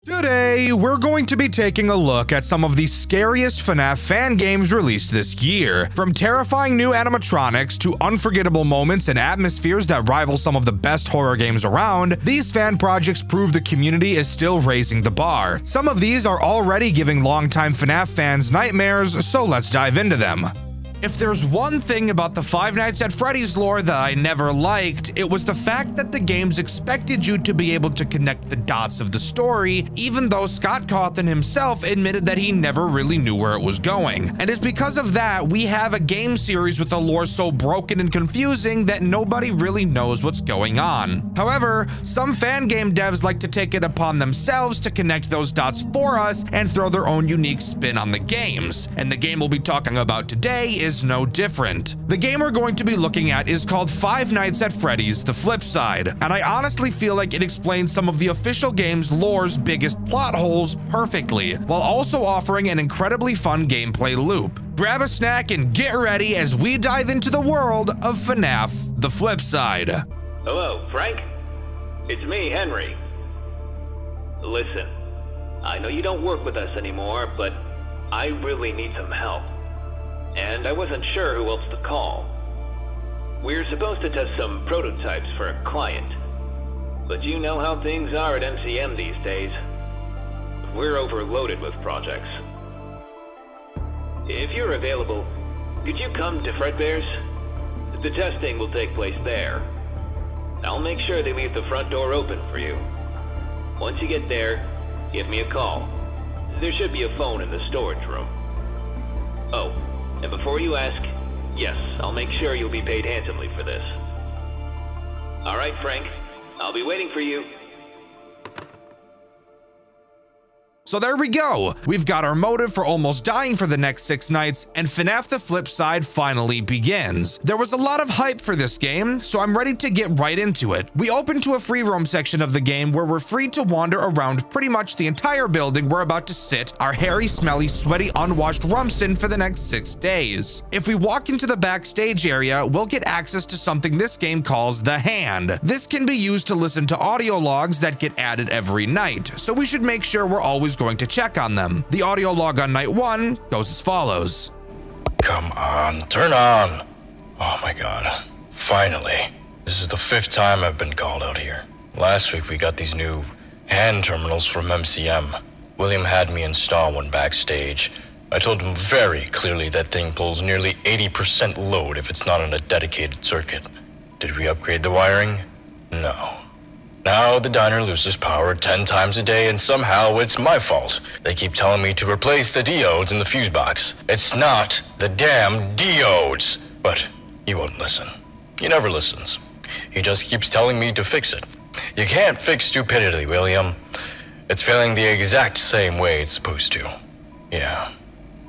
Today, we're going to be taking a look at some of the scariest FNAF fan games released this year. From terrifying new animatronics to unforgettable moments and atmospheres that rival some of the best horror games around, these fan projects prove the community is still raising the bar. Some of these are already giving longtime FNAF fans nightmares, so let's dive into them. If there's one thing about the Five Nights at Freddy's lore that I never liked, it was the fact that the games expected you to be able to connect the dots of the story, even though Scott Cawthon himself admitted that he never really knew where it was going. And it's because of that we have a game series with a lore so broken and confusing that nobody really knows what's going on. However, some fan game devs like to take it upon themselves to connect those dots for us and throw their own unique spin on the games. And the game we'll be talking about today is no different. The game we're going to be looking at is called Five Nights at Freddy's: The Flip Side, and I honestly feel like it explains some of the official game's lore's biggest plot holes perfectly, while also offering an incredibly fun gameplay loop. Grab a snack and get ready as we dive into the world of FNAF: The Flip Side. Hello, Frank? It's me, Henry. Listen, I know you don't work with us anymore, but I really need some help. And I wasn't sure who else to call. We're supposed to test some prototypes for a client, but you know how things are at MCM these days. We're overloaded with projects. If you're available, could you come to Fredbear's? The testing will take place there. I'll make sure they leave the front door open for you. Once you get there, give me a call. There should be a phone in the storage room. Oh, and before you ask, yes, I'll make sure you'll be paid handsomely for this. All right, Frank, I'll be waiting for you. So there we go. We've got our motive for almost dying for the next 6 nights, and FNAF: The Flip Side finally begins. There was a lot of hype for this game, so I'm ready to get right into it. We open to a free roam section of the game where we're free to wander around pretty much the entire building we're about to sit our hairy, smelly, sweaty, unwashed rumps in for the next 6 days. If we walk into the backstage area, we'll get access to something this game calls the Hand. This can be used to listen to audio logs that get added every night, so we should make sure we're always going to check on them. The audio log on night 1 goes as follows. Come on, turn on. Oh my god. Finally. This is the 5th time I've been called out here. Last week we got these new hand terminals from MCM. William had me install one backstage. I told him very clearly that thing pulls nearly 80% load if it's not on a dedicated circuit. Did we upgrade the wiring? No. Now the diner loses power 10 times a day, and somehow it's my fault. They keep telling me to replace the diodes in the fuse box. It's not the damn diodes. But he won't listen. He never listens. He just keeps telling me to fix it. You can't fix stupidity, William. It's failing the exact same way it's supposed to. Yeah,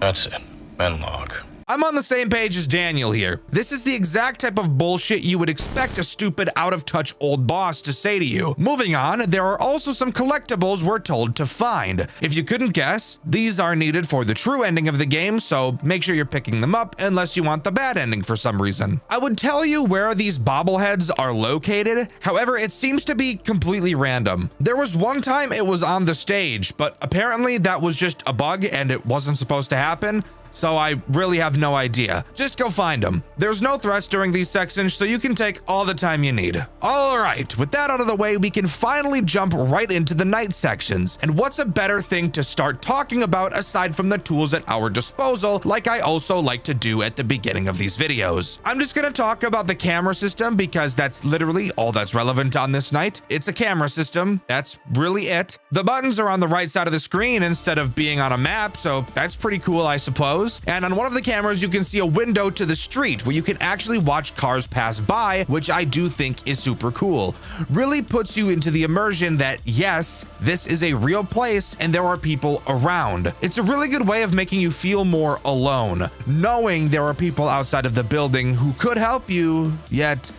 that's it. End log. I'm on the same page as Daniel here. This is the exact type of bullshit you would expect a stupid, out-of-touch old boss to say to you. Moving on, there are also some collectibles we're told to find. If you couldn't guess, these are needed for the true ending of the game, so make sure you're picking them up unless you want the bad ending for some reason. I would tell you where these bobbleheads are located, however, it seems to be completely random. There was one time it was on the stage, but apparently that was just a bug and it wasn't supposed to happen. So I really have no idea. Just go find them. There's no threats during these sections, so you can take all the time you need. All right, with that out of the way, we can finally jump right into the night sections. And what's a better thing to start talking about aside from the tools at our disposal, like I also like to do at the beginning of these videos? I'm just gonna talk about the camera system because that's literally all that's relevant on this night. It's a camera system, that's really it. The buttons are on the right side of the screen instead of being on a map, so that's pretty cool, I suppose. And on one of the cameras, you can see a window to the street where you can actually watch cars pass by, which I do think is super cool. Really puts you into the immersion that, yes, this is a real place and there are people around. It's a really good way of making you feel more alone, knowing there are people outside of the building who could help you, yet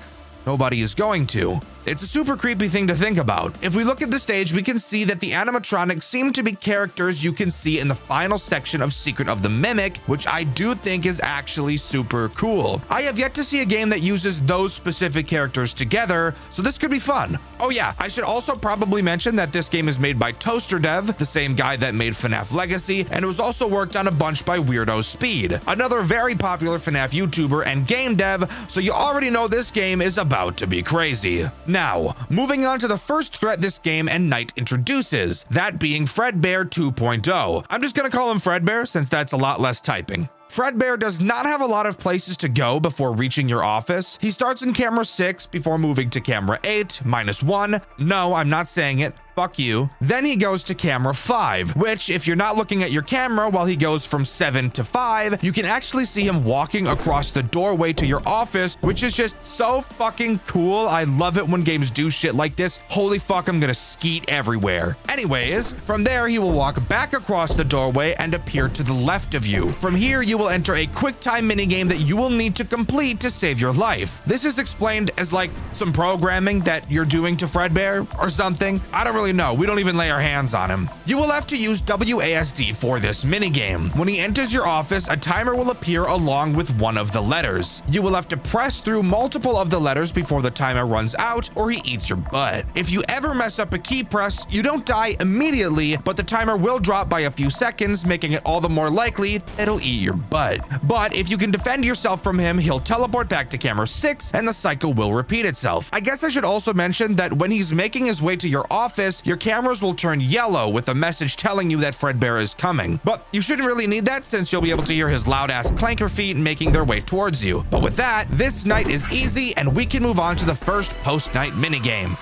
nobody is going to. It's a super creepy thing to think about. If we look at the stage, we can see that the animatronics seem to be characters you can see in the final section of Secret of the Mimic, which I do think is actually super cool. I have yet to see a game that uses those specific characters together, so this could be fun. Oh yeah, I should also probably mention that this game is made by Toaster Dev, the same guy that made FNAF Legacy, and it was also worked on a bunch by Weirdo Speed, another very popular FNAF YouTuber and game dev, so you already know this game is about to be crazy. Now, moving on to the first threat this game and night introduces, that being Fredbear 2.0. I'm just gonna call him Fredbear since that's a lot less typing. Fredbear does not have a lot of places to go before reaching your office. He starts in camera 6 before moving to camera 8, -1. No, I'm not saying it. Fuck you. Then he goes to camera 5, which if you're not looking at your camera while he goes from 7 to 5, you can actually see him walking across the doorway to your office, which is just so fucking cool. I love it when games do shit like this. Holy fuck, I'm gonna skeet everywhere. Anyways, from there he will walk back across the doorway and appear to the left of you. From here, you will enter a quick time minigame that you will need to complete to save your life. This is explained as like some programming that you're doing to Fredbear or something. I don't really know. We don't even lay our hands on him. You will have to use WASD for this minigame. When he enters your office, a timer will appear along with one of the letters. You will have to press through multiple of the letters before the timer runs out or he eats your butt. If you ever mess up a key press, you don't die immediately, but the timer will drop by a few seconds, making it all the more likely it'll eat your butt. But if you can defend yourself from him, he'll teleport back to camera 6 and the cycle will repeat itself. I guess I should also mention that when he's making his way to your office, your cameras will turn yellow with a message telling you that Fredbear is coming. But you shouldn't really need that since you'll be able to hear his loud-ass clanker feet making their way towards you. But with that, this night is easy and we can move on to the first post-night minigame.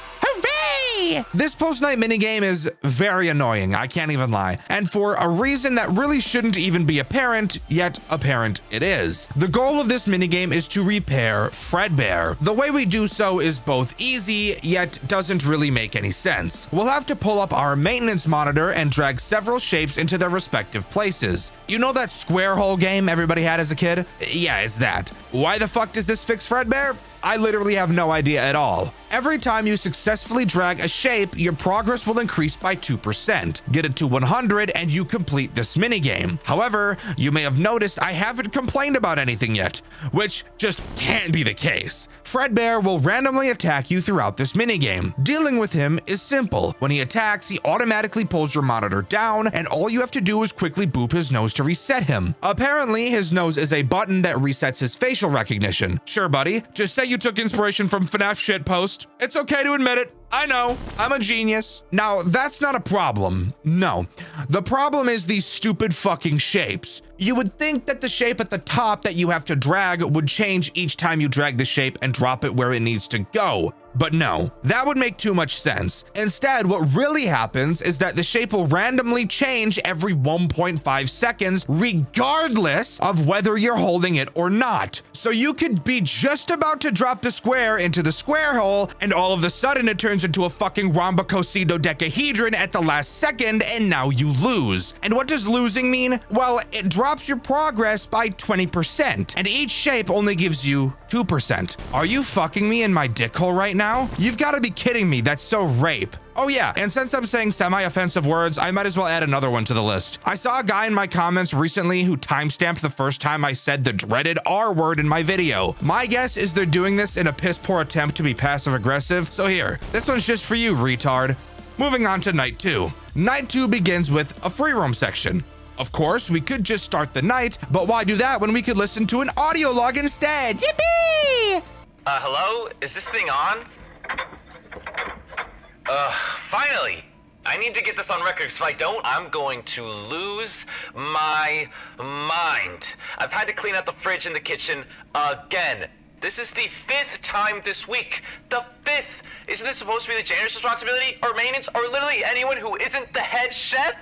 This post-night minigame is very annoying, I can't even lie, and for a reason that really shouldn't even be apparent, yet apparent it is. The goal of this minigame is to repair Fredbear. The way we do so is both easy, yet doesn't really make any sense. We'll have to pull up our maintenance monitor and drag several shapes into their respective places. You know that square hole game everybody had as a kid? Yeah, it's that. Why the fuck does this fix Fredbear? I literally have no idea at all. Every time you successfully drag a shape, your progress will increase by 2%. Get it to 100 and you complete this minigame. However, you may have noticed I haven't complained about anything yet, which just can't be the case. Fredbear will randomly attack you throughout this minigame. Dealing with him is simple. When he attacks, he automatically pulls your monitor down, and all you have to do is quickly boop his nose to reset him. Apparently, his nose is a button that resets his facial recognition. Sure, buddy, just say you took inspiration from FNAF shitpost. It's okay to admit it. I know, I'm a genius. Now, that's not a problem. No, the problem is these stupid fucking shapes. You would think that the shape at the top that you have to drag would change each time you drag the shape and drop it where it needs to go. But no, that would make too much sense. Instead, what really happens is that the shape will randomly change every 1.5 seconds, regardless of whether you're holding it or not. So you could be just about to drop the square into the square hole, and all of a sudden it turns into a fucking rhombocosydodecahedron at the last second, and now you lose. And what does losing mean? Well, it drops your progress by 20%, and each shape only gives you 2%. Are you fucking me in my dick hole right now? You've got to be kidding me. That's so rape. Oh yeah, and since I'm saying semi-offensive words, I might as well add another one to the list. I saw a guy in my comments recently who timestamped the first time I said the dreaded R word in my video. My guess is they're doing this in a piss-poor attempt to be passive-aggressive, so here, this one's just for you, retard. Moving on to night 2. Night 2 begins with a free roam section. Of course, we could just start the night, but why do that when we could listen to an audio log instead? Yippee! Hello? Is this thing on? Finally! I need to get this on record, because if I don't, I'm going to lose my mind. I've had to clean out the fridge in the kitchen again. This is the 5th time this week. The 5th! Isn't this supposed to be the janitor's responsibility, or maintenance, or literally anyone who isn't the head chef?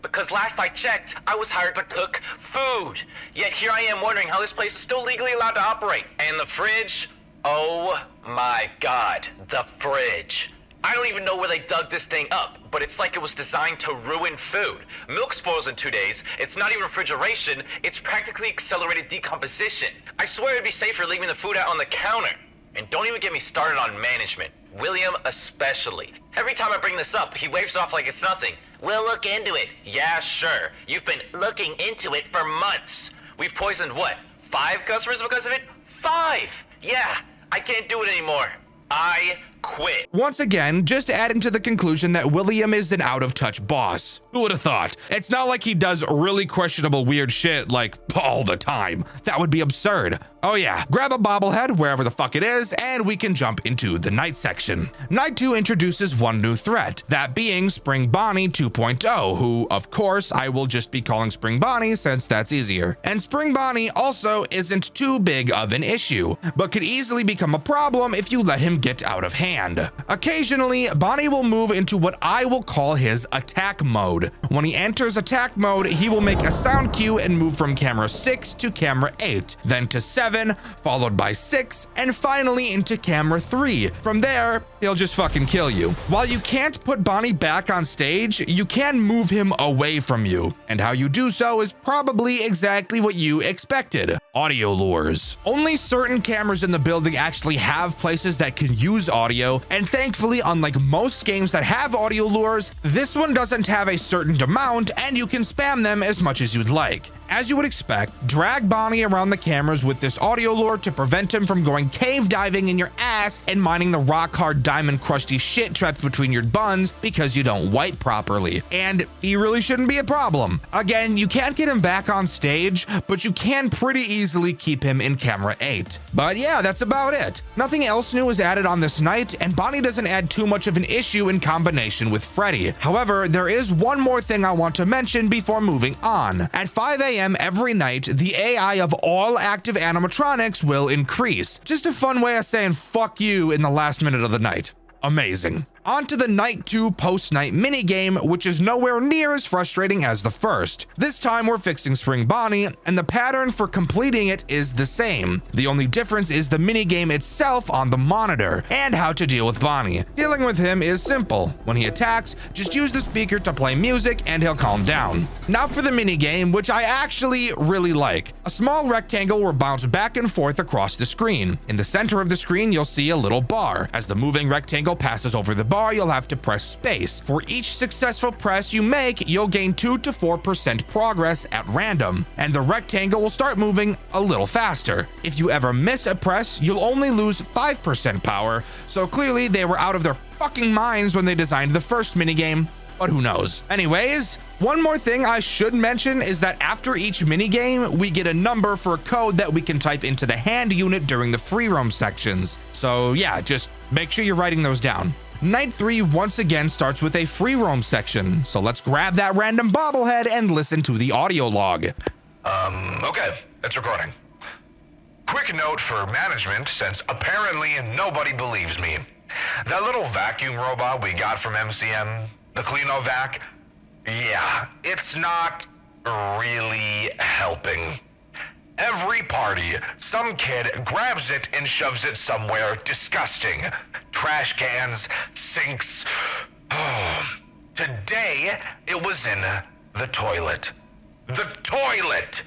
Because last I checked, I was hired to cook food. Yet here I am wondering how this place is still legally allowed to operate. And the fridge? Oh my god, the fridge. I don't even know where they dug this thing up, but it's like it was designed to ruin food. Milk spoils in 2 days. It's not even refrigeration, it's practically accelerated decomposition. I swear it'd be safer leaving the food out on the counter. And don't even get me started on management. William especially. Every time I bring this up, he waves off like it's nothing. We'll look into it. Yeah, sure. You've been looking into it for months. We've poisoned what? 5 customers because of it? 5! Yeah, I can't do it anymore. I quit. Once again, just adding to the conclusion that William is an out-of-touch boss. Who would have thought? It's not like he does really questionable weird shit like all the time. That would be absurd. Oh yeah, grab a bobblehead wherever the fuck it is, and we can jump into the night section. Night 2 introduces one new threat, that being Spring Bonnie 2.0, who, of course, I will just be calling Spring Bonnie since that's easier. And Spring Bonnie also isn't too big of an issue, but could easily become a problem if you let him get out of hand. Occasionally, Bonnie will move into what I will call his attack mode. When he enters attack mode, he will make a sound cue and move from camera 6 to camera 8, then to 7, followed by 6, and finally into camera 3. From there, he'll just fucking kill you. While you can't put Bonnie back on stage, you can move him away from you, and how you do so is probably exactly what you expected. Audio lures. Only certain cameras in the building actually have places that can use audio, and thankfully, unlike most games that have audio lures, this one doesn't have a certain amount, and you can spam them as much as you'd like. As you would expect, drag Bonnie around the cameras with this audio lure to prevent him from going cave diving in your ass and mining the rock hard diamond crusty shit trapped between your buns because you don't wipe properly. And he really shouldn't be a problem. Again, you can't get him back on stage, but you can pretty easily keep him in camera 8. But yeah, that's about it. Nothing else new is added on this night, and Bonnie doesn't add too much of an issue in combination with Freddy. However, there is one more thing I want to mention before moving on. At 5 a.m. every night, the AI of all active animatronics will increase. Just a fun way of saying fuck you in the last minute of the night. Amazing. On to the Night 2 post-night minigame, which is nowhere near as frustrating as the first. This time we're fixing Spring Bonnie, and the pattern for completing it is the same. The only difference is the minigame itself on the monitor, and how to deal with Bonnie. Dealing with him is simple. When he attacks, just use the speaker to play music and he'll calm down. Now for the minigame, which I actually really like. A small rectangle will bounce back and forth across the screen. In the center of the screen, you'll see a little bar. As the moving rectangle passes over the bar, you'll have to press space. For each successful press you make, you'll gain 2 to 4% progress at random, and the rectangle will start moving a little faster. If you ever miss a press, you'll only lose 5% power, so clearly they were out of their fucking minds when they designed the first minigame, but who knows. Anyways, one more thing I should mention is that after each minigame, we get a number for a code that we can type into the hand unit during the free roam sections. So yeah, just make sure you're writing those down. Night 3 once again starts with a free roam section, so let's grab that random bobblehead and listen to the audio log. Okay, it's recording. Quick note for management, since apparently nobody believes me. That little vacuum robot we got from MCM, the Cleano Vac, yeah, it's not really helping. Every party, some kid grabs it and shoves it somewhere disgusting. Trash cans, sinks. Today, it was in the toilet. The toilet!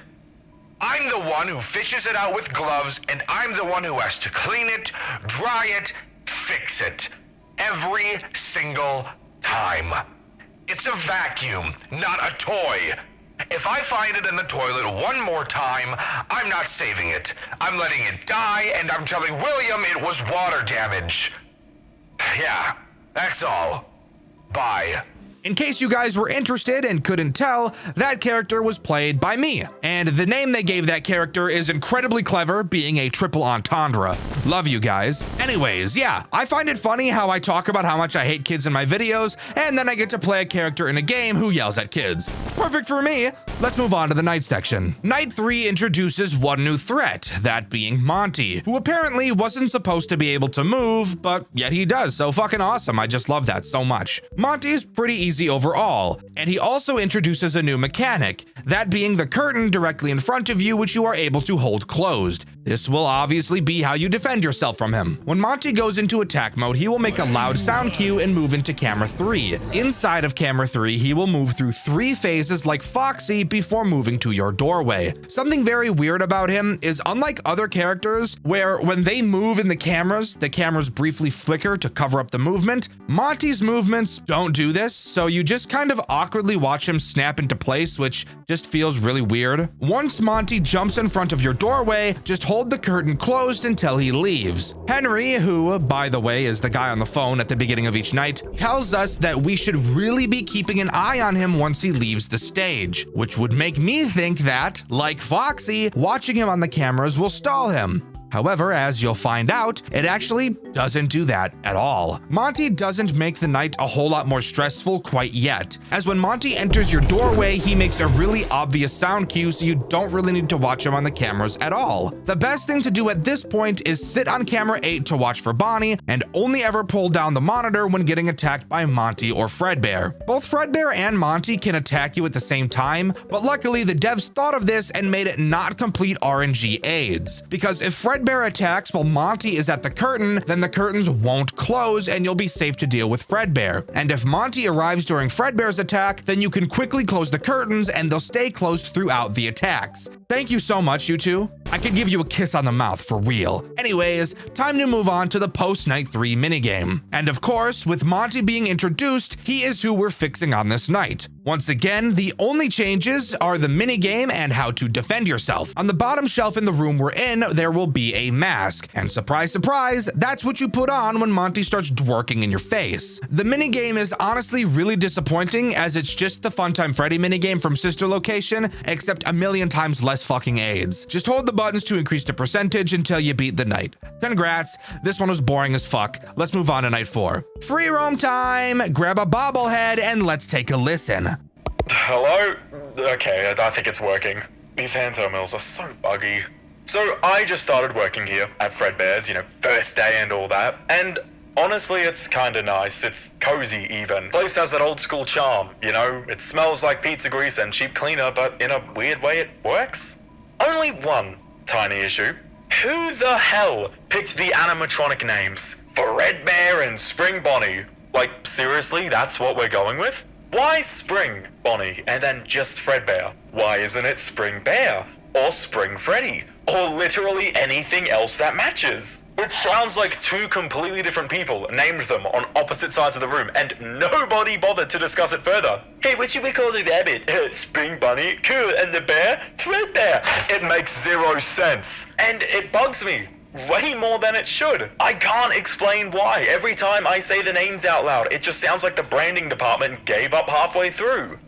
I'm the one who fishes it out with gloves, and I'm the one who has to clean it, dry it, fix it. Every single time. It's a vacuum, not a toy. If I find it in the toilet one more time, I'm not saving it. I'm letting it die, and I'm telling William it was water damage. Yeah, that's all. Bye. In case you guys were interested and couldn't tell, that character was played by me, and the name they gave that character is incredibly clever, being a triple entendre. Love you guys. Anyways, yeah, I find it funny how I talk about how much I hate kids in my videos, and then I get to play a character in a game who yells at kids. Perfect for me. Let's move on to the night section. Night 3 introduces one new threat, that being Monty, who apparently wasn't supposed to be able to move, but yet he does, so fucking awesome. I just love that so much. Monty's pretty easy overall, and he also introduces a new mechanic, that being the curtain directly in front of you, which you are able to hold closed. This will obviously be how you defend yourself from him. When Monty goes into attack mode, he will make a loud sound cue and move into camera 3. Inside of camera 3, he will move through 3 phases like Foxy before moving to your doorway. Something very weird about him is, unlike other characters where when they move in the cameras briefly flicker to cover up the movement, Monty's movements don't do this, so you just kind of awkwardly watch him snap into place, which just feels really weird. Once Monty jumps in front of your doorway, just hold the curtain closed until he leaves. Henry, who, by the way, is the guy on the phone at the beginning of each night, tells us that we should really be keeping an eye on him once he leaves the stage, which would make me think that, like Foxy, watching him on the cameras will stall him. However, as you'll find out, it actually doesn't do that at all. Monty doesn't make the night a whole lot more stressful quite yet, as when Monty enters your doorway, he makes a really obvious sound cue, so you don't really need to watch him on the cameras at all. The best thing to do at this point is sit on camera 8 to watch for Bonnie, and only ever pull down the monitor when getting attacked by Monty or Fredbear. Both Fredbear and Monty can attack you at the same time, but luckily the devs thought of this and made it not complete RNG aids, because if Fredbear attacks while Monty is at the curtain, then the curtains won't close and you'll be safe to deal with Fredbear. And if Monty arrives during Fredbear's attack, then you can quickly close the curtains and they'll stay closed throughout the attacks. Thank you so much, you two. I could give you a kiss on the mouth for real. Anyways, time to move on to the post-night 3 minigame. And of course, with Monty being introduced, he is who we're fixing on this night. Once again, the only changes are the minigame and how to defend yourself. On the bottom shelf in the room we're in, there will be a mask. And surprise, surprise, that's what you put on when Monty starts dworking in your face. The minigame is honestly really disappointing, as it's just the Funtime Freddy minigame from Sister Location, except a million times less fucking aids. Just hold the buttons to increase the percentage until you beat the night. Congrats, this one was boring as fuck. Let's move on to night 4. Free roam time! Grab a bobblehead and let's take a listen. Hello? Okay, I think it's working. These hand terminals are so buggy. So I just started working here at Fredbear's, first day and all that. And honestly, it's kinda nice. It's cozy even. Place has that old school charm, It smells like pizza grease and cheap cleaner, but in a weird way it works. Only one tiny issue. Who the hell picked the animatronic names? Fredbear and Spring Bonnie. Like, seriously, that's what we're going with? Why Spring Bonnie and then just Fredbear? Why isn't it Spring Bear? Or Spring Freddy? Or literally anything else that matches? It sounds like 2 completely different people named them on opposite sides of the room, and nobody bothered to discuss it further. Hey, what should we call the rabbit? Spring Bunny? Cool. And the bear? Fredbear. It makes 0 sense. And it bugs me way more than it should. I can't explain why. Every time I say the names out loud, it just sounds like the branding department gave up halfway through.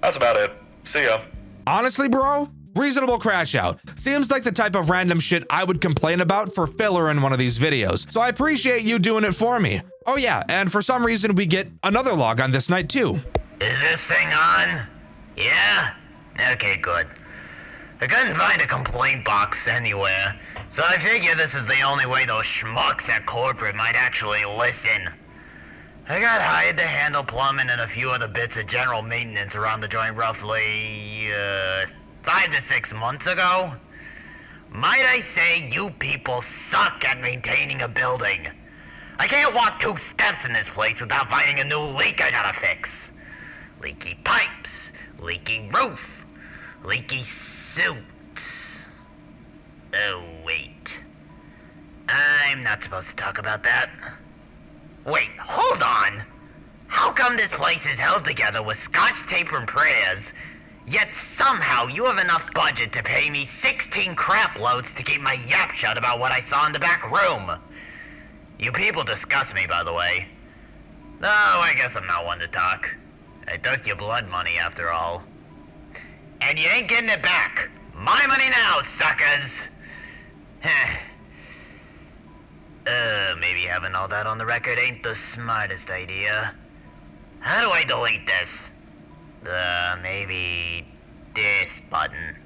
That's about it. See ya. Honestly, bro, reasonable crash out. Seems like the type of random shit I would complain about for filler in one of these videos, so I appreciate you doing it for me. Oh yeah, and for some reason we get another log on this night too. Is this thing on? Yeah? Okay, good. I couldn't find a complaint box anywhere, so I figure this is the only way those schmucks at corporate might actually listen. I got hired to handle plumbing and a few other bits of general maintenance around the joint roughly, 5 to 6 months ago. Might I say you people suck at maintaining a building. I can't walk 2 steps in this place without finding a new leak I gotta fix. Leaky pipes, leaky roof, leaky suits. Oh, wait. I'm not supposed to talk about that. Wait, hold on! How come this place is held together with scotch tape and prayers, yet somehow you have enough budget to pay me 16 crap loads to keep my yap shut about what I saw in the back room? You people disgust me, by the way. Oh, I guess I'm not one to talk. I took your blood money, after all. And you ain't getting it back. My money now, suckers! Maybe having all that on the record ain't the smartest idea. How do I delete this? Maybe this button.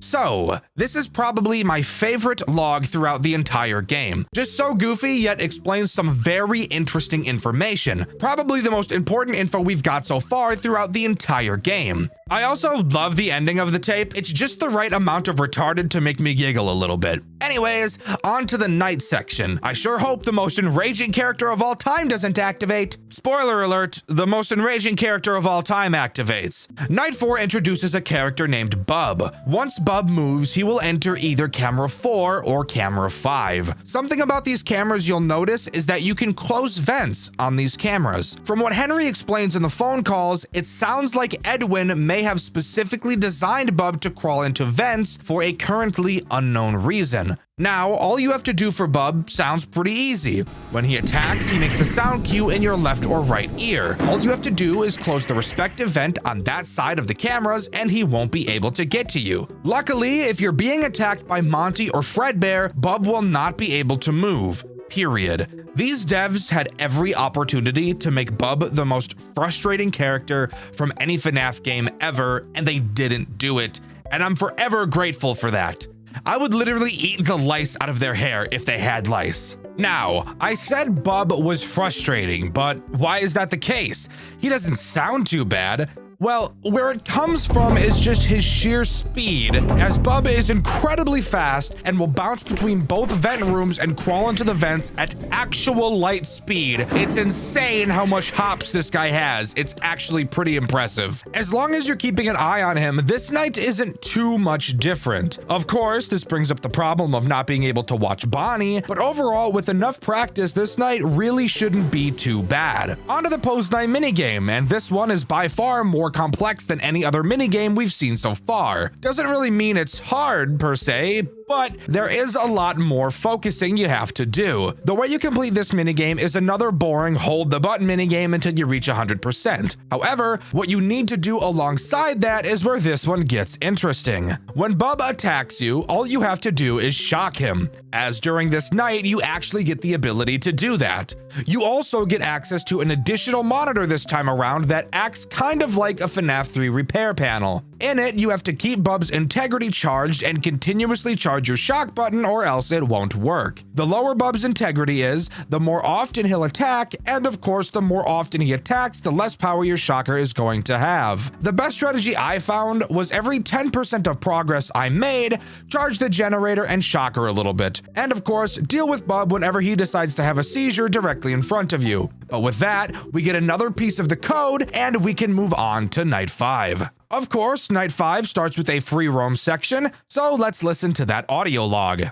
So, this is probably my favorite log throughout the entire game. Just so goofy, yet explains some very interesting information. Probably the most important info we've got so far throughout the entire game. I also love the ending of the tape. It's just the right amount of retarded to make me giggle a little bit. Anyways, on to the night section. I sure hope the most enraging character of all time doesn't activate. Spoiler alert, the most enraging character of all time activates. Night 4 introduces a character named Bub. Once Bub moves, he will enter either camera 4 or camera 5. Something about these cameras you'll notice is that you can close vents on these cameras. From what Henry explains in the phone calls, it sounds like Edwin may have specifically designed Bub to crawl into vents for a currently unknown reason. Now, all you have to do for Bub sounds pretty easy. When he attacks, he makes a sound cue in your left or right ear. All you have to do is close the respective vent on that side of the cameras and he won't be able to get to you. Luckily, if you're being attacked by Monty or Fredbear, Bub will not be able to move. Period. These devs had every opportunity to make Bub the most frustrating character from any FNAF game ever, and they didn't do it. And I'm forever grateful for that. I would literally eat the lice out of their hair if they had lice. Now, I said Bub was frustrating, but why is that the case? He doesn't sound too bad. Well, where it comes from is just his sheer speed, as Bub is incredibly fast and will bounce between both vent rooms and crawl into the vents at actual light speed. It's insane how much hops this guy has. It's actually pretty impressive. As long as you're keeping an eye on him, this night isn't too much different. Of course, this brings up the problem of not being able to watch Bonnie, but overall, with enough practice, this night really shouldn't be too bad. On to the post-night minigame, and this one is by far more complex than any other minigame we've seen so far. Doesn't really mean it's hard per se, but there is a lot more focusing you have to do. The way you complete this minigame is another boring hold the button minigame until you reach 100%. However, what you need to do alongside that is where this one gets interesting. When Bub attacks you, all you have to do is shock him, as during this night you actually get the ability to do that. You also get access to an additional monitor this time around that acts kind of like a FNAF 3 repair panel. In it, you have to keep Bub's integrity charged and continuously charge your shock button or else it won't work. The lower Bub's integrity is, the more often he'll attack, and of course the more often he attacks, the less power your shocker is going to have. The best strategy I found was every 10% of progress I made, charge the generator and shocker a little bit. And of course, deal with Bub whenever he decides to have a seizure directly in front of you. But with that, we get another piece of the code and we can move on to Night 5. Of course, Night 5 starts with a free roam section, so let's listen to that audio log.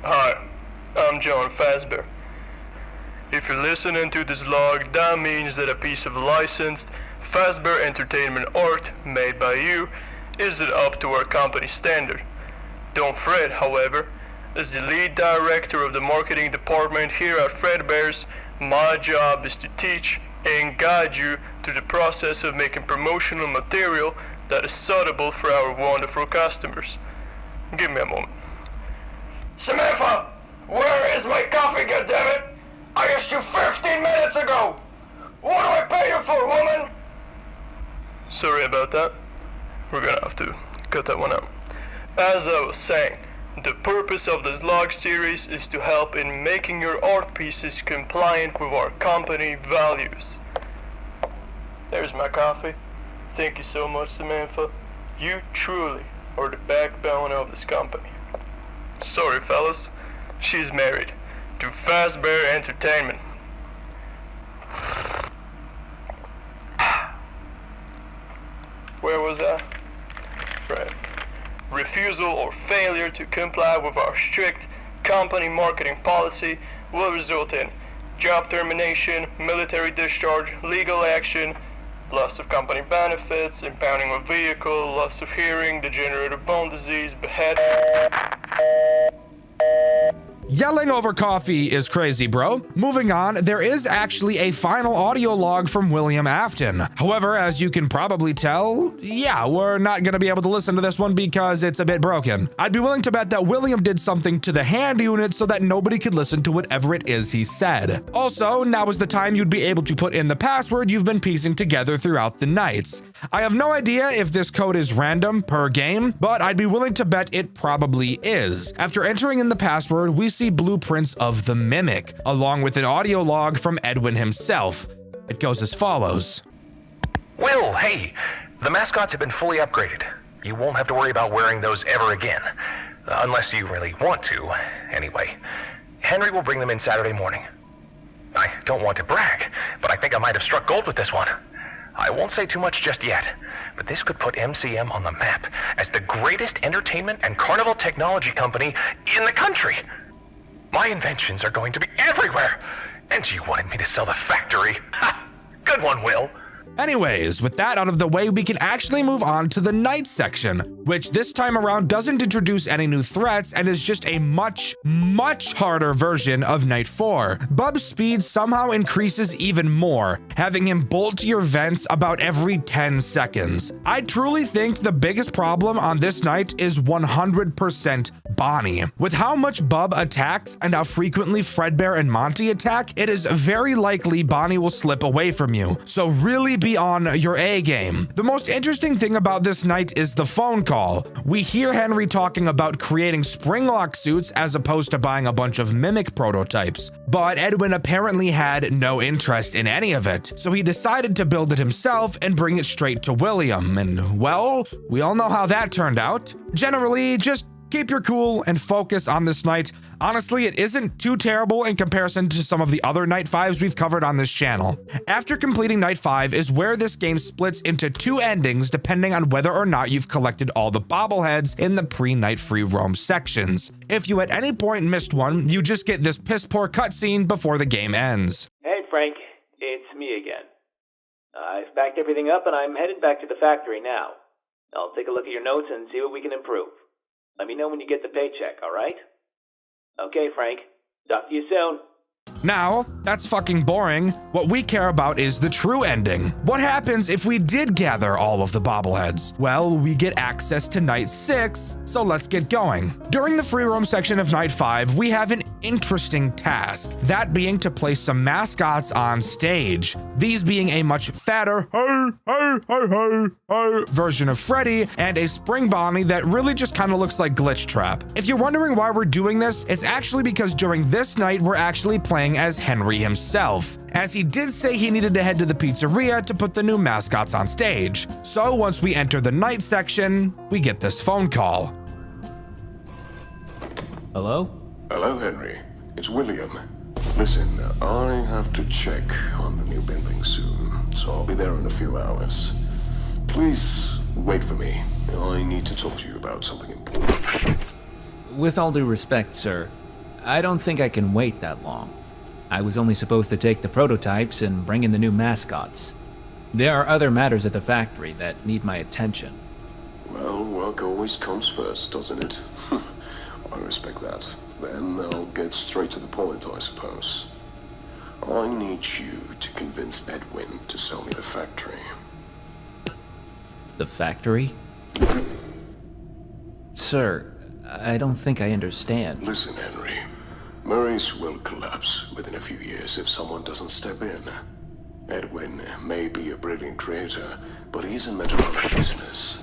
Hi, I'm John Fazbear. If you're listening to this log, that means that a piece of licensed Fazbear Entertainment art made by you isn't up to our company standard. Don't fret, however. As the lead director of the marketing department here at Fredbear's, my job is to teach and guide you through the process of making promotional material that is suitable for our wonderful customers. Give me a moment. Samantha, where is my coffee, goddammit? I asked you 15 minutes ago! What do I pay you for, woman? Sorry about that. We're gonna have to cut that one out. As I was saying, the purpose of this log series is to help in making your art pieces compliant with our company values. There's my coffee. Thank you so much, Samantha. You truly are the backbone of this company. Sorry, fellas. She's married to Fazbear Entertainment. Where was I? Right. Refusal or failure to comply with our strict company marketing policy will result in job termination, military discharge, legal action, loss of company benefits, impounding of vehicle, loss of hearing, degenerative bone disease, beheading. Yelling over coffee is crazy, bro. Moving on, there is actually a final audio log from William Afton. However, as you can probably tell, yeah, we're not gonna be able to listen to this one because it's a bit broken. I'd be willing to bet that William did something to the hand unit so that nobody could listen to whatever it is he said. Also, now is the time you'd be able to put in the password you've been piecing together throughout the nights. I have no idea if this code is random per game, but I'd be willing to bet it probably is. After entering in the password, we see blueprints of the Mimic, along with an audio log from Edwin himself. It goes as follows. Will, hey, the mascots have been fully upgraded. You won't have to worry about wearing those ever again. Unless you really want to, anyway. Henry will bring them in Saturday morning. I don't want to brag, but I think I might have struck gold with this one. I won't say too much just yet, but this could put MCM on the map as the greatest entertainment and carnival technology company in the country. My inventions are going to be everywhere, and you wanted me to sell the factory. Ha! Good one, Will. Anyways, with that out of the way, we can actually move on to the night section, which this time around doesn't introduce any new threats and is just a much harder version of Night 4. Bub's speed somehow increases even more, having him bolt to your vents about every 10 seconds. I truly think the biggest problem on this night is 100% Bonnie. With how much Bub attacks and how frequently Fredbear and Monty attack, it is very likely Bonnie will slip away from you, so really be on your A game. The most interesting thing about this night is the phone call. We hear Henry talking about creating springlock suits as opposed to buying a bunch of Mimic prototypes, but Edwin apparently had no interest in any of it, so he decided to build it himself and bring it straight to William, and well, we all know how that turned out. Generally, just keep your cool and focus on this night. Honestly, it isn't too terrible in comparison to some of the other Night 5s we've covered on this channel. After completing Night 5 is where this game splits into two endings depending on whether or not you've collected all the bobbleheads in the pre-Night Free Roam sections. If you at any point missed one, you just get this piss-poor cutscene before the game ends. Hey, Frank. It's me again. I've backed everything up and I'm headed back to the factory now. I'll take a look at your notes and see what we can improve. Let me know when you get the paycheck, all right? Okay, Frank. Talk to you soon. Now, that's fucking boring. What we care about is the true ending. What happens if we did gather all of the bobbleheads? Well, we get access to Night 6, so let's get going. During the free roam section of Night 5, we have an interesting task, that being to place some mascots on stage. These being a much fatter version of Freddy and a Spring Bonnie that really just kind of looks like Glitch Trap. If you're wondering why we're doing this, it's actually because during this night, we're actually playing as Henry himself, as he did say he needed to head to the pizzeria to put the new mascots on stage. So once we enter the night section, we get this phone call. Hello? Hello, Henry. It's William. Listen, I have to check on the new building soon, so I'll be there in a few hours. Please wait for me. I need to talk to you about something important. With all due respect, sir, I don't think I can wait that long. I was only supposed to take the prototypes and bring in the new mascots. There are other matters at the factory that need my attention. Well, work always comes first, doesn't it? I respect that. Then I'll get straight to the point, I suppose. I need you to convince Edwin to sell me the factory. The factory? Sir, I don't think I understand. Listen, Henry. Murray's will collapse within a few years if someone doesn't step in. Edwin may be a brilliant creator, but he isn't meant to run a business.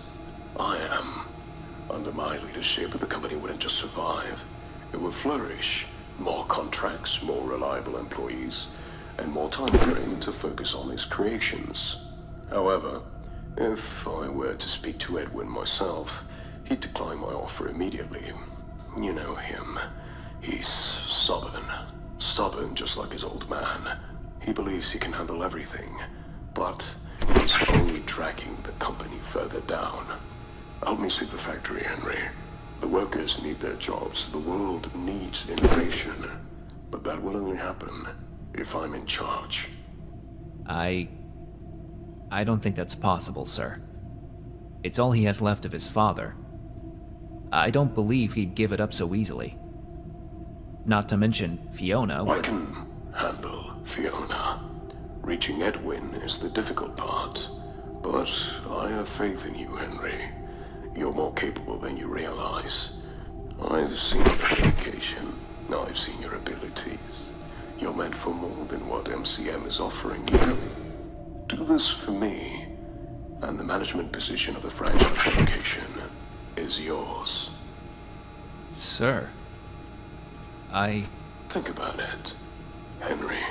I am. Under my leadership, the company wouldn't just survive. It would flourish. More contracts, more reliable employees, and more time for him to focus on his creations. However, if I were to speak to Edwin myself, he'd decline my offer immediately. You know him. He's stubborn. Stubborn just like his old man. He believes he can handle everything, but he's only dragging the company further down. Help me save the factory, Henry. The workers need their jobs. The world needs innovation. But that will only happen if I'm in charge. I don't think that's possible, sir. It's all he has left of his father. I don't believe he'd give it up so easily. not to mention Fiona. I can handle Fiona. Reaching Edwin is the difficult part. But I have faith in you, Henry. You're more capable than you realize. I've seen your dedication. I've seen your abilities. You're meant for more than what MCM is offering you. Do this for me, and the management position of the franchise location is yours. Sir, Think about it, Henry.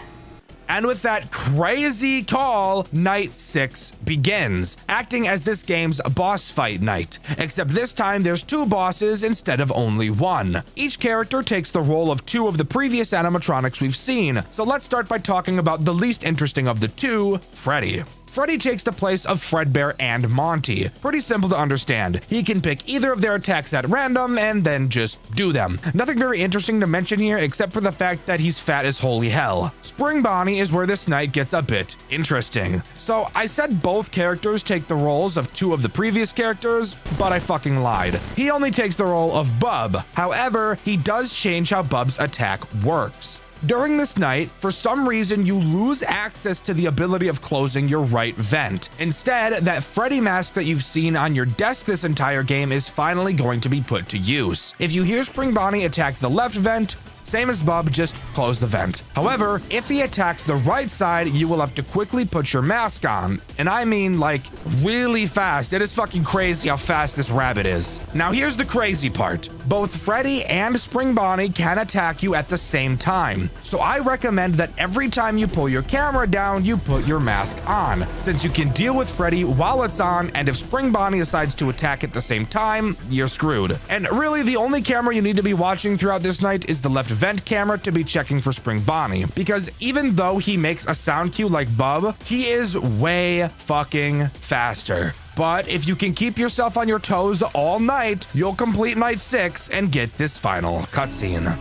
And with that crazy call, Night 6 begins, acting as this game's boss fight night. Except this time there's 2 bosses instead of only 1. Each character takes the role of 2 of the previous animatronics we've seen. So let's start by talking about the least interesting of the 2, Freddy. Freddy takes the place of Fredbear and Monty. Pretty simple to understand. He can pick either of their attacks at random and then just do them. Nothing very interesting to mention here except for the fact that he's fat as holy hell. Spring Bonnie is where this night gets a bit interesting. So I said both characters take the roles of 2 of the previous characters, but I fucking lied. He only takes the role of Bub. However, he does change how Bub's attack works. During this night, for some reason, you lose access to the ability of closing your right vent. Instead, that Freddy mask that you've seen on your desk this entire game is finally going to be put to use. If you hear Spring Bonnie attack the left vent, same as Bub, just close the vent. However, if he attacks the right side, you will have to quickly put your mask on. And I mean, like, really fast. It is fucking crazy how fast this rabbit is. Now, here's the crazy part. Both Freddy and Spring Bonnie can attack you at the same time. So I recommend that every time you pull your camera down, you put your mask on, since you can deal with Freddy while it's on, and if Spring Bonnie decides to attack at the same time, you're screwed. And really, the only camera you need to be watching throughout this night is the left vent camera to be checking for Spring Bonnie, because even though he makes a sound cue like Bub, he is way fucking faster. But if you can keep yourself on your toes all night, you'll complete Night 6 and get this final cutscene.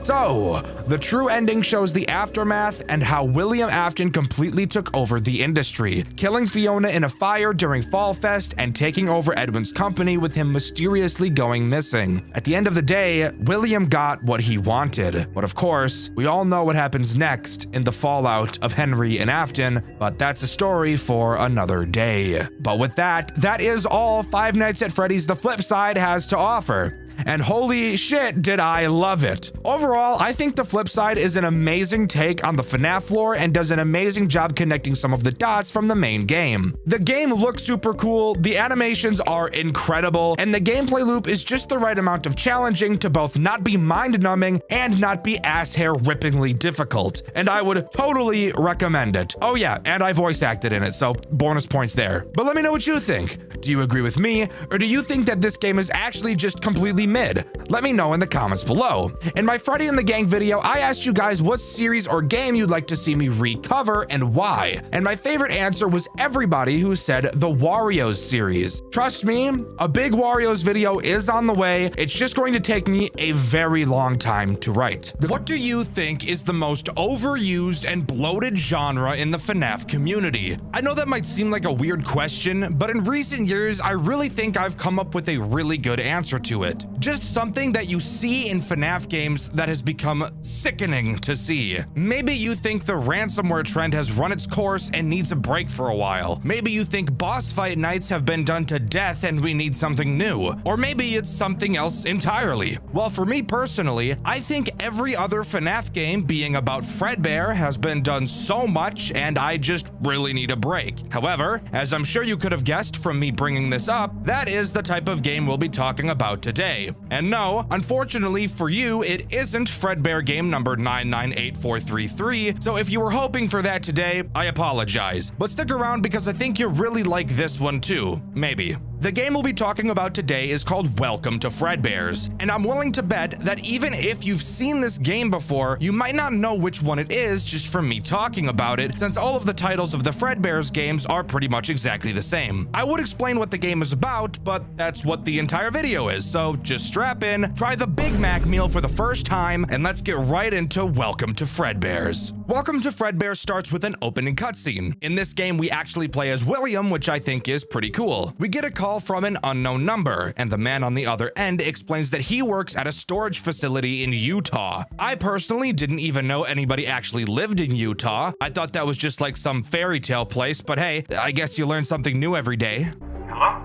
So, the true ending shows the aftermath and how William Afton completely took over the industry, killing Fiona in a fire during Fall Fest and taking over Edwin's company with him mysteriously going missing. At the end of the day, William got what he wanted. But of course, we all know what happens next in the fallout of Henry and Afton, but that's a story for another day. But with that, that is all Five Nights at Freddy's The Flip Side has to offer. And holy shit, did I love it. Overall, I think The Flip Side is an amazing take on the FNAF lore and does an amazing job connecting some of the dots from the main game. The game looks super cool, the animations are incredible, and the gameplay loop is just the right amount of challenging to both not be mind-numbing and not be ass-hair-rippingly difficult. And I would totally recommend it. Oh yeah, and I voice acted in it, so bonus points there. But let me know what you think. Do you agree with me, or do you think that this game is actually just completely mid? Let me know in the comments below. In my Freddy and the Gang video, I asked you guys what series or game you'd like to see me recover and why. And my favorite answer was everybody who said the Wario's series. Trust me, a big Wario's video is on the way. It's just going to take me a very long time to write. What do you think is the most overused and bloated genre in the FNAF community? I know that might seem like a weird question, but in recent years, I really think I've come up with a really good answer to it. Just something that you see in FNAF games that has become sickening to see. Maybe you think the ransomware trend has run its course and needs a break for a while. Maybe you think boss fight nights have been done to death and we need something new. Or maybe it's something else entirely. Well, for me personally, I think every other FNAF game being about Fredbear has been done so much and I just really need a break. However, as I'm sure you could have guessed from me bringing this up, that is the type of game we'll be talking about today. And no, unfortunately for you, it isn't Fredbear game number 998433, so if you were hoping for that today, I apologize. But stick around because I think you'll really like this one too. Maybe. The game we'll be talking about today is called Welcome to Fredbears, and I'm willing to bet that even if you've seen this game before, you might not know which one it is just from me talking about it, since all of the titles of the Fredbears games are pretty much exactly the same. I would explain what the game is about, but that's what the entire video is, so just strap in, try the Big Mac meal for the first time, and let's get right into Welcome to Fredbears. Welcome to Fredbears starts with an opening cutscene. In this game, we actually play as William, which I think is pretty cool. We get a call from an unknown number, and the man on the other end explains that he works at a storage facility in Utah. I personally didn't even know anybody actually lived in Utah. I thought that was just like some fairy tale place, but hey, I guess you learn something new every day. Hello?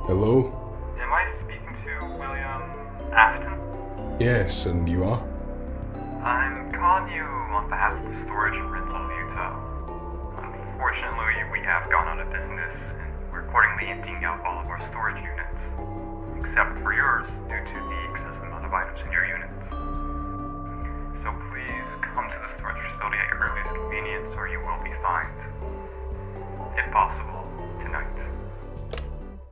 Hello? Am I speaking to William Afton? Yes, and you are? I'm calling you on behalf of the Storage Rental of Utah. Unfortunately, we have gone out of business, and we're accordingly emptying out all of our storage units, except for yours due to the excessive amount of items in your units. So please come to the storage facility at your earliest convenience, or you will be fined. If possible, tonight.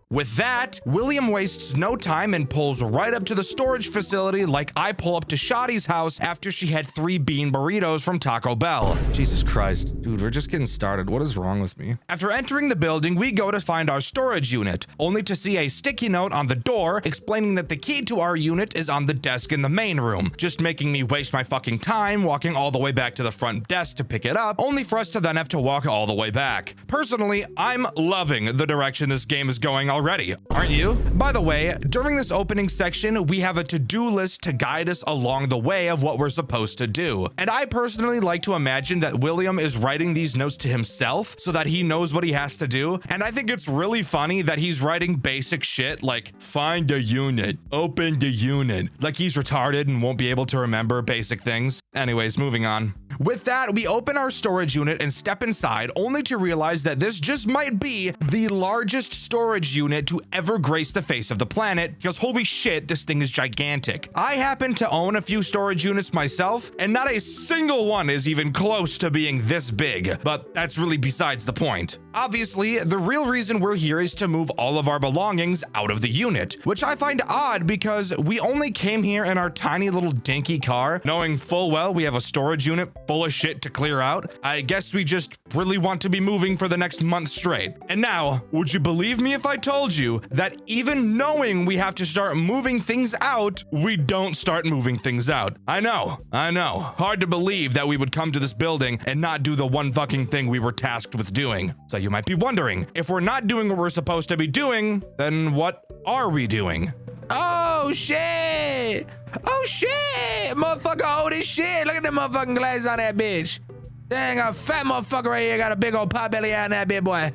With that, William wastes no time and pulls right up to the storage facility like I pull up to Shotty's house after she had 3 bean burritos from Taco Bell. Jesus Christ, dude, we're just getting started. What is wrong with me? After entering the building, we go to find our storage unit, only to see a sticky note on the door explaining that the key to our unit is on the desk in the main room, just making me waste my fucking time walking all the way back to the front desk to pick it up, only for us to then have to walk all the way back. Personally, I'm loving the direction this game is going already, aren't you? By the way, during this opening section, we have a to-do list to guide us along the way of what we're supposed to do. And I personally like to imagine that William is writing these notes to himself so that he knows what he has to do. And I think it's really funny that he's writing basic shit like find a unit, open the unit, like he's retarded and won't be able to remember basic things. Anyways, moving on. With that, we open our storage unit and step inside, only to realize that this just might be the largest storage unit to ever grace the face of the planet, because holy shit, this thing is gigantic. I happen to own a few storage units myself, and not a single one is even close to being this big, but that's really besides the point. Obviously, the real reason we're here is to move all of our belongings out of the unit, which I find odd because we only came here in our tiny little dinky car, knowing full well we have a storage unit full of shit to clear out. I guess we just really want to be moving for the next month straight. And now, would you believe me if I told you that even knowing we have to start moving things out, we don't start moving things out? I know. Hard to believe that we would come to this building and not do the one fucking thing we were tasked with doing. So you might be wondering, if we're not doing what we're supposed to be doing, then what are we doing? Oh shit! Oh shit! Motherfucker, hold this shit! Look at the motherfucking glasses on that bitch! Dang, a fat motherfucker right here got a big old pot belly on that bit, boy.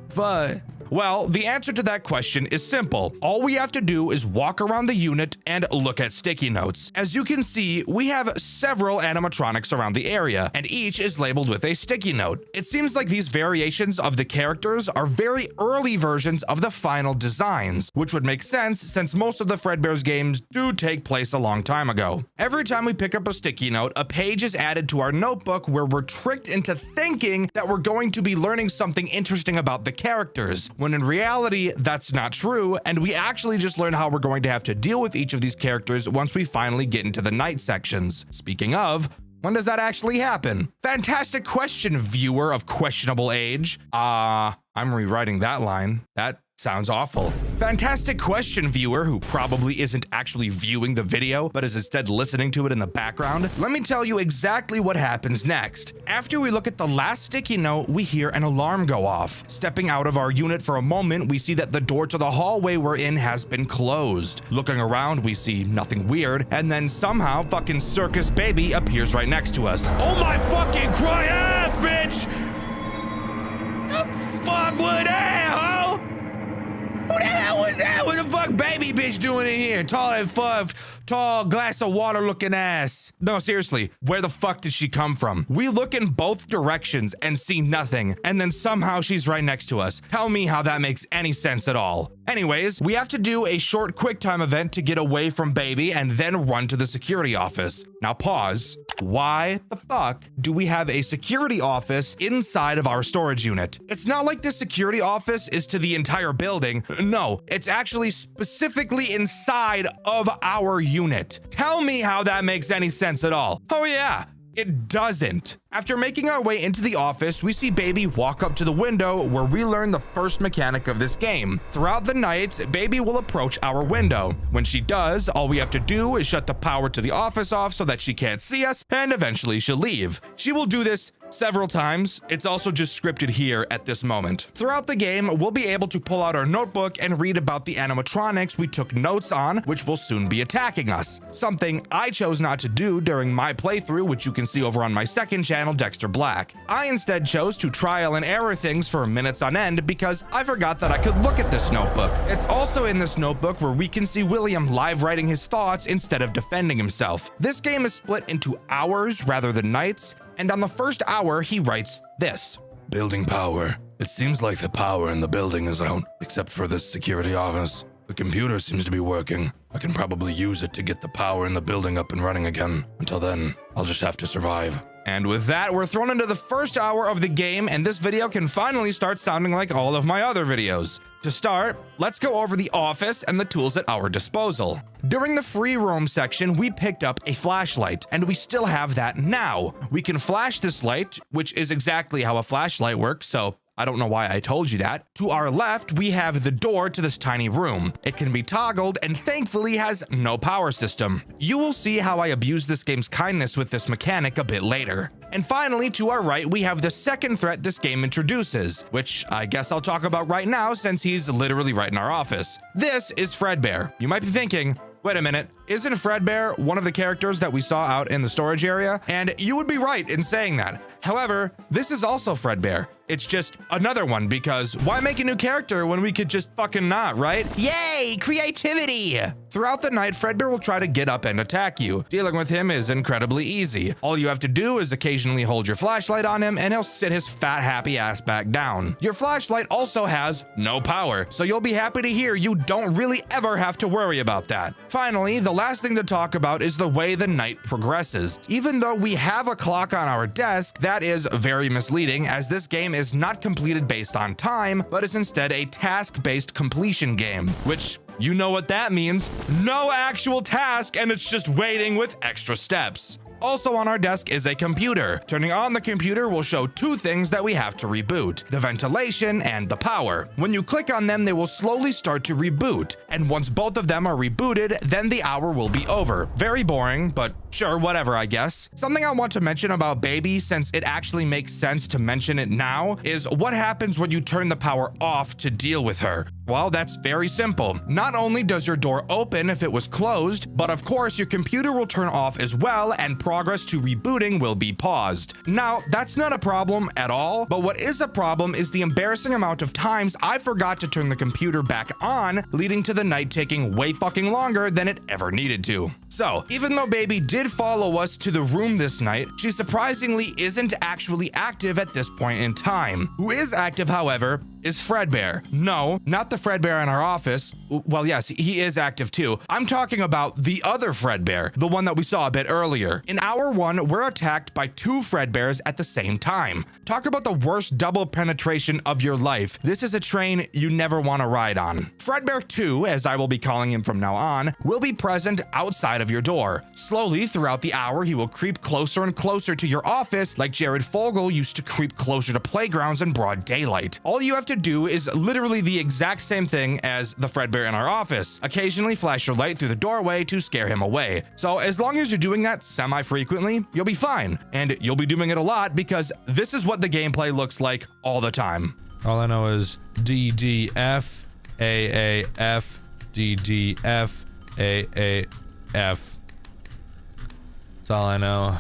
Fuck. Well, the answer to that question is simple. All we have to do is walk around the unit and look at sticky notes. As you can see, we have several animatronics around the area, and each is labeled with a sticky note. It seems like these variations of the characters are very early versions of the final designs, which would make sense since most of the Fredbears games do take place a long time ago. Every time we pick up a sticky note, a page is added to our notebook where we're tricked into thinking that we're going to be learning something interesting about the characters, when in reality, that's not true, and we actually just learn how we're going to have to deal with each of these characters once we finally get into the night sections. Speaking of, when does that actually happen? Fantastic question, viewer of questionable age. I'm rewriting that line. That sounds awful. Fantastic question, viewer, who probably isn't actually viewing the video, but is instead listening to it in the background. Let me tell you exactly what happens next. After we look at the last sticky note, we hear an alarm go off. Stepping out of our unit for a moment, we see that the door to the hallway we're in has been closed. Looking around, we see nothing weird, and then somehow fucking Circus Baby appears right next to us. Oh my fucking cry ass, bitch! The fuck was that, ho? Who the hell was that? What the fuck baby bitch doing in here? Tall glass of water looking ass. No, seriously, where the fuck did she come from? We look in both directions and see nothing, and then somehow she's right next to us. Tell me how that makes any sense at all. Anyways, we have to do a short QuickTime event to get away from baby and then run to the security office. Now pause. Why the fuck do we have a security office inside of our storage unit? It's not like the security office is to the entire building. No, it's actually specifically inside of our unit. Tell me how that makes any sense at all. Oh yeah, it doesn't. After making our way into the office, we see Baby walk up to the window where we learn the first mechanic of this game. Throughout the night, Baby will approach our window. When she does, all we have to do is shut the power to the office off so that she can't see us, and eventually she'll leave. She will do this several times. It's also just scripted here at this moment. Throughout the game, we'll be able to pull out our notebook and read about the animatronics we took notes on, which will soon be attacking us. Something I chose not to do during my playthrough, which you can see over on my second channel, Dxtr Black. I instead chose to trial and error things for minutes on end because I forgot that I could look at this notebook. It's also in this notebook where we can see William live writing his thoughts instead of defending himself. This game is split into hours rather than nights, and on the first hour, he writes this. Building power. It seems like the power in the building is out, except for this security office. The computer seems to be working. I can probably use it to get the power in the building up and running again. Until then, I'll just have to survive. And with that, we're thrown into the first hour of the game, and this video can finally start sounding like all of my other videos. To start, let's go over the office and the tools at our disposal. During the free roam section, we picked up a flashlight, and we still have that now. We can flash this light, which is exactly how a flashlight works, so I don't know why I told you that. To our left, we have the door to this tiny room. It can be toggled and thankfully has no power system. You will see how I abuse this game's kindness with this mechanic a bit later. And finally, to our right, we have the second threat this game introduces, which I guess I'll talk about right now since he's literally right in our office. This is Fredbear. You might be thinking, wait a minute, isn't Fredbear one of the characters that we saw out in the storage area? And you would be right in saying that. However, this is also Fredbear. It's just another one because why make a new character when we could just fucking not, right? Yay, creativity! Throughout the night, Fredbear will try to get up and attack you. Dealing with him is incredibly easy. All you have to do is occasionally hold your flashlight on him and he'll sit his fat happy ass back down. Your flashlight also has no power, so you'll be happy to hear you don't really ever have to worry about that. Finally, the last thing to talk about is the way the night progresses. Even though we have a clock on our desk, that is very misleading as this game is not completed based on time, but is instead a task-based completion game, which you know what that means. No actual task, and it's just waiting with extra steps. Also on our desk is a computer. Turning on the computer will show two things that we have to reboot, the ventilation and the power. When you click on them, they will slowly start to reboot. And once both of them are rebooted, then the hour will be over. Very boring, but sure, whatever, I guess. Something I want to mention about Baby, since it actually makes sense to mention it now, is what happens when you turn the power off to deal with her. Well, that's very simple. Not only does your door open if it was closed, but of course your computer will turn off as well and progress to rebooting will be paused. Now, that's not a problem at all, but what is a problem is the embarrassing amount of times I forgot to turn the computer back on, leading to the night taking way fucking longer than it ever needed to. So, even though Baby did follow us to the room this night, she surprisingly isn't actually active at this point in time. Who is active, however, is Fredbear. No, not the Fredbear in our office. Well, yes, he is active too. I'm talking about the other Fredbear, the one that we saw a bit earlier. In hour one, we're attacked by two Fredbears at the same time. Talk about the worst double penetration of your life. This is a train you never want to ride on. Fredbear 2, as I will be calling him from now on, will be present outside of your door. Slowly throughout the hour, he will creep closer and closer to your office like Jared Fogle used to creep closer to playgrounds in broad daylight. All you have to do is literally the exact same thing as the Fredbear in our office. Occasionally flash your light through the doorway to scare him away. So as long as you're doing that semi-frequently, you'll be fine. And you'll be doing it a lot because this is what the gameplay looks like all the time. All I know is DDF, AAF, DDF, AAF. That's all I know.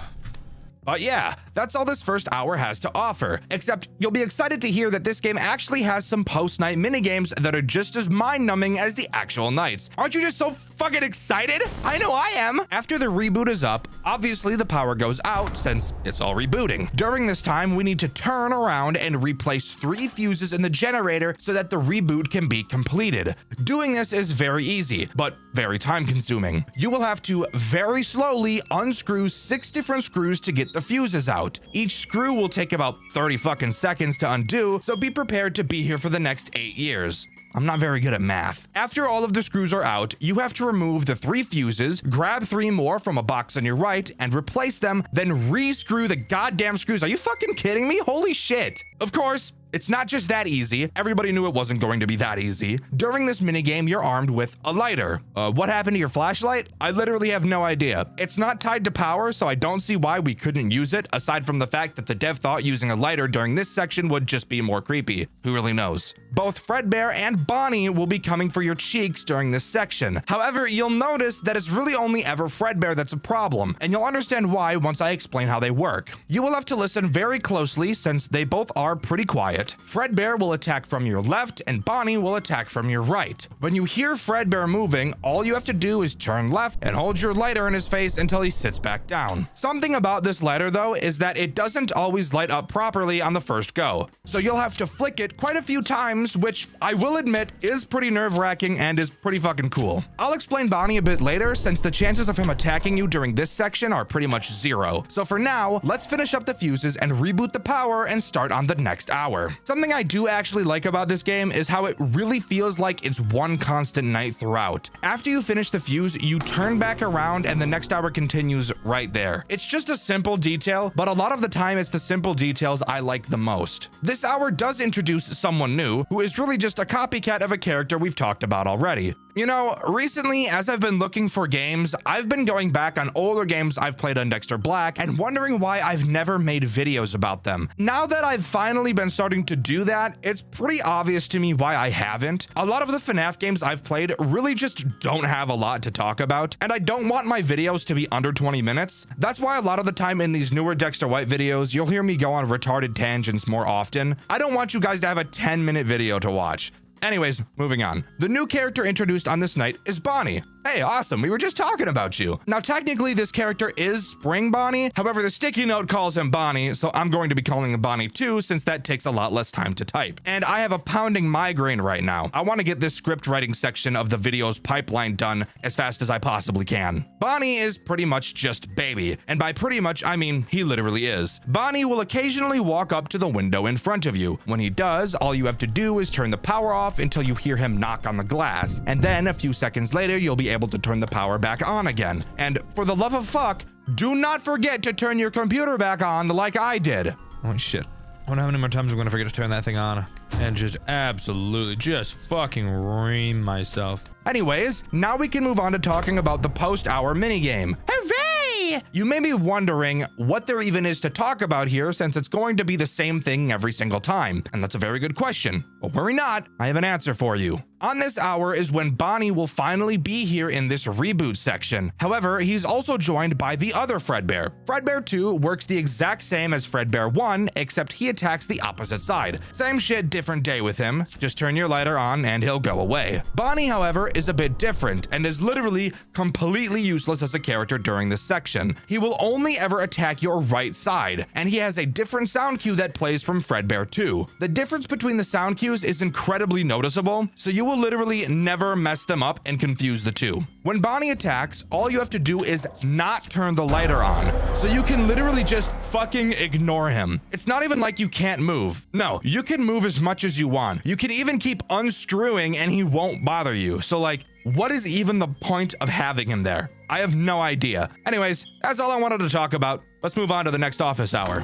But yeah, that's all this first hour has to offer, except you'll be excited to hear that this game actually has some post-night minigames that are just as mind-numbing as the actual nights. Aren't you just so fucking excited? I know I am. After the reboot is up, obviously the power goes out since it's all rebooting. During this time, we need to turn around and replace 3 fuses in the generator so that the reboot can be completed. Doing this is very easy, but very time-consuming. You will have to very slowly unscrew 6 different screws to get the fuses out. Each screw will take about 30 fucking seconds to undo, so be prepared to be here for the next 8 years. I'm not very good at math. After all of the screws are out, you have to remove the 3 fuses, grab 3 more from a box on your right, and replace them, then re-screw the goddamn screws. Are you fucking kidding me? Holy shit. Of course, it's not just that easy. Everybody knew it wasn't going to be that easy. During this minigame, you're armed with a lighter. What happened to your flashlight? I literally have no idea. It's not tied to power, so I don't see why we couldn't use it, aside from the fact that the dev thought using a lighter during this section would just be more creepy. Who really knows? Both Fredbear and Bonnie will be coming for your cheeks during this section. However, you'll notice that it's really only ever Fredbear that's a problem, and you'll understand why once I explain how they work. You will have to listen very closely since they both are pretty quiet. Fredbear will attack from your left and Bonnie will attack from your right. When you hear Fredbear moving, all you have to do is turn left and hold your lighter in his face until he sits back down. Something about this lighter though is that it doesn't always light up properly on the first go. So you'll have to flick it quite a few times, which I will admit is pretty nerve-wracking and is pretty fucking cool. I'll explain Bonnie a bit later since the chances of him attacking you during this section are pretty much 0. So for now, let's finish up the fuses and reboot the power and start on the next hour. Something I do actually like about this game is how it really feels like it's one constant night throughout. After you finish the fuse, you turn back around and the next hour continues right there. It's just a simple detail, but a lot of the time it's the simple details I like the most. This hour does introduce someone new, who is really just a copycat of a character we've talked about already. You know, recently, as I've been looking for games, I've been going back on older games I've played on Dxtr Black and wondering why I've never made videos about them. Now that I've finally been starting to do that, it's pretty obvious to me why I haven't. A lot of the FNAF games I've played really just don't have a lot to talk about, and I don't want my videos to be under 20 minutes. That's why a lot of the time in these newer Dxtr White videos, you'll hear me go on retarded tangents more often. I don't want you guys to have a 10-minute video to watch. Anyways, moving on. The new character introduced on this night is Bonnie. Hey, awesome, we were just talking about you. Now, technically, this character is Spring Bonnie. However, the sticky note calls him Bonnie, so I'm going to be calling him Bonnie too, since that takes a lot less time to type. And I have a pounding migraine right now. I want to get this script writing section of the video's pipeline done as fast as I possibly can. Bonnie is pretty much just baby, and by pretty much, I mean he literally is. Bonnie will occasionally walk up to the window in front of you. When he does, all you have to do is turn the power off until you hear him knock on the glass, and then a few seconds later, you'll be able to turn the power back on again. And for the love of fuck, do not forget to turn your computer back on like I did. Holy shit. I wonder how many more times I'm gonna forget to turn that thing on and just absolutely just fucking ream myself. Anyways, now we can move on to talking about the post-hour minigame. Hooray! You may be wondering what there even is to talk about here since it's going to be the same thing every single time. And that's a very good question. But worry not, I have an answer for you. On this hour is when Bonnie will finally be here in this reboot section. However, he's also joined by the other Fredbear. Fredbear 2 works the exact same as Fredbear 1, except he attacks the opposite side. Same shit, different day with him. Just turn your lighter on and he'll go away. Bonnie, however, is a bit different and is literally completely useless as a character during this section. He will only ever attack your right side, and he has a different sound cue that plays from Fredbear 2. The difference between the sound cues is incredibly noticeable, so you will literally never mess them up and confuse the two. When Bonnie attacks, all you have to do is not turn the lighter on, so you can literally just fucking ignore him. It's not even like you can't move. No, you can move as much as you want. You can even keep unscrewing and he won't bother you. So like, what is even the point of having him there? I have no idea. Anyways, that's all I wanted to talk about. Let's move on to the next office hour.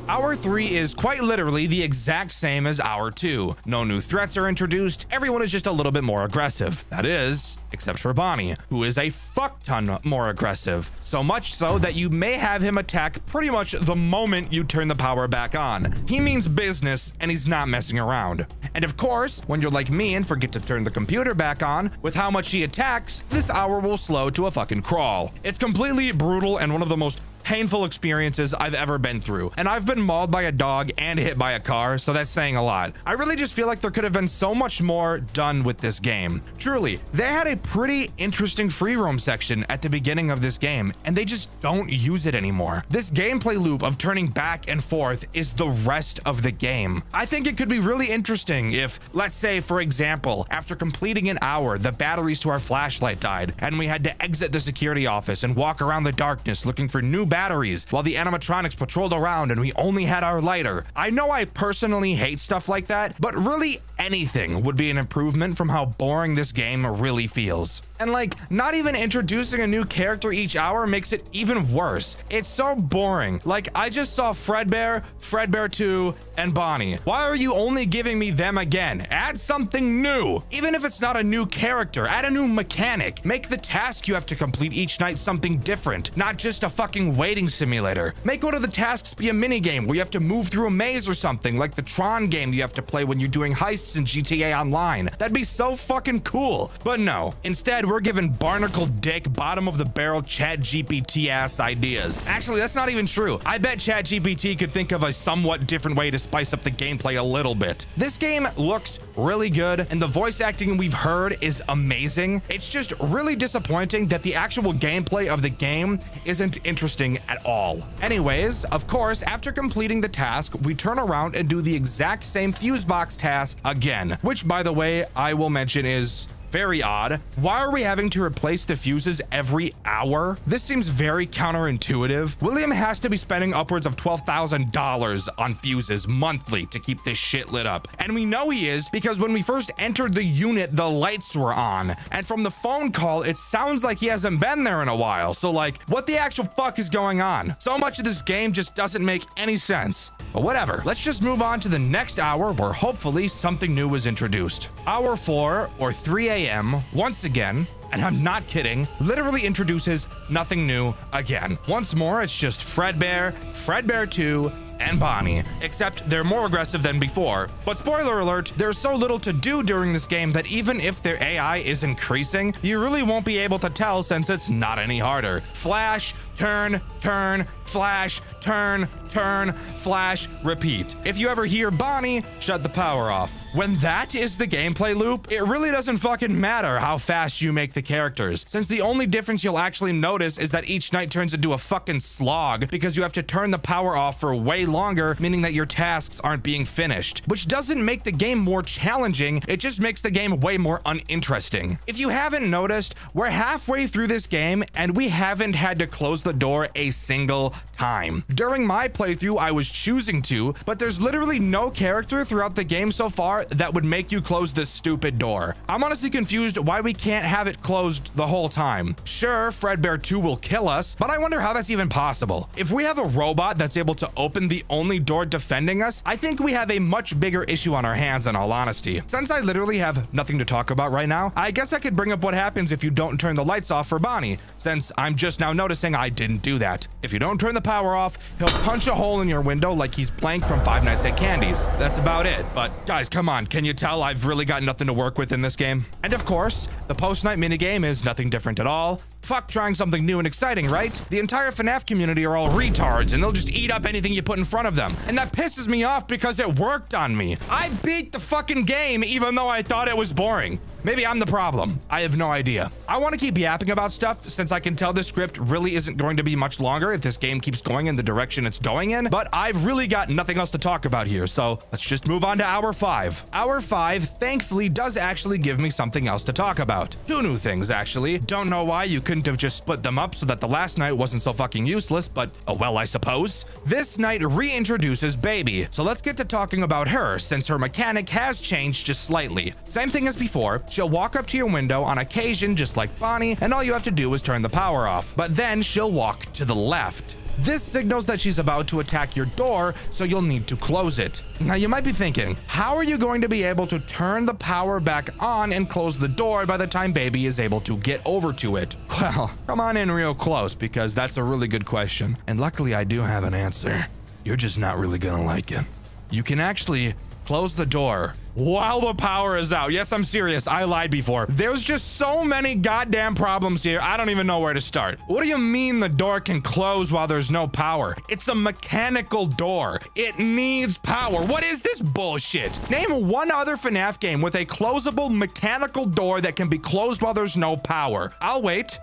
Hour 3 is quite literally the exact same as Hour 2. No new threats are introduced, everyone is just a little bit more aggressive. That is, except for Bonnie, who is a fuck ton more aggressive. So much so that you may have him attack pretty much the moment you turn the power back on. He means business and he's not messing around. And of course, when you're like me and forget to turn the computer back on, with how much he attacks, this hour will slow to a fucking crawl. It's completely brutal and one of the most painful experiences I've ever been through. And I've been mauled by a dog and hit by a car, so that's saying a lot. I really just feel like there could have been so much more done with this game. Truly, they had a pretty interesting free roam section at the beginning of this game, and they just don't use it anymore. This gameplay loop of turning back and forth is the rest of the game. I think it could be really interesting if, let's say, for example, after completing an hour, the batteries to our flashlight died, and we had to exit the security office and walk around the darkness looking for new batteries while the animatronics patrolled around and we only had our lighter. I know I personally hate stuff like that, but really anything would be an improvement from how boring this game really feels. And like, not even introducing a new character each hour makes it even worse. It's so boring. Like, I just saw Fredbear, Fredbear 2, and Bonnie. Why are you only giving me them again? Add something new. Even if it's not a new character, add a new mechanic. Make the task you have to complete each night something different, not just a fucking waiting simulator. Make one of the tasks be a mini game where you have to move through a maze or something, like the Tron game you have to play when you're doing heists in GTA Online. That'd be so fucking cool. But no, instead we're given barnacle dick, bottom of the barrel ChatGPT ass ideas. Actually, that's not even true. I bet ChatGPT could think of a somewhat different way to spice up the gameplay a little bit. This game looks really good and the voice acting we've heard is amazing. It's just really disappointing that the actual gameplay of the game isn't interesting at all. Anyways, of course, after completing the task, we turn around and do the exact same fuse box task again, which, by the way, I will mention is very odd. Why are we having to replace the fuses every hour? This seems very counterintuitive. William has to be spending upwards of $12,000 on fuses monthly to keep this shit lit up. And we know he is because when we first entered the unit, the lights were on. And from the phone call, it sounds like he hasn't been there in a while. So like, what the actual fuck is going on? So much of this game just doesn't make any sense. But whatever, let's just move on to the next hour where hopefully something new is introduced. Hour 4 or 3 a.m. once again, and I'm not kidding, literally introduces nothing new again. Once more, it's just Fredbear, Fredbear 2, and Bonnie, except they're more aggressive than before. But spoiler alert, there's so little to do during this game that even if their AI is increasing, you really won't be able to tell since it's not any harder. Flash, turn, turn, flash, turn, turn, flash, repeat. If you ever hear Bonnie, shut the power off. When that is the gameplay loop, it really doesn't fucking matter how fast you make the characters, since the only difference you'll actually notice is that each night turns into a fucking slog because you have to turn the power off for way longer, meaning that your tasks aren't being finished, which doesn't make the game more challenging, it just makes the game way more uninteresting. If you haven't noticed, we're halfway through this game and we haven't had to close the door a single time. During my playthrough, I was choosing to, but there's literally no character throughout the game so far that would make you close this stupid door. I'm honestly confused why we can't have it closed the whole time. Sure, Fredbear 2 will kill us, but I wonder how that's even possible. If we have a robot that's able to open the only door defending us, I think we have a much bigger issue on our hands, in all honesty. Since I literally have nothing to talk about right now, I guess I could bring up what happens if you don't turn the lights off for Bonnie, since I'm just now noticing I didn't do that. If you don't turn the power off, he'll punch a hole in your window like he's Plank from Five Nights at Candy's. That's about it. But guys, come on, can you tell I've really got nothing to work with in this game? And of course, the post-night minigame is nothing different at all. Fuck trying something new and exciting, right? The entire FNAF community are all retards and they'll just eat up anything you put in front of them. And that pisses me off because it worked on me. I beat the fucking game even though I thought it was boring. Maybe I'm the problem. I have no idea. I want to keep yapping about stuff since I can tell this script really isn't going to be much longer if this game keeps going in the direction it's going in, but I've really got nothing else to talk about here, so let's just move on to Hour 5. Hour 5 thankfully does actually give me something else to talk about. Two new things, actually. Don't know why you couldn't have just split them up so that the last night wasn't so fucking useless, but oh well, I suppose. This night reintroduces Baby, so let's get to talking about her since her mechanic has changed just slightly. Same thing as before. She'll walk up to your window on occasion just like Bonnie, and all you have to do is turn the power off. But then she'll walk to the left. This signals that she's about to attack your door, so you'll need to close it. Now you might be thinking, how are you going to be able to turn the power back on and close the door by the time baby is able to get over to it? Well, come on in real close, because that's a really good question. And luckily I do have an answer. You're just not really gonna like it. You can actually close the door while the power is out. Yes, I'm serious. I lied before. There's just so many goddamn problems here. I don't even know where to start. What do you mean the door can close while there's no power? It's a mechanical door. It needs power. What is this bullshit? Name one other FNAF game with a closable mechanical door that can be closed while there's no power. I'll wait.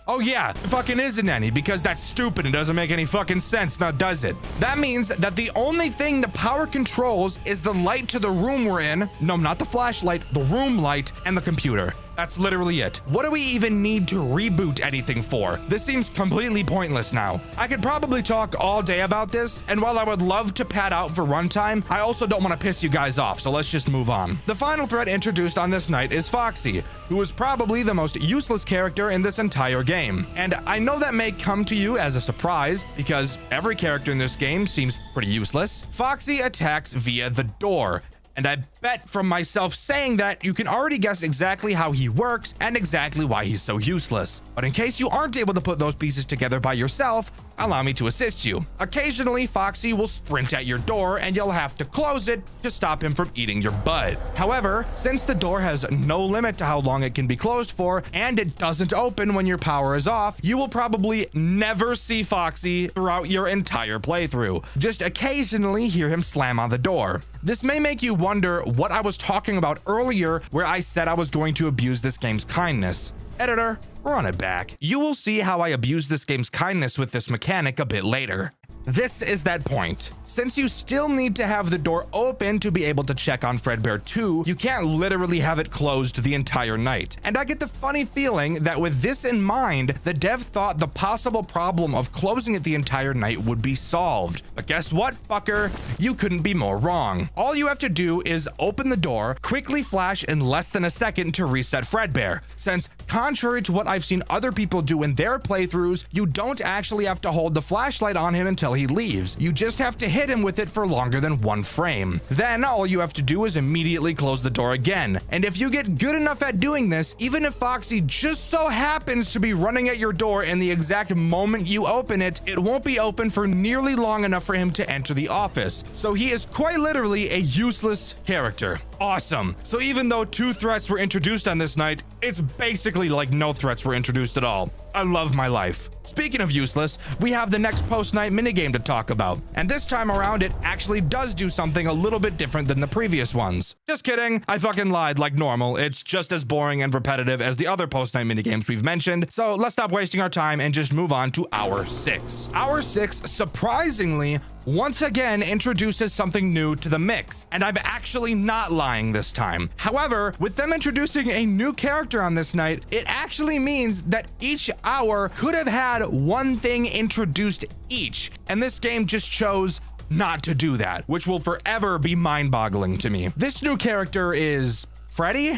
Oh yeah, it fucking isn't any, because that's stupid and doesn't make any fucking sense, now does it? That means that the only thing the power controls is the light to the room we're in. No, not the flashlight, the room light, and the computer. That's literally it. What do we even need to reboot anything for? This seems completely pointless now. I could probably talk all day about this, and while I would love to pad out for runtime, I also don't want to piss you guys off, so let's just move on. The final threat introduced on this night is Foxy, who is probably the most useless character in this entire game. And I know that may come to you as a surprise, because every character in this game seems pretty useless. Foxy attacks via the door. And I bet from myself saying that you can already guess exactly how he works and exactly why he's so useless. But in case you aren't able to put those pieces together by yourself, allow me to assist you. Occasionally, Foxy will sprint at your door and you'll have to close it to stop him from eating your butt. However, since the door has no limit to how long it can be closed for, and it doesn't open when your power is off, you will probably never see Foxy throughout your entire playthrough. Just occasionally hear him slam on the door. This may make you wonder what I was talking about earlier where I said I was going to abuse this game's kindness. Editor, run it back. You will see how I abuse this game's kindness with this mechanic a bit later. This is that point. Since you still need to have the door open to be able to check on Fredbear 2, you can't literally have it closed the entire night. And I get the funny feeling that with this in mind, the dev thought the possible problem of closing it the entire night would be solved. But guess what, fucker? You couldn't be more wrong. All you have to do is open the door, quickly flash in less than a second to reset Fredbear. Since, contrary to what I've seen other people do in their playthroughs, you don't actually have to hold the flashlight on him until he leaves. You just have to hit him with it for longer than one frame. Then all you have to do is immediately close the door again. And if you get good enough at doing this, even if Foxy just so happens to be running at your door in the exact moment you open it, it won't be open for nearly long enough for him to enter the office. So he is quite literally a useless character. Awesome. So even though 2 threats were introduced on this night, it's basically like no threats were introduced at all. I love my life. Speaking of useless, we have the next post-night minigame to talk about. And this time around, it actually does do something a little bit different than the previous ones. Just kidding, I fucking lied like normal. It's just as boring and repetitive as the other post-night minigames we've mentioned. So let's stop wasting our time and just move on to Hour 6. Hour 6, surprisingly, once again introduces something new to the mix. And I'm actually not lying this time. However, with them introducing a new character on this night, it actually means that each hour could have had one thing introduced each, and this game just chose not to do that, which will forever be mind-boggling to me. This new character is Freddy,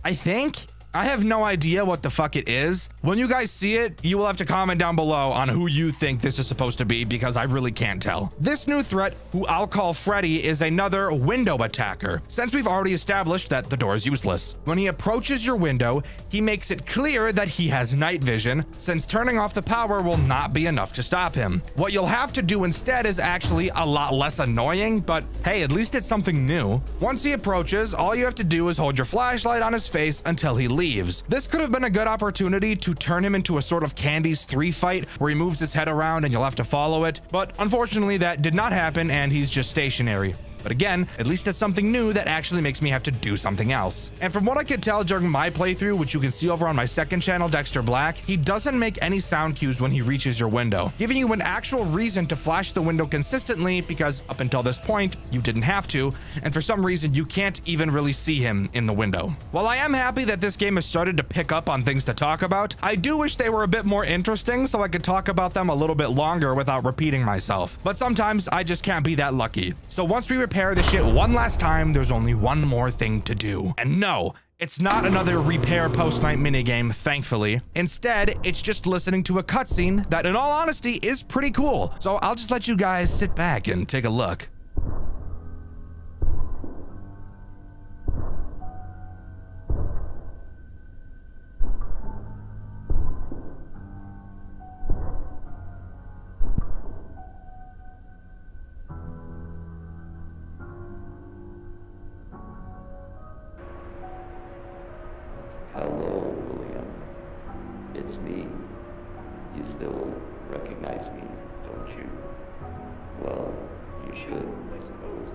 I think. I have no idea what the fuck it is. When you guys see it, you will have to comment down below on who you think this is supposed to be, because I really can't tell. This new threat, who I'll call Freddy, is another window attacker, since we've already established that the door is useless. When he approaches your window, he makes it clear that he has night vision, since turning off the power will not be enough to stop him. What you'll have to do instead is actually a lot less annoying, but hey, at least it's something new. Once he approaches, all you have to do is hold your flashlight on his face until he leaves. This could have been a good opportunity to turn him into a sort of Candy's 3 fight where he moves his head around and you'll have to follow it, but unfortunately that did not happen and he's just stationary. But again, at least it's something new that actually makes me have to do something else. And from what I could tell during my playthrough, which you can see over on my second channel, Dxtr Black, he doesn't make any sound cues when he reaches your window, giving you an actual reason to flash the window consistently, because up until this point, you didn't have to, and for some reason, you can't even really see him in the window. While I am happy that this game has started to pick up on things to talk about, I do wish they were a bit more interesting so I could talk about them a little bit longer without repeating myself. But sometimes I just can't be that lucky. So once we repair the shit one last time, there's only one more thing to do. And no, it's not another repair post-night minigame, thankfully. Instead, it's just listening to a cutscene that, in all honesty, is pretty cool. So I'll just let you guys sit back and take a look. Hello, William. It's me. You still recognize me, don't you? Well, you should, I suppose.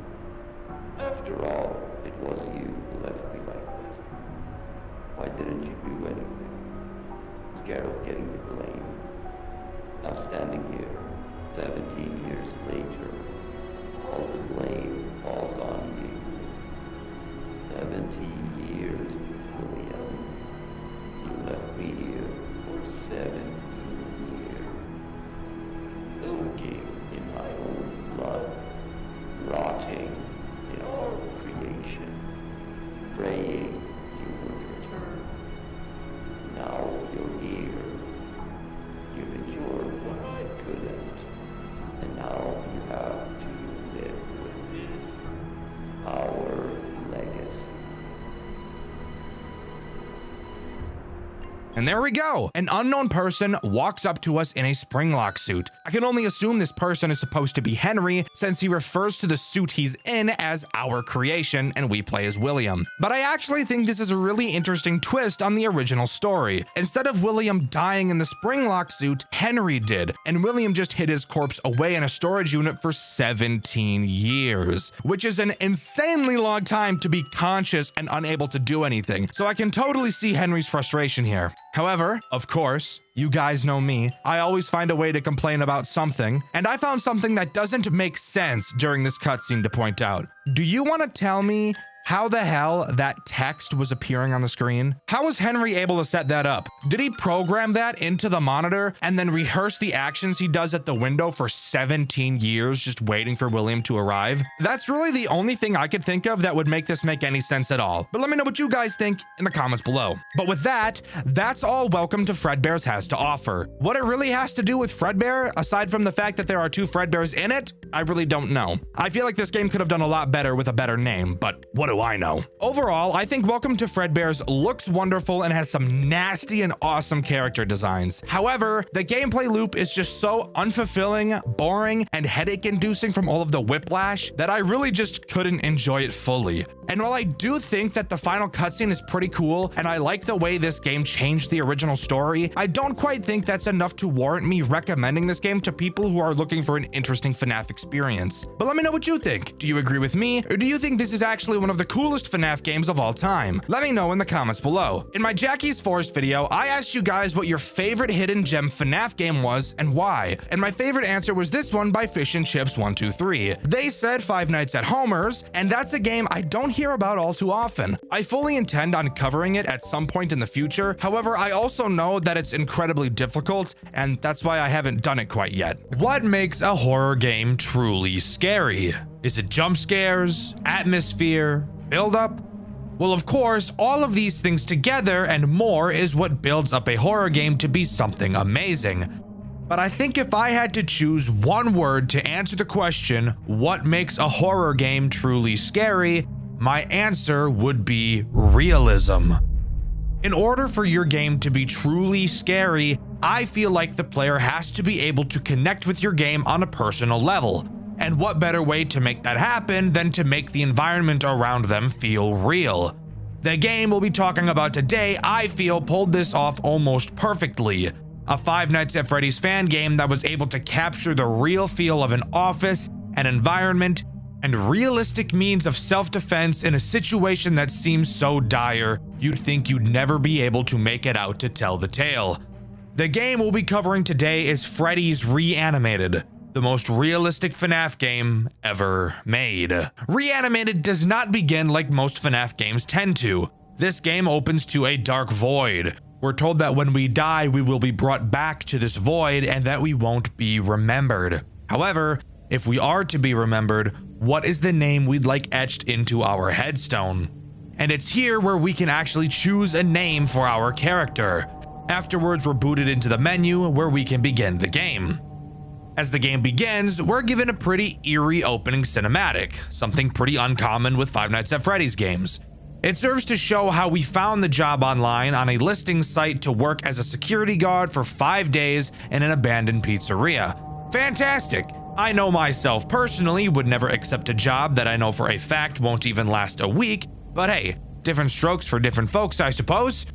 After all, it was you who left me like this. Why didn't you do anything? Scared of getting the blame. Now standing here, 17 years later, all the blame falls on you. 17 years, William. You left me here for 17 years. Soaking in my own blood. Rotting in our creation. Praying you would return. Now you're here. You've endured what I couldn't. And now you have to live with it. Our legacy. And there we go. An unknown person walks up to us in a Springlock suit. I can only assume this person is supposed to be Henry, since he refers to the suit he's in as our creation and we play as William. But I actually think this is a really interesting twist on the original story. Instead of William dying in the Springlock suit, Henry did, and William just hid his corpse away in a storage unit for 17 years, which is an insanely long time to be conscious and unable to do anything. So I can totally see Henry's frustration here. However, of course, you guys know me, I always find a way to complain about something, and I found something that doesn't make sense during this cutscene to point out. Do you want to tell me how the hell that text was appearing on the screen? How was Henry able to set that up? Did he program that into the monitor and then rehearse the actions he does at the window for 17 years just waiting for William to arrive? That's really the only thing I could think of that would make this make any sense at all. But let me know what you guys think in the comments below. But with that, that's all Welcome to Fredbear's has to offer. What it really has to do with Fredbear, aside from the fact that there are 2 Fredbears in it, I really don't know. I feel like this game could have done a lot better with a better name, but what do I know? Overall, I think Welcome to Fredbear's looks wonderful and has some nasty and awesome character designs. However, the gameplay loop is just so unfulfilling, boring, and headache-inducing from all of the whiplash that I really just couldn't enjoy it fully. And while I do think that the final cutscene is pretty cool, and I like the way this game changed the original story, I don't quite think that's enough to warrant me recommending this game to people who are looking for an interesting FNAF experience. But let me know what you think. Do you agree with me, or do you think this is actually one of the coolest FNAF games of all time? Let me know in the comments below. In my Jackie's Forest video, I asked you guys what your favorite hidden gem FNAF game was and why, and my favorite answer was this one by Fish and Chips 123. They said Five Nights at Homer's, and that's a game I don't hear about all too often. I fully intend on covering it at some point in the future. However, I also know that it's incredibly difficult, and that's why I haven't done it quite yet. What makes a horror game truly scary? Is it jump scares, atmosphere, build up? Well, of course, all of these things together and more is what builds up a horror game to be something amazing. But I think if I had to choose one word to answer the question, what makes a horror game truly scary, my answer would be realism. In order for your game to be truly scary, I feel like the player has to be able to connect with your game on a personal level. And what better way to make that happen than to make the environment around them feel real? The game we'll be talking about today, I feel, pulled this off almost perfectly. A Five Nights at Freddy's fan game that was able to capture the real feel of an office, an environment, and realistic means of self-defense in a situation that seems so dire, you'd think you'd never be able to make it out to tell the tale. The game we'll be covering today is Freddy's Reanimated, the most realistic FNAF game ever made. Reanimated does not begin like most FNAF games tend to. This game opens to a dark void. We're told that when we die, we will be brought back to this void and that we won't be remembered. However, if we are to be remembered, what is the name we'd like etched into our headstone? And it's here where we can actually choose a name for our character. Afterwards, we're booted into the menu where we can begin the game. As the game begins, we're given a pretty eerie opening cinematic, something pretty uncommon with Five Nights at Freddy's games. It serves to show how we found the job online on a listing site to work as a security guard for 5 days in an abandoned pizzeria. Fantastic! I know myself personally would never accept a job that I know for a fact won't even last a week, but hey, different strokes for different folks, I suppose.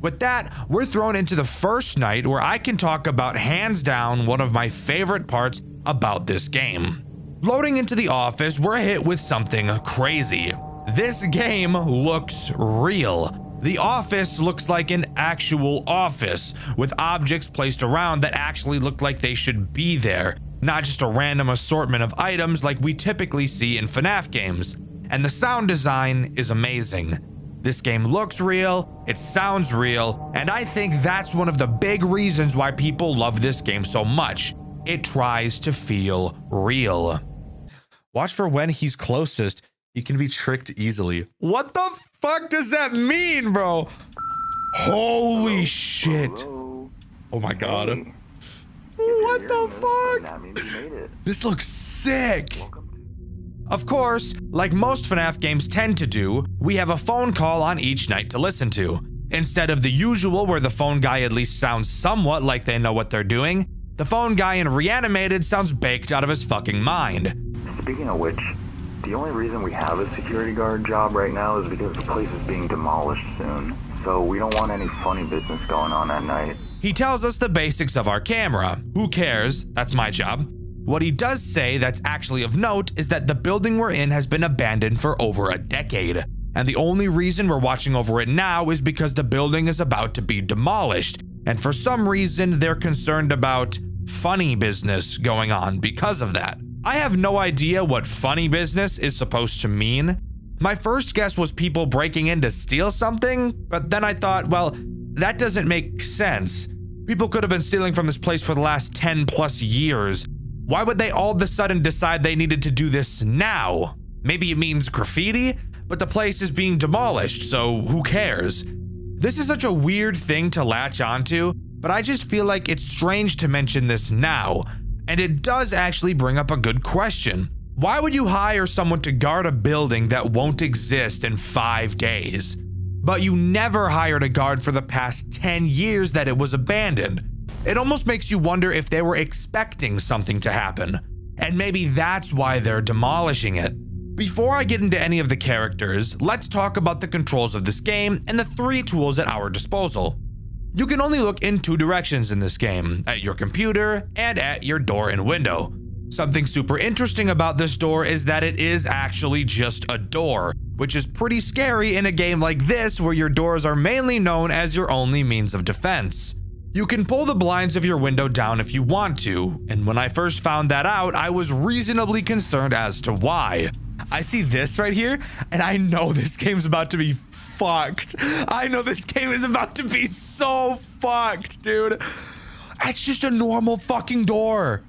With that, we're thrown into the first night where I can talk about hands down one of my favorite parts about this game. Loading into the office, we're hit with something crazy. This game looks real. The office looks like an actual office, with objects placed around that actually look like they should be there, not just a random assortment of items like we typically see in FNAF games. And the sound design is amazing. This game looks real, it sounds real, and I think that's one of the big reasons why people love this game so much. It tries to feel real. Watch for when he's closest, he can be tricked easily. What the fuck does that mean, bro? Holy shit. Hello. Oh my god. Hey. What the fuck? That means you made it. This looks sick. Welcome. Of course, like most FNAF games tend to do, we have a phone call on each night to listen to. Instead of the usual where the phone guy at least sounds somewhat like they know what they're doing, the phone guy in Reanimated sounds baked out of his fucking mind. Speaking of which, the only reason we have a security guard job right now is because the place is being demolished soon. So we don't want any funny business going on at night. He tells us the basics of our camera. Who cares? That's my job. What he does say that's actually of note is that the building we're in has been abandoned for over a decade. And the only reason we're watching over it now is because the building is about to be demolished. And for some reason, they're concerned about funny business going on because of that. I have no idea what funny business is supposed to mean. My first guess was people breaking in to steal something, but then I thought, well, that doesn't make sense. People could have been stealing from this place for the last 10 plus years. Why would they all of a sudden decide they needed to do this now? Maybe it means graffiti, but the place is being demolished, so who cares? This is such a weird thing to latch onto, but I just feel like it's strange to mention this now. And it does actually bring up a good question. Why would you hire someone to guard a building that won't exist in 5 days? But you never hired a guard for the past 10 years that it was abandoned. It almost makes you wonder if they were expecting something to happen. And maybe that's why they're demolishing it. Before I get into any of the characters, let's talk about the controls of this game and the 3 tools at our disposal. You can only look in 2 directions in this game, at your computer and at your door and window. Something super interesting about this door is that it is actually just a door, which is pretty scary in a game like this where your doors are mainly known as your only means of defense. You can pull the blinds of your window down if you want to, and when I first found that out, I was reasonably concerned as to why. I see this right here, and I know this game's about to be fucked. I know this game is about to be so fucked, dude. It's just a normal fucking door.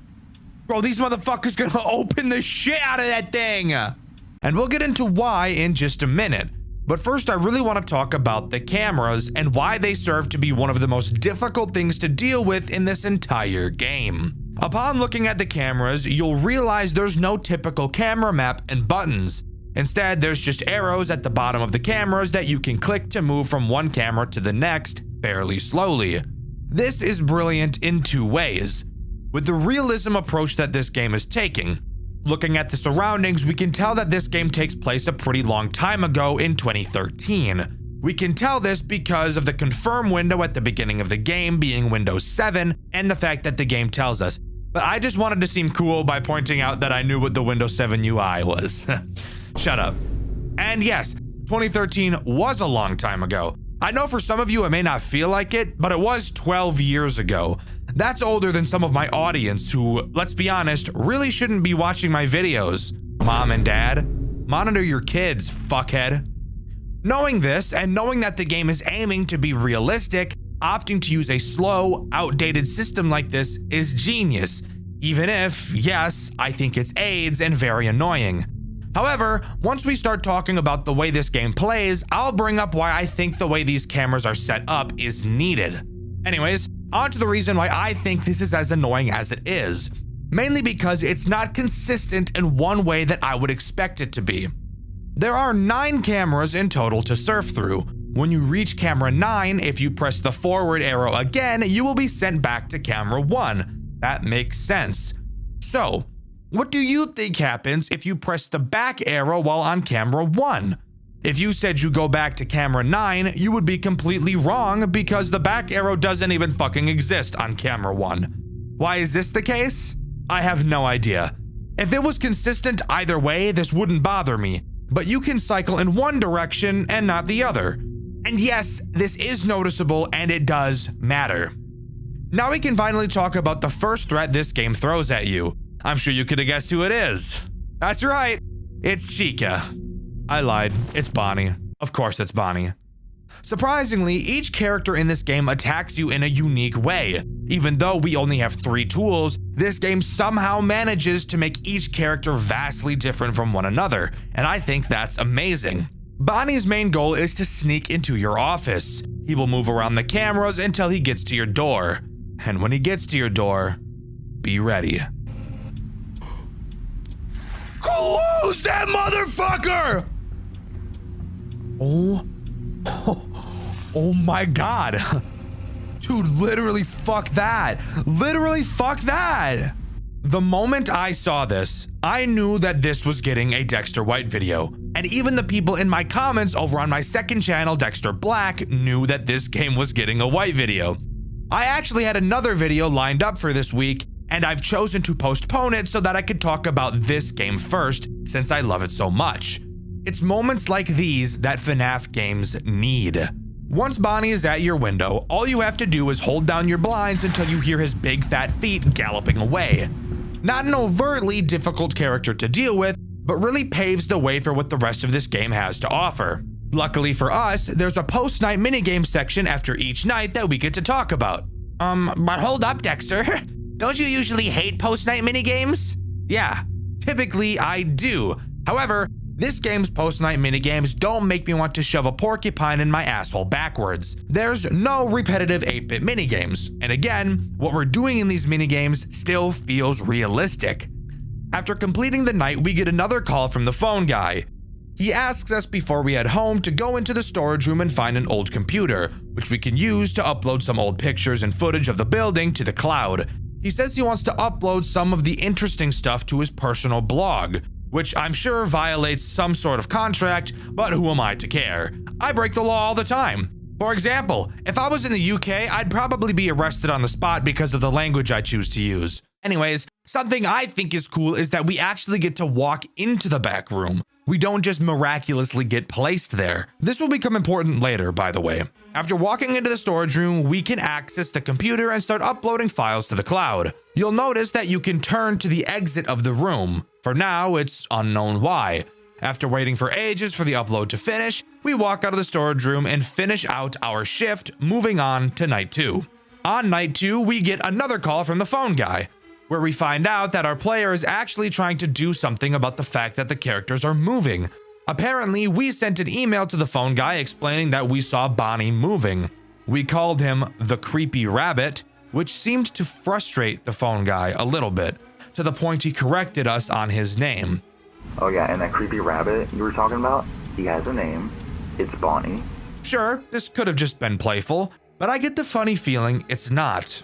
Bro, these motherfuckers gonna open the shit out of that thing. And we'll get into why in just a minute. But first, I really want to talk about the cameras and why they serve to be one of the most difficult things to deal with in this entire game. Upon looking at the cameras, you'll realize there's no typical camera map and buttons. Instead, there's just arrows at the bottom of the cameras that you can click to move from one camera to the next fairly slowly. This is brilliant in 2 ways. With the realism approach that this game is taking, looking at the surroundings, we can tell that this game takes place a pretty long time ago in 2013. We can tell this because of the confirm window at the beginning of the game being Windows 7 and the fact that the game tells us. But I just wanted to seem cool by pointing out that I knew what the Windows 7 UI was. Shut up. And yes, 2013 was a long time ago. I know for some of you it may not feel like it, but it was 12 years ago. That's older than some of my audience who, let's be honest, really shouldn't be watching my videos. Mom and dad, monitor your kids, fuckhead. Knowing this, and knowing that the game is aiming to be realistic, opting to use a slow, outdated system like this is genius. Even if, yes, I think it's AIDS and very annoying. However, once we start talking about the way this game plays, I'll bring up why I think the way these cameras are set up is needed. Anyways, on to the reason why I think this is as annoying as it is. Mainly because it's not consistent in one way that I would expect it to be. There are 9 cameras in total to surf through. When you reach camera 9, if you press the forward arrow again, you will be sent back to camera 1. That makes sense. So, what do you think happens if you press the back arrow while on camera 1? If you said you go back to camera 9, you would be completely wrong because the back arrow doesn't even fucking exist on camera 1. Why is this the case? I have no idea. If it was consistent either way, this wouldn't bother me, but you can cycle in one direction and not the other. And yes, this is noticeable and it does matter. Now we can finally talk about the first threat this game throws at you. I'm sure you could have guessed who it is. That's right, it's Chica. I lied, it's Bonnie. Of course it's Bonnie. Surprisingly, each character in this game attacks you in a unique way. Even though we only have 3 tools, this game somehow manages to make each character vastly different from one another, and I think that's amazing. Bonnie's main goal is to sneak into your office. He will move around the cameras until he gets to your door. And when he gets to your door, be ready. Close that motherfucker! Oh my god. Dude, literally fuck that. Literally fuck that. The moment I saw this, I knew that this was getting a Dxtr White video. And even the people in my comments over on my second channel, Dxtr Black, knew that this game was getting a white video. I actually had another video lined up for this week, and I've chosen to postpone it so that I could talk about this game first, since I love it so much. It's moments like these that FNAF games need. Once Bonnie is at your window, all you have to do is hold down your blinds until you hear his big fat feet galloping away. Not an overtly difficult character to deal with, but really paves the way for what the rest of this game has to offer. Luckily for us, there's a post-night minigame section after each night that we get to talk about. But hold up, Dxtr. Don't you usually hate post-night minigames? Yeah, typically I do. However, this game's post-night minigames don't make me want to shove a porcupine in my asshole backwards. There's no repetitive 8-bit minigames, and again, what we're doing in these minigames still feels realistic. After completing the night, we get another call from the phone guy. He asks us before we head home to go into the storage room and find an old computer, which we can use to upload some old pictures and footage of the building to the cloud. He says he wants to upload some of the interesting stuff to his personal blog, which I'm sure violates some sort of contract, but who am I to care? I break the law all the time. For example, if I was in the UK, I'd probably be arrested on the spot because of the language I choose to use. Anyways, something I think is cool is that we actually get to walk into the back room. We don't just miraculously get placed there. This will become important later, by the way. After walking into the storage room, we can access the computer and start uploading files to the cloud. You'll notice that you can turn to the exit of the room. For now, it's unknown why. After waiting for ages for the upload to finish, we walk out of the storage room and finish out our shift, moving on to night 2. On night 2, we get another call from the phone guy, where we find out that our player is actually trying to do something about the fact that the characters are moving. Apparently, we sent an email to the phone guy explaining that we saw Bonnie moving. We called him the creepy rabbit, which seemed to frustrate the phone guy a little bit, to the point he corrected us on his name. Oh yeah, and that creepy rabbit you were talking about, he has a name. It's Bonnie. Sure, this could have just been playful, but I get the funny feeling it's not.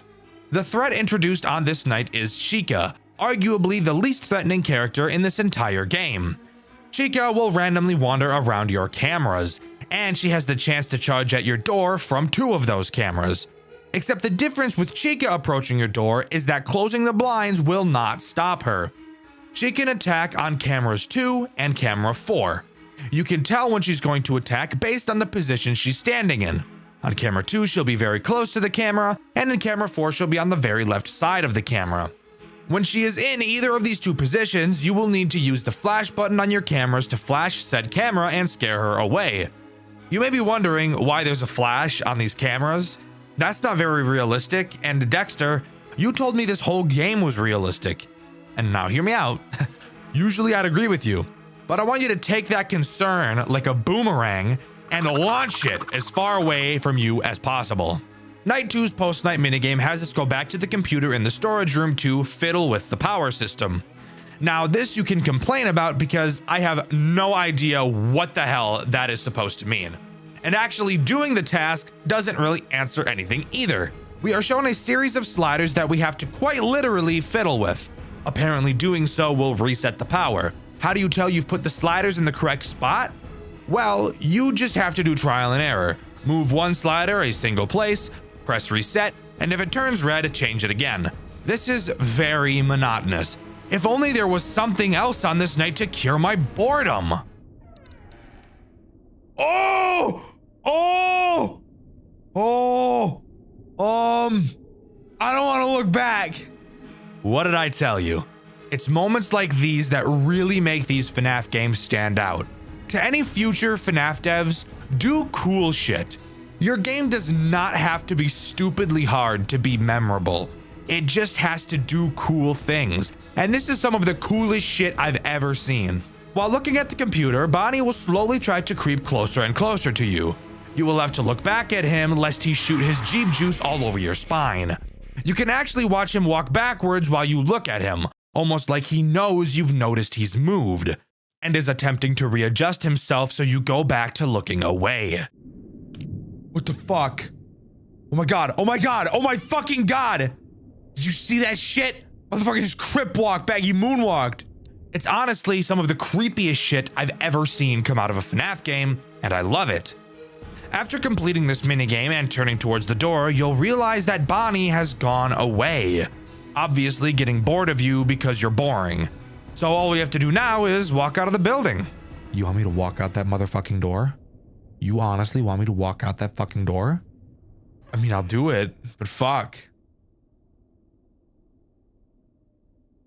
The threat introduced on this night is Chica, arguably the least threatening character in this entire game. Chica will randomly wander around your cameras, and she has the chance to charge at your door from 2 of those cameras. Except the difference with Chica approaching your door is that closing the blinds will not stop her. She can attack on cameras 2 and camera 4. You can tell when she's going to attack based on the position she's standing in. On camera 2, she'll be very close to the camera, and in camera 4, she'll be on the very left side of the camera. When she is in either of these 2 positions, you will need to use the flash button on your cameras to flash said camera and scare her away. You may be wondering why there's a flash on these cameras. That's not very realistic, and Dxtr, You told me this whole game was realistic. And now hear me out. Usually I'd agree with you, but I want you to take that concern like a boomerang and launch it as far away from you as possible. Night 2's post-night minigame has us go back to the computer in the storage room to fiddle with the power system. Now this you can complain about because I have no idea what the hell that is supposed to mean. And actually doing the task doesn't really answer anything either. We are shown a series of sliders that we have to quite literally fiddle with. Apparently doing so will reset the power. How do you tell you've put the sliders in the correct spot? Well, you just have to do trial and error. Move one slider a single place, press reset, and if it turns red, change it again. This is very monotonous. If only there was something else on this night to cure my boredom. I don't want to look back. What did I tell you? It's moments like these that really make these FNAF games stand out. To any future FNAF devs, do cool shit. Your game does not have to be stupidly hard to be memorable. It just has to do cool things. And this is some of the coolest shit I've ever seen. While looking at the computer, Bonnie will slowly try to creep closer and closer to you. You will have to look back at him lest he shoot his Jeep juice all over your spine. You can actually watch him walk backwards while you look at him, almost like he knows you've noticed he's moved, and is attempting to readjust himself so you go back to looking away. What the fuck? Oh my god, oh my god, oh my fucking god! Did you see that shit? Motherfucker just crip walked back, he moonwalked. It's honestly some of the creepiest shit I've ever seen come out of a FNAF game, and I love it. After completing this minigame and turning towards the door, you'll realize that Bonnie has gone away. Obviously getting bored of you because you're boring. So all we have to do now is walk out of the building. You want me to walk out that motherfucking door? You honestly want me to walk out that fucking door? I mean, I'll do it, but fuck.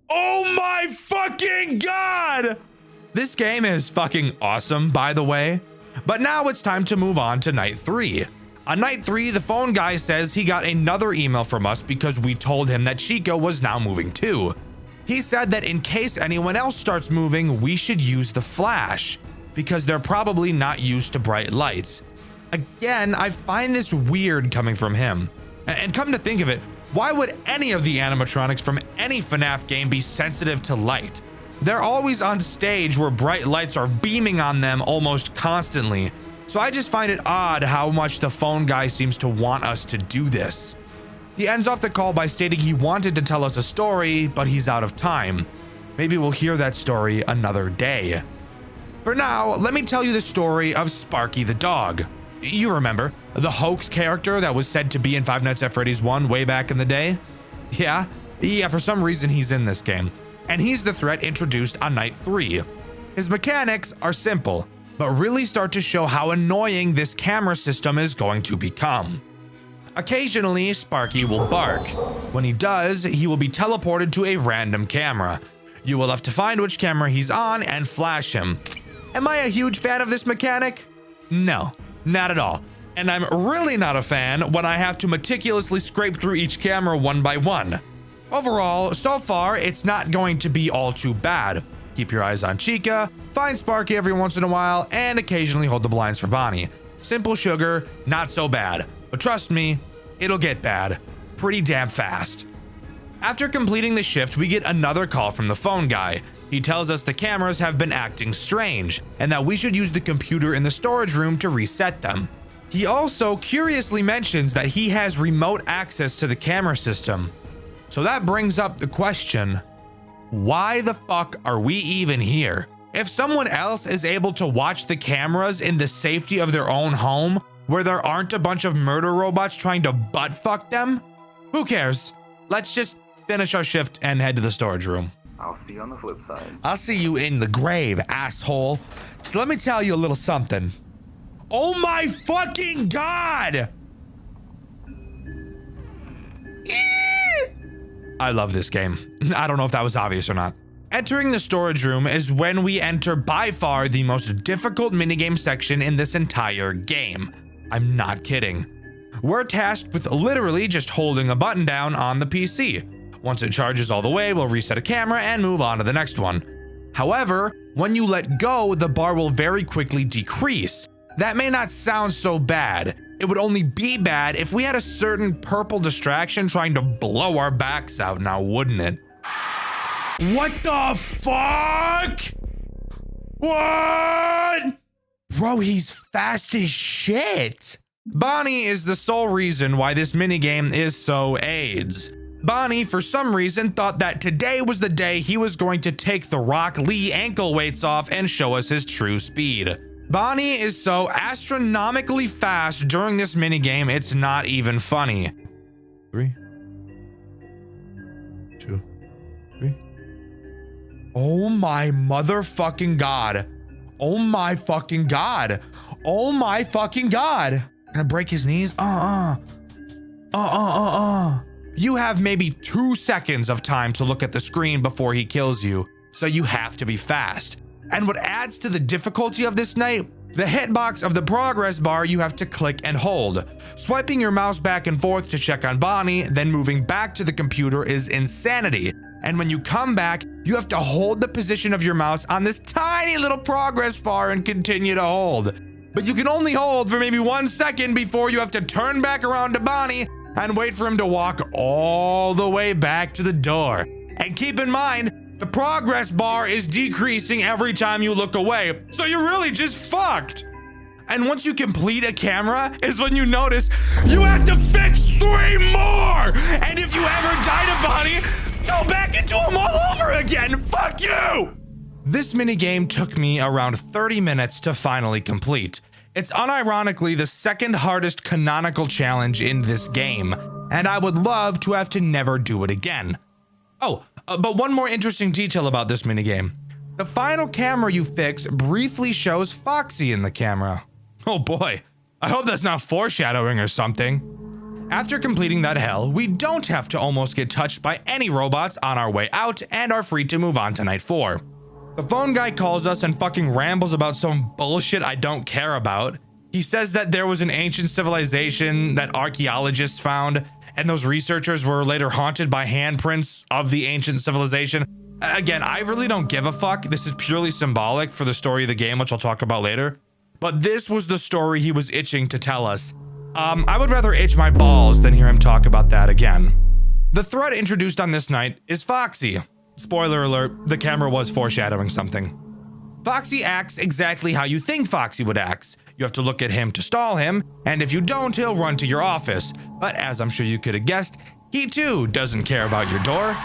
Oh my fucking god! This game is fucking awesome, by the way. But now it's time to move on to night 3. On night 3, the phone guy says he got another email from us because we told him that Chica was now moving too. He said that in case anyone else starts moving, we should use the flash because they're probably not used to bright lights. Again, I find this weird coming from him. And come to think of it, why would any of the animatronics from any FNAF game be sensitive to light? They're always on stage where bright lights are beaming on them almost constantly. So I just find it odd how much the phone guy seems to want us to do this. He ends off the call by stating he wanted to tell us a story, but he's out of time. Maybe we'll hear that story another day. For now, let me tell you the story of Sparky the dog. You remember, the hoax character that was said to be in Five Nights at Freddy's 1 way back in the day? Yeah, for some reason he's in this game. And he's the threat introduced on night 3. His mechanics are simple, but really start to show how annoying this camera system is going to become. Occasionally, Sparky will bark. When he does, he will be teleported to a random camera. You will have to find which camera he's on and flash him. Am I a huge fan of this mechanic? No, not at all. And I'm really not a fan when I have to meticulously scrape through each camera one by one. Overall, so far, it's not going to be all too bad. Keep your eyes on Chica, find Sparky every once in a while, and occasionally hold the blinds for Bonnie. Simple sugar, not so bad. But trust me, it'll get bad pretty damn fast. After completing the shift, we get another call from the phone guy. He tells us the cameras have been acting strange, and that we should use the computer in the storage room to reset them. He also curiously mentions that he has remote access to the camera system. So that brings up the question, why the fuck are we even here? If someone else is able to watch the cameras in the safety of their own home, where there aren't a bunch of murder robots trying to butt fuck them, who cares? Let's just finish our shift and head to the storage room. I'll see you on the flip side. I'll see you in the grave, asshole. So let me tell you a little something. Oh my fucking god! I love this game. I don't know if that was obvious or not. Entering the storage room is when we enter by far the most difficult minigame section in this entire game. I'm not kidding. We're tasked with literally just holding a button down on the PC. Once it charges all the way, we'll reset a camera and move on to the next one. However, when you let go, the bar will very quickly decrease. That may not sound so bad. It would only be bad if we had a certain purple distraction trying to blow our backs out now, wouldn't it? What the fuck? What? Bro, he's fast as shit. Bonnie is the sole reason why this minigame is so AIDS. Bonnie, for some reason, thought that today was the day he was going to take the Rock Lee ankle weights off and show us his true speed. Bonnie is so astronomically fast during this minigame, it's not even funny. 3, 2, 3. Oh my motherfucking god. Oh my fucking god. Oh my fucking god. Gonna break his knees? You have maybe 2 seconds of time to look at the screen before he kills you, so you have to be fast. And what adds to the difficulty of this night, the hitbox of the progress bar you have to click and hold. Swiping your mouse back and forth to check on Bonnie, then moving back to the computer is insanity. And when you come back, you have to hold the position of your mouse on this tiny little progress bar and continue to hold. But you can only hold for maybe 1 second before you have to turn back around to Bonnie and wait for him to walk all the way back to the door. And keep in mind, the progress bar is decreasing every time you look away, so you're really just fucked. And once you complete a camera is when you notice you have to fix 3 more. And if you ever die to Bonnie, go back into them all over again. Fuck you. This minigame took me around 30 minutes to finally complete. It's unironically the second hardest canonical challenge in this game, and I would love to have to never do it again. Oh, but one more interesting detail about this minigame. The final camera you fix briefly shows Foxy in the camera. Oh boy, I hope that's not foreshadowing or something. After completing that hell, we don't have to almost get touched by any robots on our way out and are free to move on to night 4. The phone guy calls us and fucking rambles about some bullshit I don't care about. He says that there was an ancient civilization that archaeologists found, and those researchers were later haunted by handprints of the ancient civilization. Again, I really don't give a fuck. This is purely symbolic for the story of the game, which I'll talk about later. But this was the story he was itching to tell us. I would rather itch my balls than hear him talk about that again. The threat introduced on this night is Foxy. Spoiler alert, the camera was foreshadowing something. Foxy acts exactly how you think Foxy would act. You have to look at him to stall him, and if you don't, he'll run to your office. But as I'm sure you could have guessed, he too doesn't care about your door.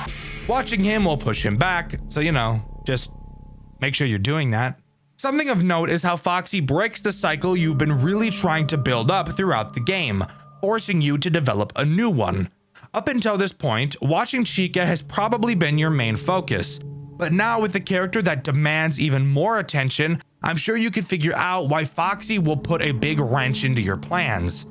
Watching him will push him back, so you know, just make sure you're doing that. Something of note is how Foxy breaks the cycle you've been really trying to build up throughout the game, forcing you to develop a new one. Up until this point, watching Chica has probably been your main focus, but now with a character that demands even more attention, I'm sure you could figure out why Foxy will put a big wrench into your plans.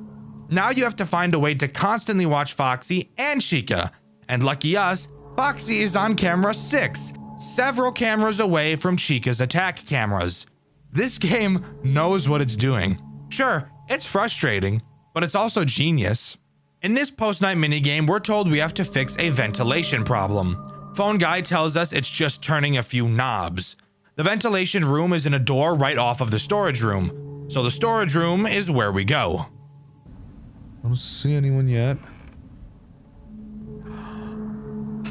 Now you have to find a way to constantly watch Foxy and Chica, and lucky us, Foxy is on camera 6, several cameras away from Chica's attack cameras. This game knows what it's doing. Sure, it's frustrating, but it's also genius. In this post-night minigame, we're told we have to fix a ventilation problem. Phone guy tells us it's just turning a few knobs. The ventilation room is in a door right off of the storage room, so the storage room is where we go. I don't see anyone yet.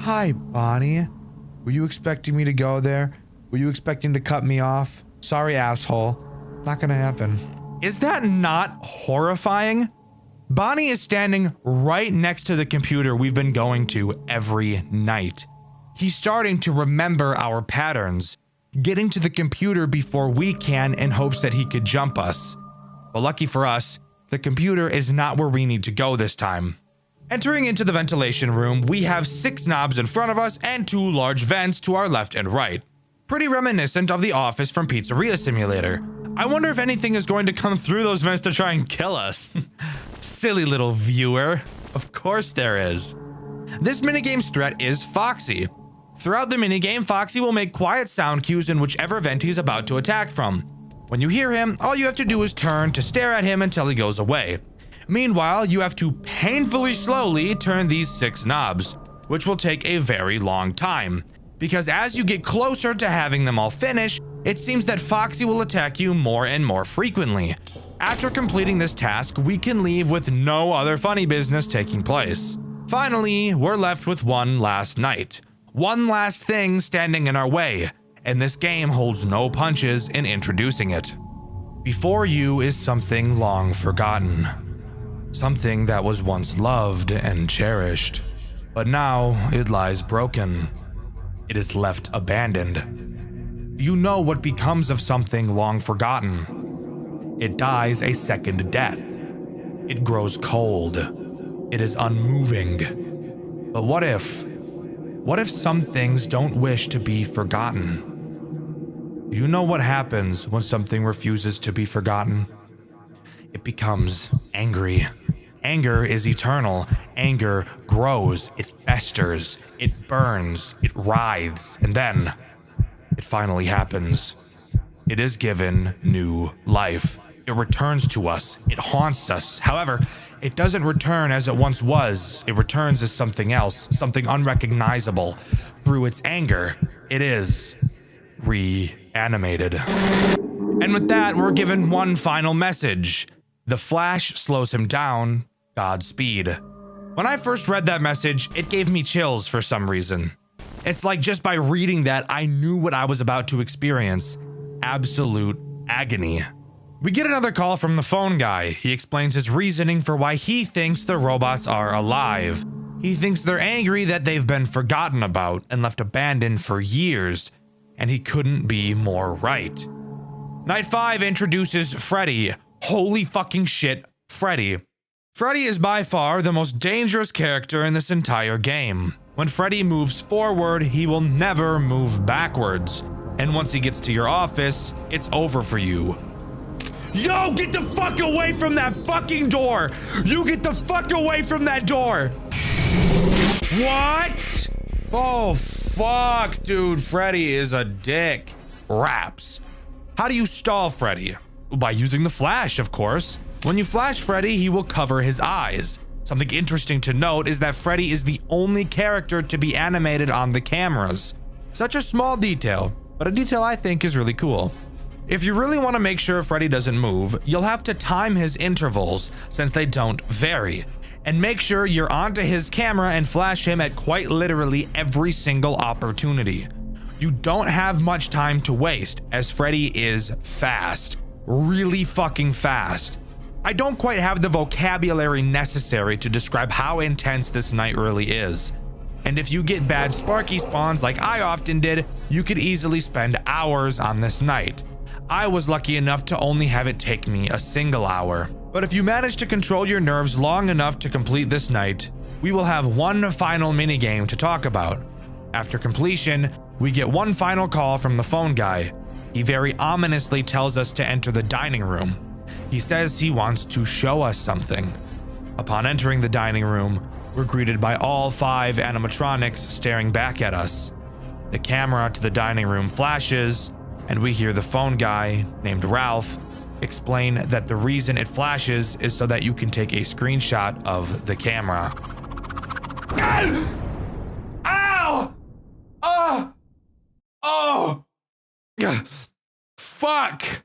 Hi, Bonnie. Were you expecting me to go there? Were you expecting to cut me off? Sorry, asshole. Not gonna happen. Is that not horrifying? Bonnie is standing right next to the computer we've been going to every night. He's starting to remember our patterns, getting to the computer before we can in hopes that he could jump us. But lucky for us, the computer is not where we need to go this time. Entering into the ventilation room, we have 6 knobs in front of us and 2 large vents to our left and right. Pretty reminiscent of the office from Pizzeria Simulator. I wonder if anything is going to come through those vents to try and kill us. Silly little viewer. Of course there is. This minigame's threat is Foxy. Throughout the minigame, Foxy will make quiet sound cues in whichever vent he's about to attack from. When you hear him, all you have to do is turn to stare at him until he goes away. Meanwhile, you have to painfully slowly turn these 6 knobs, which will take a very long time, because as you get closer to having them all finished, it seems that Foxy will attack you more and more frequently. After completing this task, we can leave with no other funny business taking place. Finally, we're left with one last night. One last thing standing in our way, and this game holds no punches in introducing it. Before you is something long forgotten. Something that was once loved and cherished, but now it lies broken. It is left abandoned. You know what becomes of something long forgotten. It dies a second death. It grows cold. It is unmoving. But what if some things don't wish to be forgotten? Do you know what happens when something refuses to be forgotten? It becomes angry. Anger is eternal. Anger grows, it festers, it burns, it writhes, and then it finally happens. It is given new life. It returns to us. It haunts us. However, it doesn't return as it once was. It returns as something else, something unrecognizable. Through its anger, it is reanimated. And with that, we're given one final message. The flash slows him down. Godspeed. When I first read that message, it gave me chills for some reason. It's like just by reading that, I knew what I was about to experience. Absolute agony. We get another call from the phone guy. He explains his reasoning for why he thinks the robots are alive. He thinks they're angry that they've been forgotten about and left abandoned for years, and he couldn't be more right. Night 5 introduces Freddy. Holy fucking shit, Freddy. Freddy is by far the most dangerous character in this entire game. When Freddy moves forward, he will never move backwards. And once he gets to your office, it's over for you. Yo, get the fuck away from that fucking door! You get the fuck away from that door! What? Oh, fuck, dude. Freddy is a dick. Raps. How do you stall Freddy? By using the flash, of course. When you flash Freddy, he will cover his eyes. Something interesting to note is that Freddy is the only character to be animated on the cameras. Such a small detail, but a detail I think is really cool. If you really want to make sure Freddy doesn't move, you'll have to time his intervals, since they don't vary, and make sure you're onto his camera and flash him at quite literally every single opportunity. You don't have much time to waste, as Freddy is fast. Really fucking fast. I don't quite have the vocabulary necessary to describe how intense this night really is. And if you get bad Sparky spawns like I often did, you could easily spend hours on this night. I was lucky enough to only have it take me a single hour. But if you manage to control your nerves long enough to complete this night, we will have one final minigame to talk about. After completion, we get one final call from the phone guy. He very ominously tells us to enter the dining room. He says he wants to show us something. Upon entering the dining room, we're greeted by all 5 animatronics staring back at us. The camera to the dining room flashes, and we hear the phone guy, named Ralph, explain that the reason it flashes is so that you can take a screenshot of the camera. Ow! Oh! Oh! Fuck!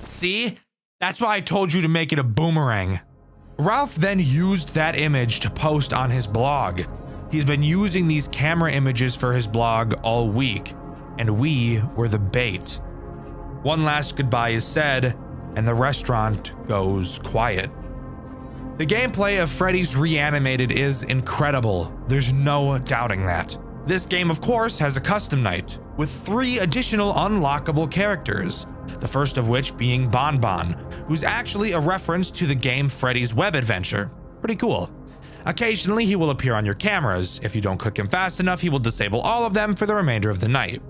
See? That's why I told you to make it a boomerang. Ralph then used that image to post on his blog. He's been using these camera images for his blog all week, and we were the bait. One last goodbye is said, and the restaurant goes quiet. The gameplay of Freddy's Reanimated is incredible. There's no doubting that. This game, of course, has a custom night, with 3 additional unlockable characters. The first of which being Bon Bon, who's actually a reference to the game Freddy's Web Adventure. Pretty cool. Occasionally, he will appear on your cameras. If you don't click him fast enough, he will disable all of them for the remainder of the night.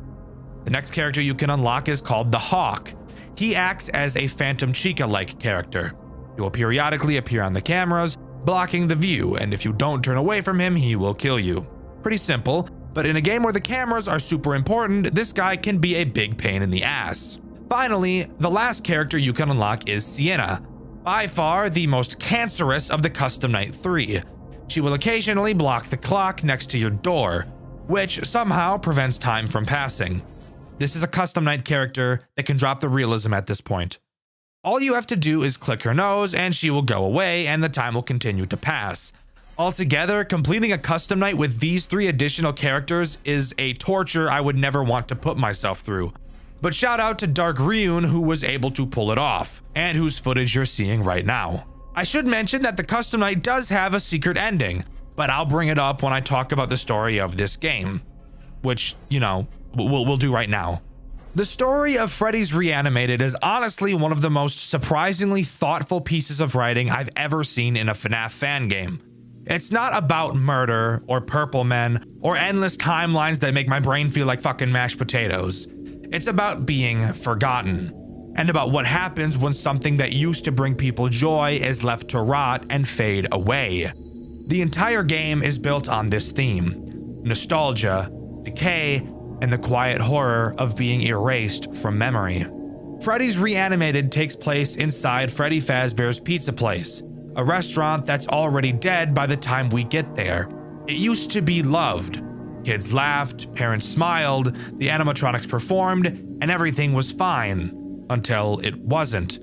The next character you can unlock is called the Hawk. He acts as a Phantom Chica-like character. He will periodically appear on the cameras, blocking the view, and if you don't turn away from him, he will kill you. Pretty simple, but in a game where the cameras are super important, this guy can be a big pain in the ass. Finally, the last character you can unlock is Sienna, by far the most cancerous of the Custom Night 3. She will occasionally block the clock next to your door, which somehow prevents time from passing. This is a Custom Night character that can drop the realism at this point. All you have to do is click her nose and she will go away and the time will continue to pass. Altogether, completing a Custom Night with these 3 additional characters is a torture I would never want to put myself through. But shout out to Dark Ryun who was able to pull it off, and whose footage you're seeing right now. I should mention that the Custom Night does have a secret ending, but I'll bring it up when I talk about the story of this game, which, you know, we'll do right now. The story of Freddy's Reanimated is honestly one of the most surprisingly thoughtful pieces of writing I've ever seen in a FNAF fan game. It's not about murder or purple men or endless timelines that make my brain feel like fucking mashed potatoes. It's about being forgotten, and about what happens when something that used to bring people joy is left to rot and fade away. The entire game is built on this theme: nostalgia, decay, and the quiet horror of being erased from memory. Freddy's Reanimated takes place inside Freddy Fazbear's Pizza Place, a restaurant that's already dead by the time we get there. It used to be loved. Kids laughed, parents smiled, the animatronics performed, and everything was fine, until it wasn't.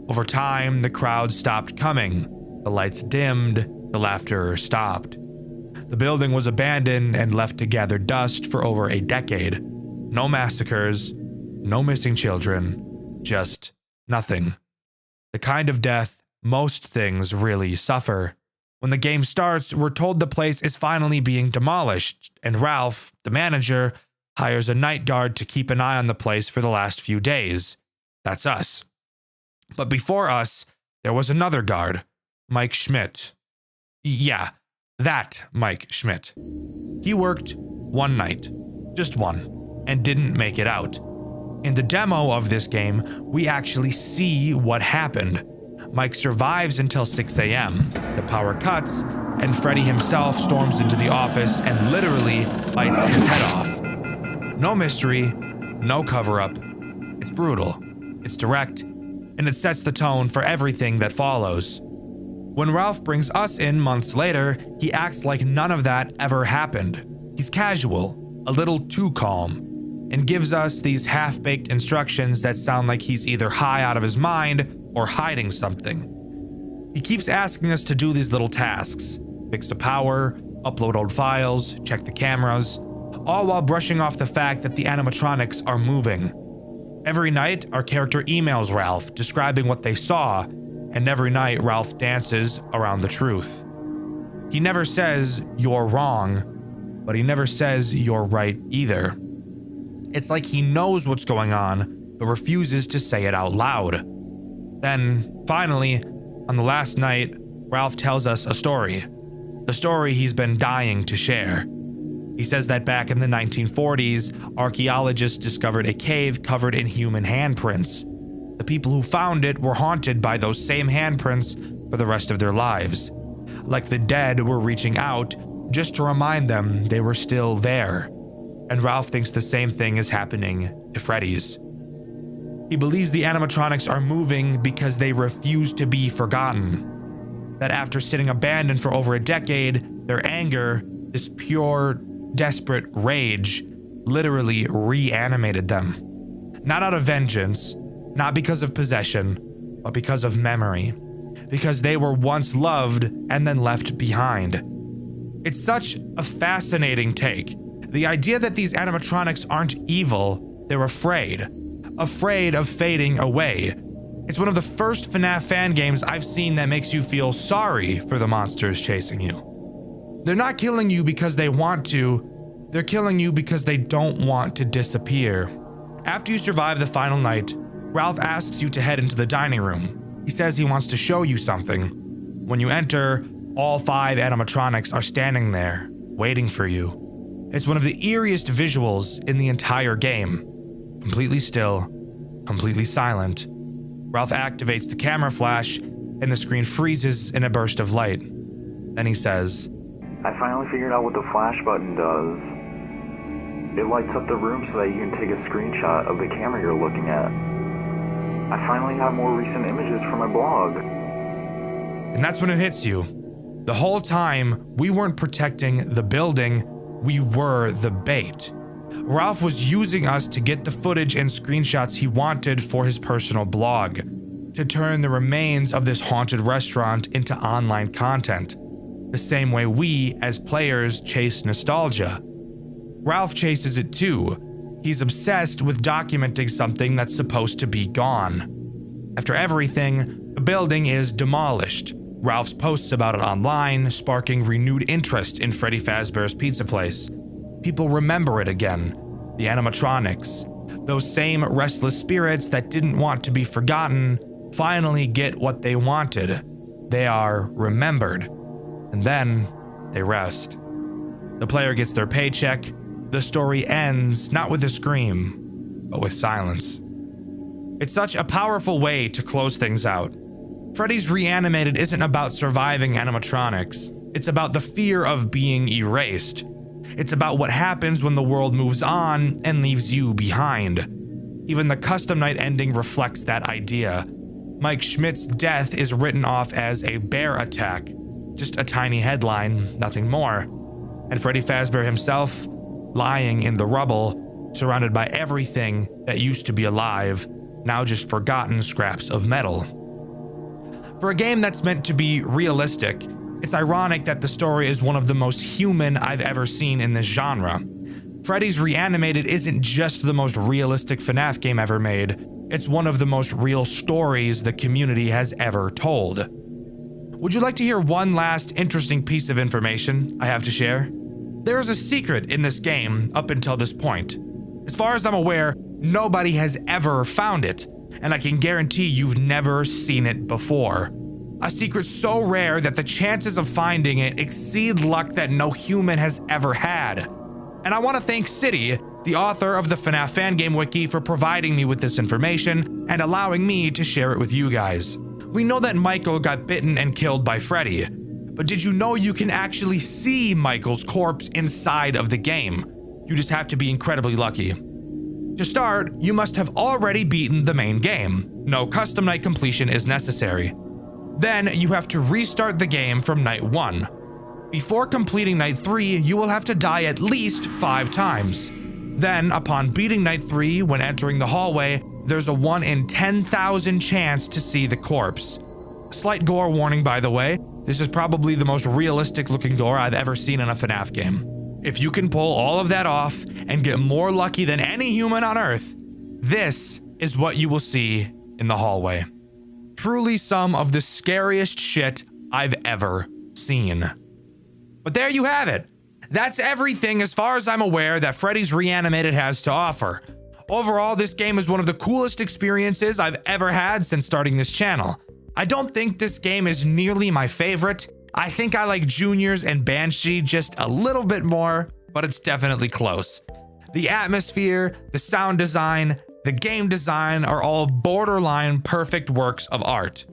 Over time, the crowd stopped coming, the lights dimmed, the laughter stopped. The building was abandoned and left to gather dust for over a decade. No massacres, no missing children, just nothing. The kind of death most things really suffer. When the game starts, we're told the place is finally being demolished, and Ralph, the manager, hires a night guard to keep an eye on the place for the last few days. That's us. But before us, there was another guard, Mike Schmidt. Yeah, that Mike Schmidt. He worked one night, just one, and didn't make it out. In the demo of this game, we actually see what happened. Mike survives until 6 a.m. The power cuts, and Freddy himself storms into the office and literally bites his head off. No mystery, no cover-up. It's brutal, it's direct, and it sets the tone for everything that follows. When Ralph brings us in months later, he acts like none of that ever happened. He's casual, a little too calm, and gives us these half-baked instructions that sound like he's either high out of his mind or hiding something. He keeps asking us to do these little tasks: fix the power, upload old files, check the cameras, all while brushing off the fact that the animatronics are moving. Every night, our character emails Ralph describing what they saw, and every night Ralph dances around the truth. He never says, "You're wrong," but he never says, "You're right" either. It's like he knows what's going on, but refuses to say it out loud. Then, finally, on the last night, Ralph tells us a story. The story he's been dying to share. He says that back in the 1940s, archaeologists discovered a cave covered in human handprints. The people who found it were haunted by those same handprints for the rest of their lives. Like the dead were reaching out just to remind them they were still there. And Ralph thinks the same thing is happening to Freddy's. He believes the animatronics are moving because they refuse to be forgotten. That after sitting abandoned for over a decade, their anger, this pure, desperate rage, literally reanimated them. Not out of vengeance, not because of possession, but because of memory. Because they were once loved and then left behind. It's such a fascinating take. The idea that these animatronics aren't evil, they're afraid. Afraid of fading away. It's one of the first FNAF fan games I've seen that makes you feel sorry for the monsters chasing you. They're not killing you because they want to, they're killing you because they don't want to disappear. After you survive the final night, Ralph asks you to head into the dining room. He says he wants to show you something. When you enter, all 5 animatronics are standing there, waiting for you. It's one of the eeriest visuals in the entire game. Completely still, completely silent. Ralph activates the camera flash, and the screen freezes in a burst of light. Then he says, I finally figured out what the flash button does. It lights up the room so that you can take a screenshot of the camera you're looking at. I finally have more recent images for my blog. And that's when it hits you. The whole time, we weren't protecting the building, we were the bait. Ralph was using us to get the footage and screenshots he wanted for his personal blog, to turn the remains of this haunted restaurant into online content, the same way we, as players, chase nostalgia. Ralph chases it too. He's obsessed with documenting something that's supposed to be gone. After everything, the building is demolished. Ralph's posts about it online, sparking renewed interest in Freddy Fazbear's Pizza Place. People remember it again. The animatronics, those same restless spirits that didn't want to be forgotten, finally get what they wanted. They are remembered. And then they rest. The player gets their paycheck. The story ends not with a scream, but with silence. It's such a powerful way to close things out. Freddy's Reanimated isn't about surviving animatronics. It's about the fear of being erased. It's about what happens when the world moves on and leaves you behind. Even the custom night ending reflects that idea. Mike Schmidt's death is written off as a bear attack. Just a tiny headline, nothing more. And Freddy Fazbear himself, lying in the rubble, surrounded by everything that used to be alive, now just forgotten scraps of metal. For a game that's meant to be realistic, it's ironic that the story is one of the most human I've ever seen in this genre. Freddy's Reanimated isn't just the most realistic FNAF game ever made, it's one of the most real stories the community has ever told. Would you like to hear one last interesting piece of information I have to share? There is a secret in this game up until this point. As far as I'm aware, nobody has ever found it, and I can guarantee you've never seen it before. A secret so rare that the chances of finding it exceed luck that no human has ever had. And I want to thank City, the author of the FNAF Fan Game Wiki, for providing me with this information and allowing me to share it with you guys. We know that Michael got bitten and killed by Freddy, but did you know you can actually see Michael's corpse inside of the game? You just have to be incredibly lucky. To start, you must have already beaten the main game. No custom night completion is necessary. Then you have to restart the game from night 1. Before completing night 3, you will have to die at least 5 times. Then, upon beating night 3, when entering the hallway, there's a 1 in 10,000 chance to see the corpse. Slight gore warning, by the way. This is probably the most realistic looking gore I've ever seen in a FNAF game. If you can pull all of that off and get more lucky than any human on Earth, this is what you will see in the hallway. Truly some of the scariest shit I've ever seen. But there you have it. That's everything as far as I'm aware that Freddy's Reanimated has to offer. Overall, this game is one of the coolest experiences I've ever had since starting this channel. I don't think this game is nearly my favorite. I think I like Juniors and Banshee just a little bit more, but it's definitely close. The atmosphere, the sound design, the game design are all borderline perfect works of art.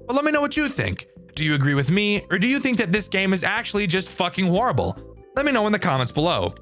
But let me know what you think. Do you agree with me, or do you think that this game is actually just fucking horrible? Let me know in the comments below.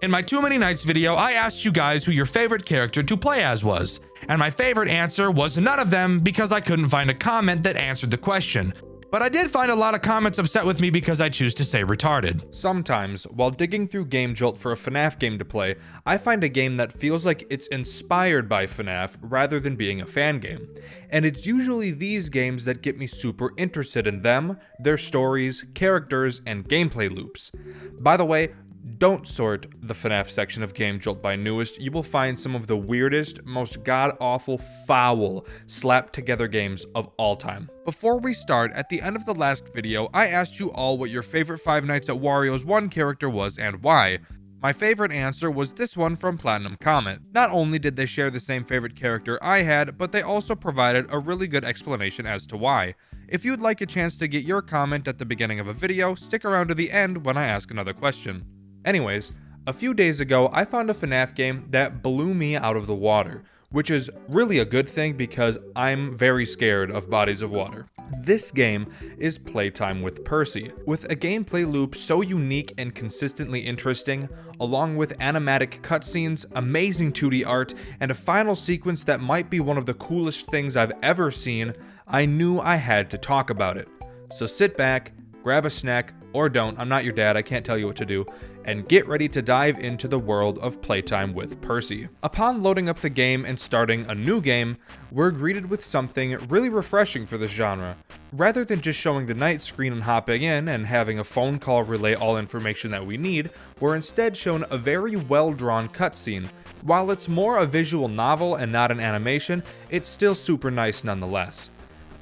In my Too Many Nights video, I asked you guys who your favorite character to play as was, and my favorite answer was none of them because I couldn't find a comment that answered the question. But I did find a lot of comments upset with me because I choose to say retarded. Sometimes, while digging through Game Jolt for a FNAF game to play, I find a game that feels like it's inspired by FNAF rather than being a fan game. And it's usually these games that get me super interested in them, their stories, characters, and gameplay loops. By the way, don't sort the FNAF section of Game Jolt by newest. You will find some of the weirdest, most god-awful, foul, slapped-together games of all time. Before we start, at the end of the last video, I asked you all what your favorite Five Nights at Wario's 1 character was and why. My favorite answer was this one from Platinum Comet. Not only did they share the same favorite character I had, but they also provided a really good explanation as to why. If you'd like a chance to get your comment at the beginning of a video, stick around to the end when I ask another question. Anyways, a few days ago, I found a FNAF game that blew me out of the water. which is really a good thing because I'm very scared of bodies of water. This game is Playtime with Percy, with a gameplay loop so unique and consistently interesting, along with animatic cutscenes, amazing 2D art, and a final sequence that might be one of the coolest things I've ever seen. I knew I had to talk about it. So sit back, grab a snack, or don't, I'm not your dad, I can't tell you what to do, and get ready to dive into the world of Playtime with Percy. Upon loading up the game and starting a new game, we're greeted with something really refreshing for this genre. Rather than just showing the night screen and hopping in and having a phone call relay all information that we need, we're instead shown a very well-drawn cutscene. While it's more a visual novel and not an animation, it's still super nice nonetheless.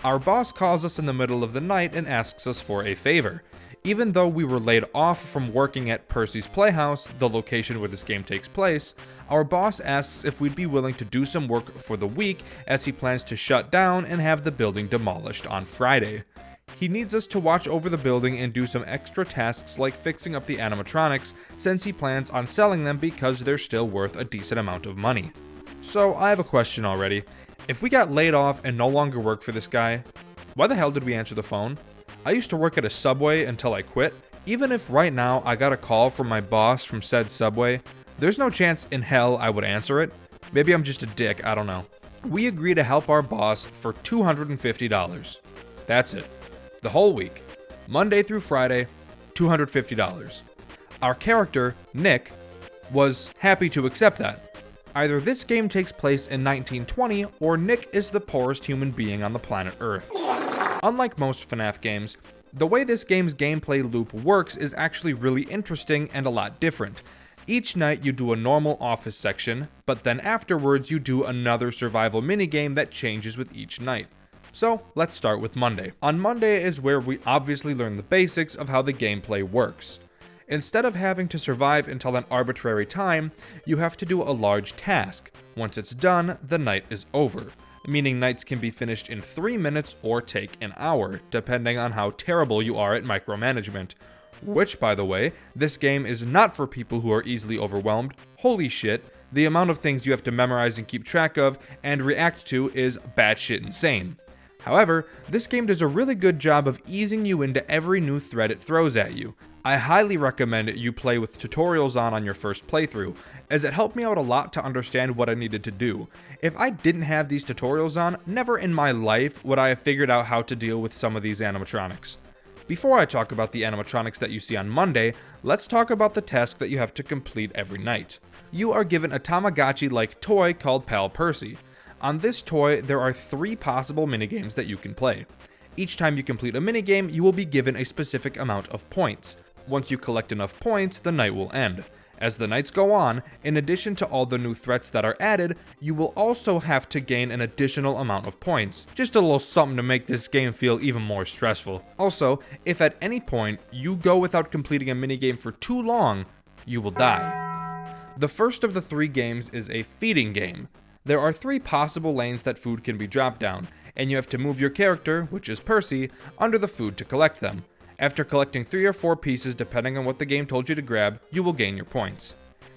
Our boss calls us in the middle of the night and asks us for a favor. Even though we were laid off from working at Percy's Playhouse, the location where this game takes place, our boss asks if we'd be willing to do some work for the week as he plans to shut down and have the building demolished on Friday. He needs us to watch over the building and do some extra tasks like fixing up the animatronics, since he plans on selling them because they're still worth a decent amount of money. So I have a question already. If we got laid off and no longer work for this guy, why the hell did we answer the phone? I used to work at a Subway until I quit. Even if right now I got a call from my boss from said Subway, there's no chance in hell I would answer it. Maybe I'm just a dick, I don't know. We agree to help our boss for $250. That's it. The whole week. Monday through Friday, $250. Our character, Nick, was happy to accept that. Either this game takes place in 1920, or Nick is the poorest human being on the planet Earth. Unlike most FNAF games, the way this game's gameplay loop works is actually really interesting and a lot different. Each night you do a normal office section, but then afterwards you do another survival minigame that changes with each night. So let's start with Monday. On Monday is where we obviously learn the basics of how the gameplay works. Instead of having to survive until an arbitrary time, you have to do a large task. Once it's done, the night is over. Meaning nights can be finished in 3 minutes or take an hour, depending on how terrible you are at micromanagement. Which, by the way, this game is not for people who are easily overwhelmed. Holy shit, the amount of things you have to memorize and keep track of and react to is batshit insane. However, this game does a really good job of easing you into every new threat it throws at you. I highly recommend you play with tutorials on your first playthrough, as it helped me out a lot to understand what I needed to do. If I didn't have these tutorials on, never in my life would I have figured out how to deal with some of these animatronics. Before I talk about the animatronics that you see on Monday, let's talk about the task that you have to complete every night. You are given a Tamagotchi-like toy called Pal Percy. On this toy, there are 3 possible minigames that you can play. Each time you complete a minigame, you will be given a specific amount of points. Once you collect enough points, the night will end. As the nights go on, in addition to all the new threats that are added, you will also have to gain an additional amount of points. Just a little something to make this game feel even more stressful. Also, if at any point you go without completing a minigame for too long, you will die. The first of the 3 games is a feeding game. There are 3 possible lanes that food can be dropped down, and you have to move your character, which is Percy, under the food to collect them. After collecting 3 or 4 pieces depending on what the game told you to grab, you will gain your points.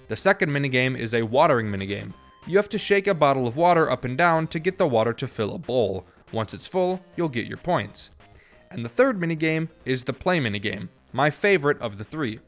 The second minigame is a watering minigame. You have to shake a bottle of water up and down to get the water to fill a bowl. Once it's full, you'll get your points. And the third minigame is the play minigame, my favorite of the 3.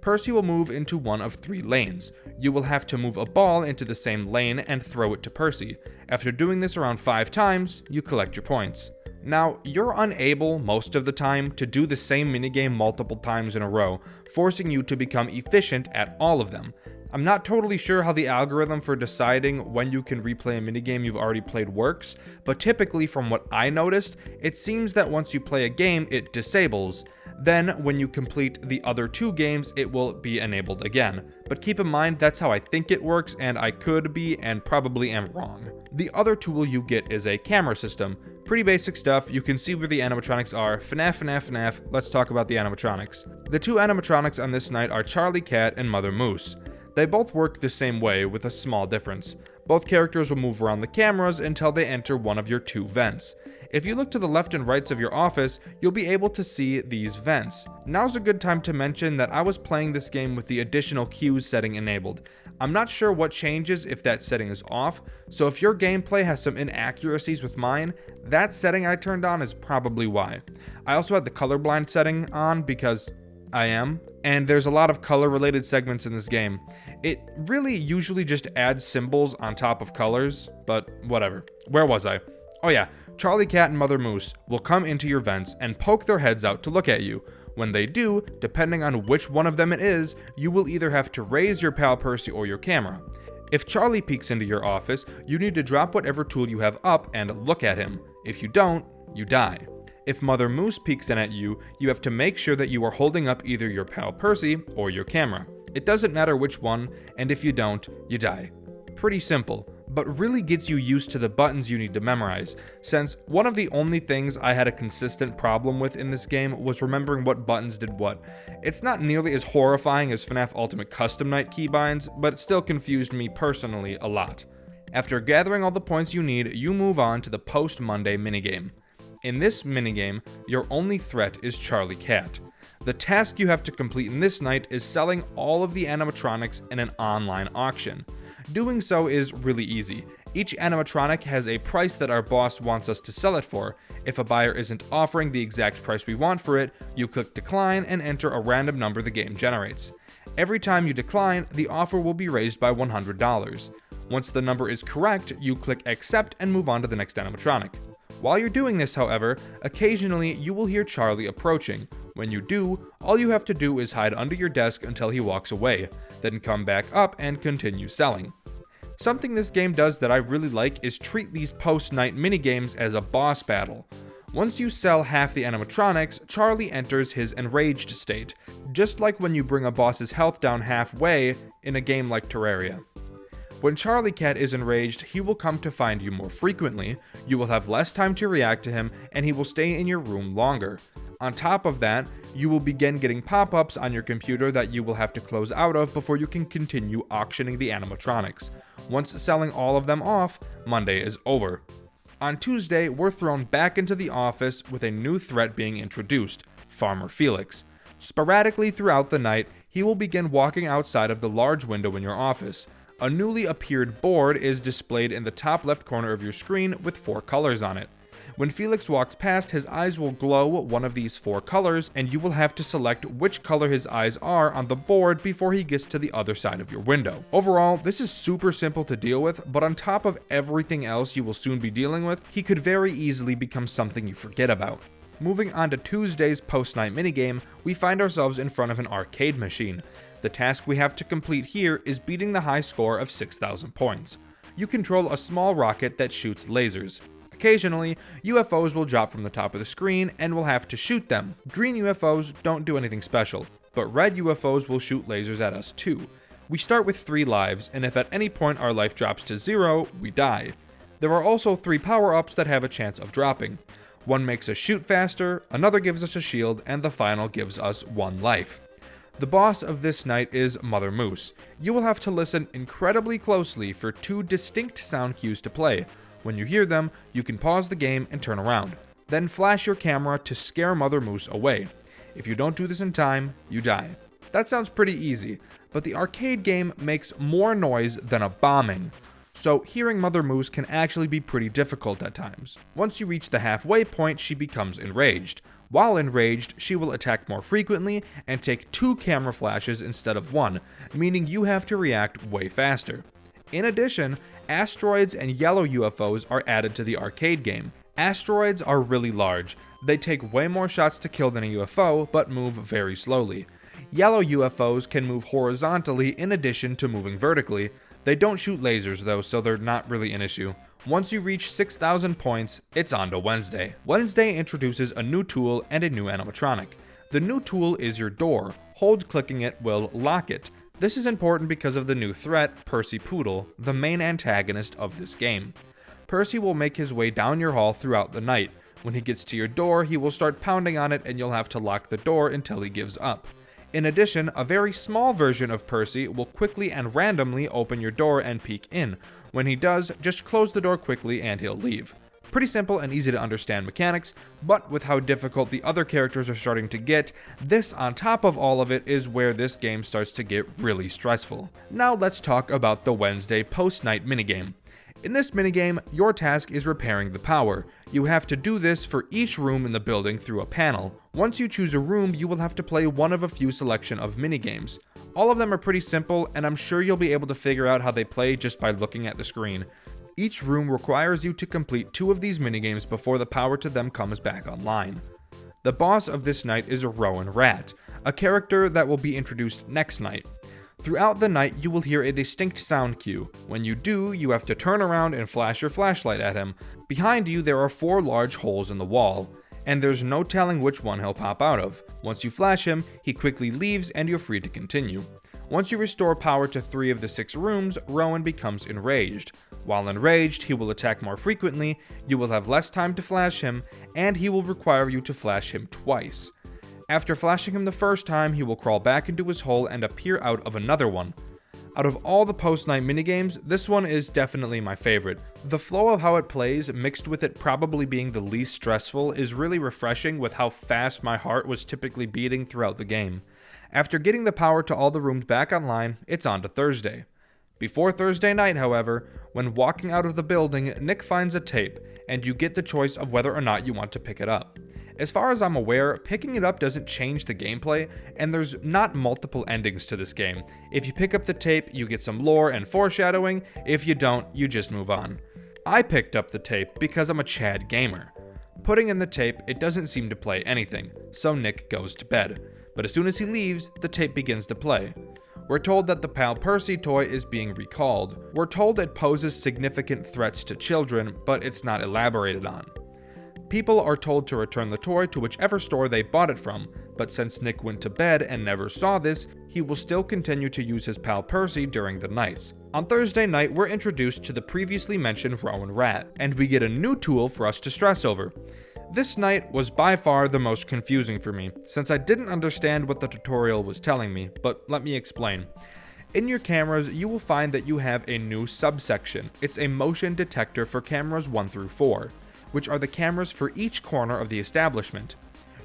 Percy will move into one of 3 lanes. You will have to move a ball into the same lane and throw it to Percy. After doing this around 5 times, you collect your points. Now, you're unable, most of the time, to do the same minigame multiple times in a row, forcing you to become efficient at all of them. I'm not totally sure how the algorithm for deciding when you can replay a minigame you've already played works, but typically from what I noticed, it seems that once you play a game, it disables. Then, when you complete the other 2 games, it will be enabled again. But keep in mind, that's how I think it works, and I could be, and probably am wrong. The other tool you get is a camera system. Pretty basic stuff, you can see where the animatronics are. FNAF, let's talk about the animatronics. The 2 animatronics on this night are Charlie Cat and Mother Moose. They both work the same way, with a small difference. Both characters will move around the cameras until they enter one of your 2 vents. If you look to the left and rights of your office, you'll be able to see these vents. Now's a good time to mention that I was playing this game with the additional queues setting enabled. I'm not sure what changes if that setting is off, so if your gameplay has some inaccuracies with mine, that setting I turned on is probably why. I also had the colorblind setting on because I am, and there's a lot of color related segments in this game. It really usually just adds symbols on top of colors, but whatever. Where was I? Oh yeah, Charlie Cat and Mother Moose will come into your vents and poke their heads out to look at you. When they do, depending on which one of them it is, you will either have to raise your pal Percy or your camera. If Charlie peeks into your office, you need to drop whatever tool you have up and look at him. If you don't, you die. If Mother Moose peeks in at you, you have to make sure that you are holding up either your pal Percy or your camera. It doesn't matter which one, and if you don't, you die. Pretty simple, but really gets you used to the buttons you need to memorize, since one of the only things I had a consistent problem with in this game was remembering what buttons did what. It's not nearly as horrifying as FNAF Ultimate Custom Night keybinds, but it still confused me personally a lot. After gathering all the points you need, you move on to the post-Monday minigame. In this minigame, your only threat is Charlie Cat. The task you have to complete in this night is selling all of the animatronics in an online auction. Doing so is really easy. Each animatronic has a price that our boss wants us to sell it for. If a buyer isn't offering the exact price we want for it, you click decline and enter a random number the game generates. Every time you decline, the offer will be raised by $100. Once the number is correct, you click accept and move on to the next animatronic. While you're doing this, however, occasionally you will hear Charlie approaching. When you do, all you have to do is hide under your desk until he walks away, then come back up and continue selling. Something this game does that I really like is treat these post-night minigames as a boss battle. Once you sell half the animatronics, Charlie enters his enraged state, just like when you bring a boss's health down halfway in a game like Terraria. When Charlie Cat is enraged, he will come to find you more frequently, you will have less time to react to him, and he will stay in your room longer. On top of that, you will begin getting pop-ups on your computer that you will have to close out of before you can continue auctioning the animatronics. Once selling all of them off, Monday is over. On Tuesday, we're thrown back into the office with a new threat being introduced, Farmer Felix. Sporadically throughout the night, he will begin walking outside of the large window in your office. A newly appeared board is displayed in the top left corner of your screen with 4 colors on it. When Felix walks past, his eyes will glow one of these 4 colors, and you will have to select which color his eyes are on the board before he gets to the other side of your window. Overall, this is super simple to deal with, but on top of everything else you will soon be dealing with, he could very easily become something you forget about. Moving on to Tuesday's post-night minigame, we find ourselves in front of an arcade machine. The task we have to complete here is beating the high score of 6,000 points. You control a small rocket that shoots lasers. Occasionally, UFOs will drop from the top of the screen and we'll have to shoot them. Green UFOs don't do anything special, but red UFOs will shoot lasers at us too. We start with 3 lives, and if at any point our life drops to 0, we die. There are also 3 power-ups that have a chance of dropping. One makes us shoot faster, another gives us a shield, and the final gives us 1 life. The boss of this night is Mother Moose. You will have to listen incredibly closely for 2 distinct sound cues to play. When you hear them, you can pause the game and turn around. Then flash your camera to scare Mother Moose away. If you don't do this in time, you die. That sounds pretty easy, but the arcade game makes more noise than a bombing. So hearing Mother Moose can actually be pretty difficult at times. Once you reach the halfway point, she becomes enraged. While enraged, she will attack more frequently and take 2 camera flashes instead of 1, meaning you have to react way faster. In addition, asteroids and yellow UFOs are added to the arcade game. Asteroids are really large. They take way more shots to kill than a UFO, but move very slowly. Yellow UFOs can move horizontally in addition to moving vertically. They don't shoot lasers though, so they're not really an issue. Once you reach 6,000 points, it's on to Wednesday. Wednesday introduces a new tool and a new animatronic. The new tool is your door. Hold-clicking it will lock it. This is important because of the new threat, Percy Poodle, the main antagonist of this game. Percy will make his way down your hall throughout the night. When he gets to your door, he will start pounding on it and you'll have to lock the door until he gives up. In addition, a very small version of Percy will quickly and randomly open your door and peek in. When he does, just close the door quickly and he'll leave. Pretty simple and easy to understand mechanics, but with how difficult the other characters are starting to get, this on top of all of it is where this game starts to get really stressful. Now let's talk about the Wednesday post-night minigame. In this minigame, your task is repairing the power. You have to do this for each room in the building through a panel. Once you choose a room, you will have to play one of a few selection of minigames. All of them are pretty simple, and I'm sure you'll be able to figure out how they play just by looking at the screen. Each room requires you to complete 2 of these minigames before the power to them comes back online. The boss of this night is a Rowan Rat, a character that will be introduced next night. Throughout the night, you will hear a distinct sound cue. When you do, you have to turn around and flash your flashlight at him. Behind you, there are 4 large holes in the wall, and there's no telling which one he'll pop out of. Once you flash him, he quickly leaves and you're free to continue. Once you restore power to 3 of the 6 rooms, Rowan becomes enraged. While enraged, he will attack more frequently, you will have less time to flash him, and he will require you to flash him twice. After flashing him the first time, he will crawl back into his hole and appear out of another one. Out of all the post-night minigames, this one is definitely my favorite. The flow of how it plays, mixed with it probably being the least stressful, is really refreshing with how fast my heart was typically beating throughout the game. After getting the power to all the rooms back online, it's on to Thursday. Before Thursday night, however, when walking out of the building, Nick finds a tape, and you get the choice of whether or not you want to pick it up. As far as I'm aware, picking it up doesn't change the gameplay, and there's not multiple endings to this game. If you pick up the tape, you get some lore and foreshadowing. If you don't, you just move on. I picked up the tape because I'm a Chad gamer. Putting in the tape, it doesn't seem to play anything, so Nick goes to bed. But as soon as he leaves, the tape begins to play. We're told that the Pal Percy toy is being recalled. We're told it poses significant threats to children, but it's not elaborated on. People are told to return the toy to whichever store they bought it from, but since Nick went to bed and never saw this, he will still continue to use his pal Percy during the nights. On Thursday night, we're introduced to the previously mentioned Rowan Rat, and we get a new tool for us to stress over. This night was by far the most confusing for me, since I didn't understand what the tutorial was telling me, but let me explain. In your cameras, you will find that you have a new subsection. It's a motion detector for cameras 1 through 4. Which are the cameras for each corner of the establishment.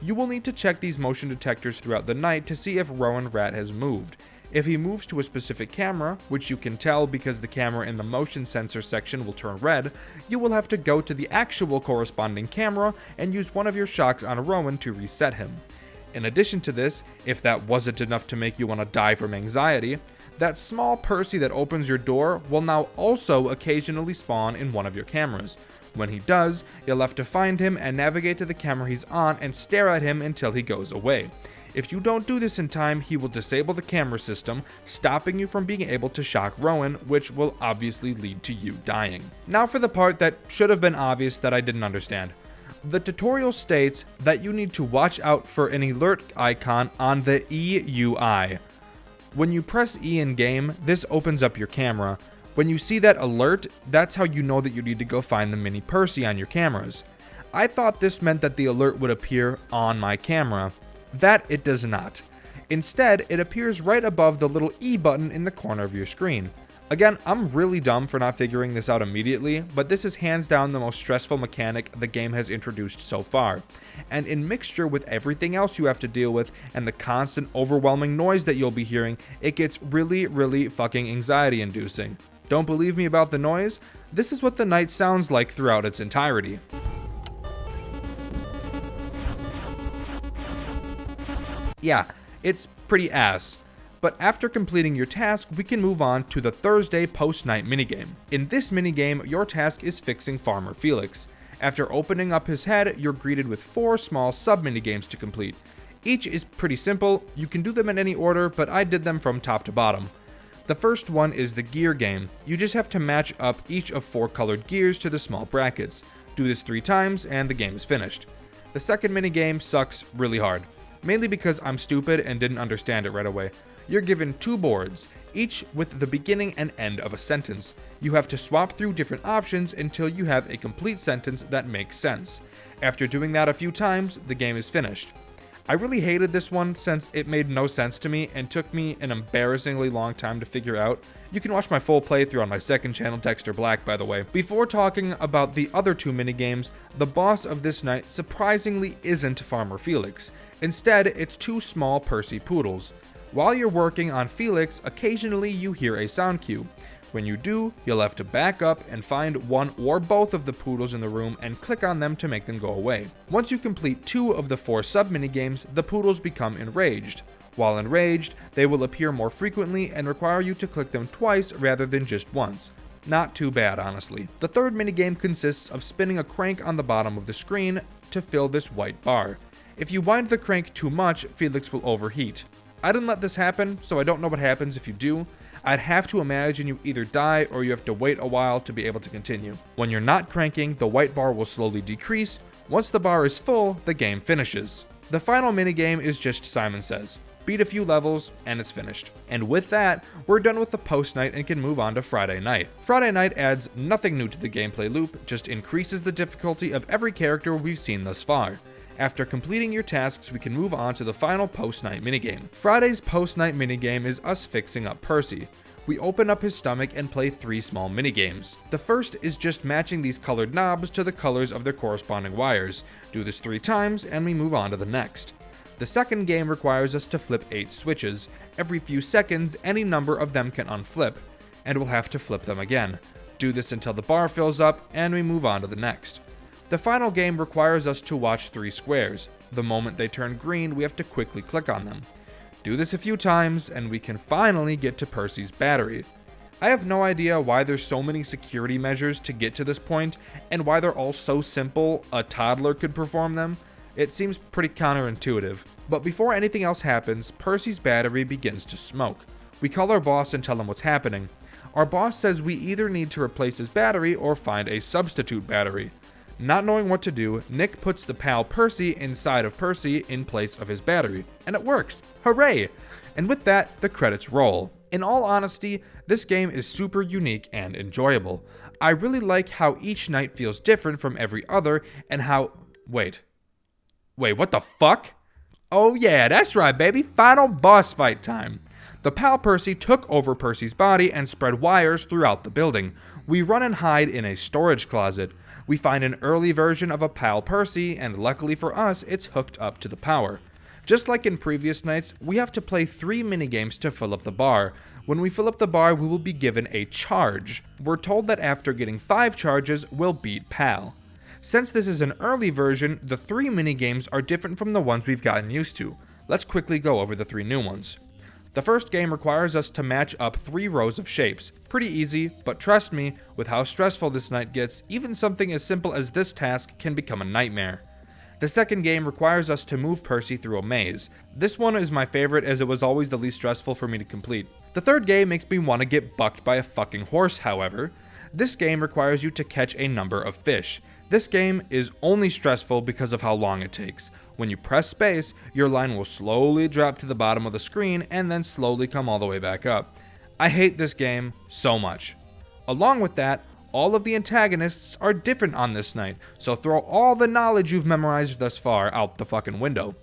You will need to check these motion detectors throughout the night to see if Rowan Rat has moved. If he moves to a specific camera, which you can tell because the camera in the motion sensor section will turn red, you will have to go to the actual corresponding camera and use one of your shocks on Rowan to reset him. In addition to this, if that wasn't enough to make you want to die from anxiety, that small Percy that opens your door will now also occasionally spawn in one of your cameras. When he does, you'll have to find him and navigate to the camera he's on and stare at him until he goes away. If you don't do this in time, he will disable the camera system, stopping you from being able to shock Rowan, which will obviously lead to you dying. Now for the part that should have been obvious that I didn't understand. The tutorial states that you need to watch out for an alert icon on the E UI. When you press E in game, this opens up your camera. When you see that alert, that's how you know that you need to go find the mini Percy on your cameras. I thought this meant that the alert would appear on my camera. That it does not. Instead, it appears right above the little E button in the corner of your screen. Again, I'm really dumb for not figuring this out immediately, but this is hands down the most stressful mechanic the game has introduced so far. And in mixture with everything else you have to deal with and the constant overwhelming noise that you'll be hearing, it gets really fucking anxiety inducing. Don't believe me about the noise? This is what the night sounds like throughout its entirety. Yeah, it's pretty ass. But after completing your task, we can move on to the Thursday post-night minigame. In this minigame, your task is fixing Farmer Felix. After opening up his head, you're greeted with 4 small sub-minigames to complete. Each is pretty simple, you can do them in any order, but I did them from top to bottom. The first one is the gear game. You just have to match up each of 4 colored gears to the small brackets. Do this 3 times and the game is finished. The second minigame sucks really hard, mainly because I'm stupid and didn't understand it right away. You're given 2 boards, each with the beginning and end of a sentence. You have to swap through different options until you have a complete sentence that makes sense. After doing that a few times, the game is finished. I really hated this one since it made no sense to me and took me an embarrassingly long time to figure out. You can watch my full playthrough on my second channel, Dxtr Black, by the way. Before talking about the other two minigames, the boss of this night surprisingly isn't Farmer Felix. Instead, it's two small Percy poodles. While you're working on Felix, occasionally you hear a sound cue. When you do, you'll have to back up and find one or both of the poodles in the room and click on them to make them go away. Once you complete 2 of the 4 sub-minigames, the poodles become enraged. While enraged, they will appear more frequently and require you to click them twice rather than just once. Not too bad, honestly. The third minigame consists of spinning a crank on the bottom of the screen to fill this white bar. If you wind the crank too much, Felix will overheat. I didn't let this happen, so I don't know what happens if you do. I'd have to imagine you either die or you have to wait a while to be able to continue. When you're not cranking, the white bar will slowly decrease. Once the bar is full, the game finishes. The final minigame is just Simon Says. Beat a few levels, and it's finished. And with that, we're done with the post night and can move on to Friday night. Friday night adds nothing new to the gameplay loop, just increases the difficulty of every character we've seen thus far. After completing your tasks, we can move on to the final post-night minigame. Friday's post-night minigame is us fixing up Percy. We open up his stomach and play 3 small minigames. The first is just matching these colored knobs to the colors of their corresponding wires. Do this 3 times and we move on to the next. The second game requires us to flip 8 switches. Every few seconds, any number of them can unflip, and we'll have to flip them again. Do this until the bar fills up and we move on to the next. The final game requires us to watch 3 squares. The moment they turn green, we have to quickly click on them. Do this a few times, and we can finally get to Percy's battery. I have no idea why there's so many security measures to get to this point, and why they're all so simple a toddler could perform them. It seems pretty counterintuitive. But before anything else happens, Percy's battery begins to smoke. We call our boss and tell him what's happening. Our boss says we either need to replace his battery or find a substitute battery. Not knowing what to do, Nick puts the pal Percy inside of Percy in place of his battery, and it works. Hooray! And with that, the credits roll. In all honesty, this game is super unique and enjoyable. I really like how each night feels different from every other, and how... Wait, what the fuck? Oh yeah, that's right, baby. Final boss fight time. The pal Percy took over Percy's body and spread wires throughout the building. We run and hide in a storage closet. We find an early version of a pal Percy, and luckily for us, it's hooked up to the power. Just like in previous nights, we have to play 3 minigames to fill up the bar. When we fill up the bar, we will be given a charge. We're told that after getting 5 charges, we'll beat pal. Since this is an early version, the 3 minigames are different from the ones we've gotten used to. Let's quickly go over the 3 new ones. The first game requires us to match up 3 rows of shapes. Pretty easy, but trust me, with how stressful this night gets, even something as simple as this task can become a nightmare. The second game requires us to move Percy through a maze. This one is my favorite as it was always the least stressful for me to complete. The third game makes me want to get bucked by a fucking horse, however. This game requires you to catch a number of fish. This game is only stressful because of how long it takes. When you press space, your line will slowly drop to the bottom of the screen and then slowly come all the way back up. I hate this game so much. Along with that, all of the antagonists are different on this night, so throw all the knowledge you've memorized thus far out the fucking window.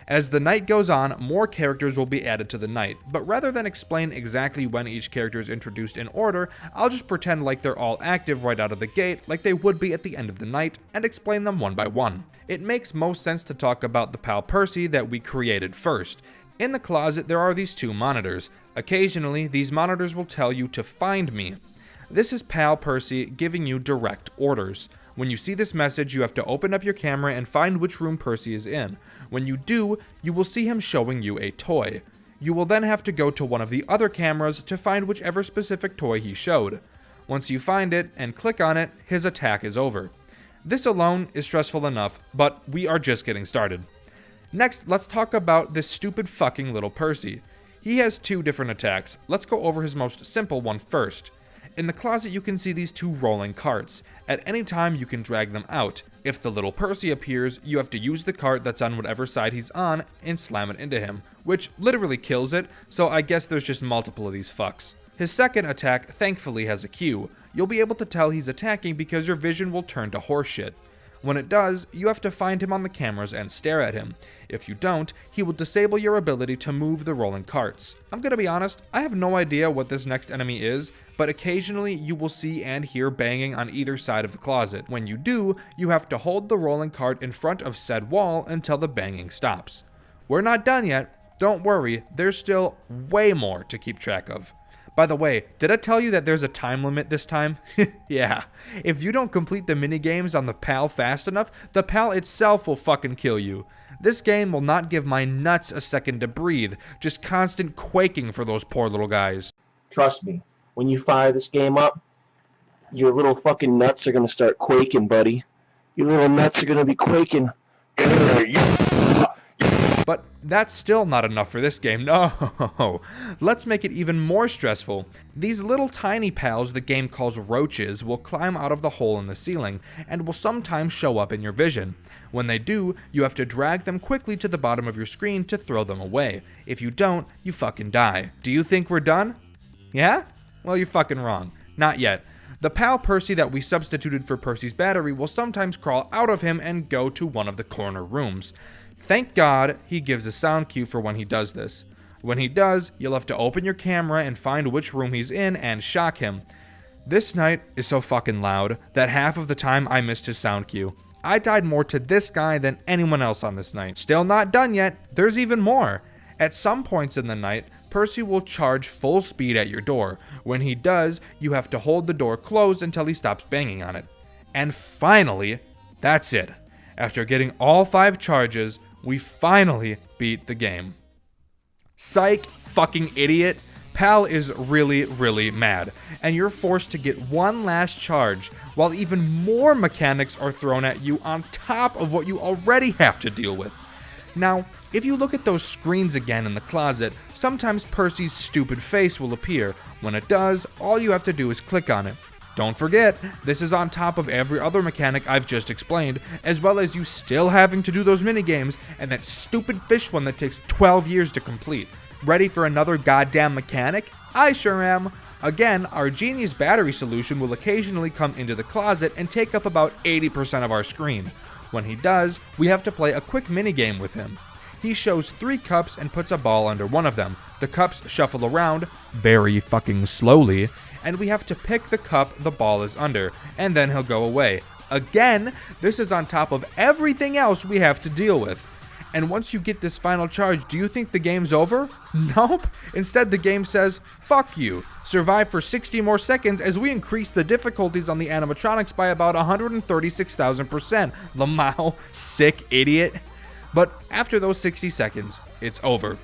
As the night goes on, more characters will be added to the night, but rather than explain exactly when each character is introduced in order, I'll just pretend like they're all active right out of the gate, like they would be at the end of the night, and explain them one by one. It makes most sense to talk about the pal Percy that we created first. In the closet, there are these 2 monitors. Occasionally, these monitors will tell you to find me. This is pal Percy giving you direct orders. When you see this message, you have to open up your camera and find which room Percy is in. When you do, you will see him showing you a toy. You will then have to go to one of the other cameras to find whichever specific toy he showed. Once you find it and click on it, his attack is over. This alone is stressful enough, but we are just getting started. Next, let's talk about this stupid fucking little Percy. He has 2 different attacks. Let's go over his most simple one first. In the closet, you can see these 2 rolling carts. At any time, you can drag them out. If the little Percy appears, you have to use the cart that's on whatever side he's on and slam it into him, which literally kills it, so I guess there's just multiple of these fucks. His second attack thankfully has a cue. You'll be able to tell he's attacking because your vision will turn to horseshit. When it does, you have to find him on the cameras and stare at him. If you don't, he will disable your ability to move the rolling carts. I'm gonna be honest, I have no idea what this next enemy is, but occasionally you will see and hear banging on either side of the closet. When you do, you have to hold the rolling cart in front of said wall until the banging stops. We're not done yet. Don't worry, there's still way more to keep track of. By the way, did I tell you that there's a time limit this time? Yeah. If you don't complete the minigames on the PAL fast enough, the PAL itself will fucking kill you. This game will not give my nuts a second to breathe, just constant quaking for those poor little guys. Trust me, when you fire this game up, your little fucking nuts are gonna start quaking, buddy. Your little nuts are gonna be quaking. But that's still not enough for this game, no! Let's make it even more stressful. These little tiny pals the game calls roaches will climb out of the hole in the ceiling, and will sometimes show up in your vision. When they do, you have to drag them quickly to the bottom of your screen to throw them away. If you don't, you fucking die. Do you think we're done? Yeah? Well, you're fucking wrong. Not yet. The pal Percy that we substituted for Percy's battery will sometimes crawl out of him and go to one of the corner rooms. Thank God he gives a sound cue for when he does this. When he does, you'll have to open your camera and find which room he's in and shock him. This night is so fucking loud that half of the time I missed his sound cue. I died more to this guy than anyone else on this night. Still not done yet, there's even more. At some points in the night, Percy will charge full speed at your door. When he does, you have to hold the door closed until he stops banging on it. And finally, that's it. After getting all 5 charges, we finally beat the game. Psych, fucking idiot. Pal is really mad, and you're forced to get one last charge, while even more mechanics are thrown at you on top of what you already have to deal with. Now, if you look at those screens again in the closet, sometimes Percy's stupid face will appear. When it does, all you have to do is click on it. Don't forget, this is on top of every other mechanic I've just explained, as well as you still having to do those minigames and that stupid fish one that takes 12 years to complete. Ready for another goddamn mechanic? I sure am. Again, our genius battery solution will occasionally come into the closet and take up about 80% of our screen. When he does, we have to play a quick minigame with him. He shows 3 cups and puts a ball under one of them. The cups shuffle around, very fucking slowly, and we have to pick the cup the ball is under, and then he'll go away. Again, this is on top of everything else we have to deal with. And once you get this final charge, do you think the game's over? Nope. Instead, the game says, fuck you. Survive for 60 more seconds as we increase the difficulties on the animatronics by about 136,000%. Lamau, sick idiot. But after those 60 seconds, it's over.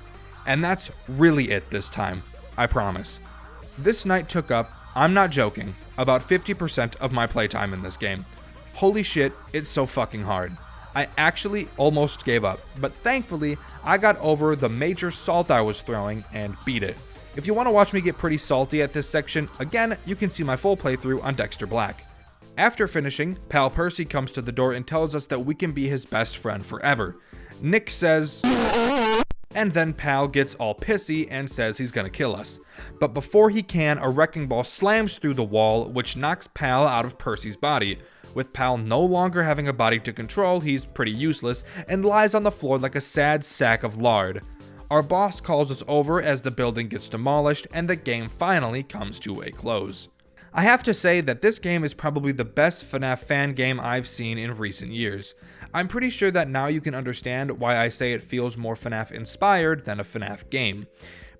And that's really it this time. I promise. This night took up, I'm not joking, about 50% of my playtime in this game. Holy shit, it's so fucking hard. I actually almost gave up, but thankfully, I got over the major salt I was throwing and beat it. If you want to watch me get pretty salty at this section, again, you can see my full playthrough on Dxtr Black. After finishing, Pal Percy comes to the door and tells us that we can be his best friend forever. Nick says... And then Pal gets all pissy and says he's gonna kill us. But before he can, a wrecking ball slams through the wall, which knocks Pal out of Percy's body. With Pal no longer having a body to control, he's pretty useless and lies on the floor like a sad sack of lard. Our boss calls us over as the building gets demolished and the game finally comes to a close. I have to say that this game is probably the best FNAF fan game I've seen in recent years. I'm pretty sure that now you can understand why I say it feels more FNAF inspired than a FNAF game.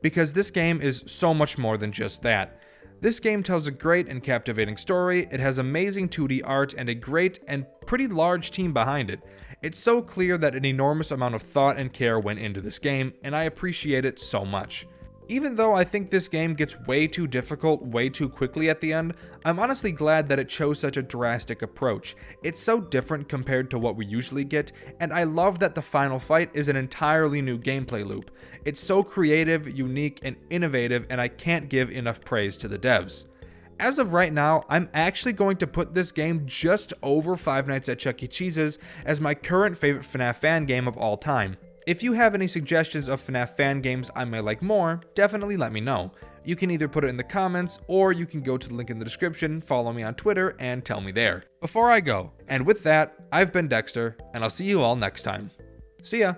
Because this game is so much more than just that. This game tells a great and captivating story, it has amazing 2D art, and a great and pretty large team behind it. It's so clear that an enormous amount of thought and care went into this game, and I appreciate it so much. Even though I think this game gets way too difficult way too quickly at the end, I'm honestly glad that it chose such a drastic approach. It's so different compared to what we usually get, and I love that the final fight is an entirely new gameplay loop. It's so creative, unique, and innovative, and I can't give enough praise to the devs. As of right now, I'm actually going to put this game just over Five Nights at Chuck E. Cheese's as my current favorite FNAF fan game of all time. If you have any suggestions of FNAF fan games I may like more, definitely let me know. You can either put it in the comments, or you can go to the link in the description, follow me on Twitter, and tell me there. Before I go, and with that, I've been Dexter, and I'll see you all next time. See ya!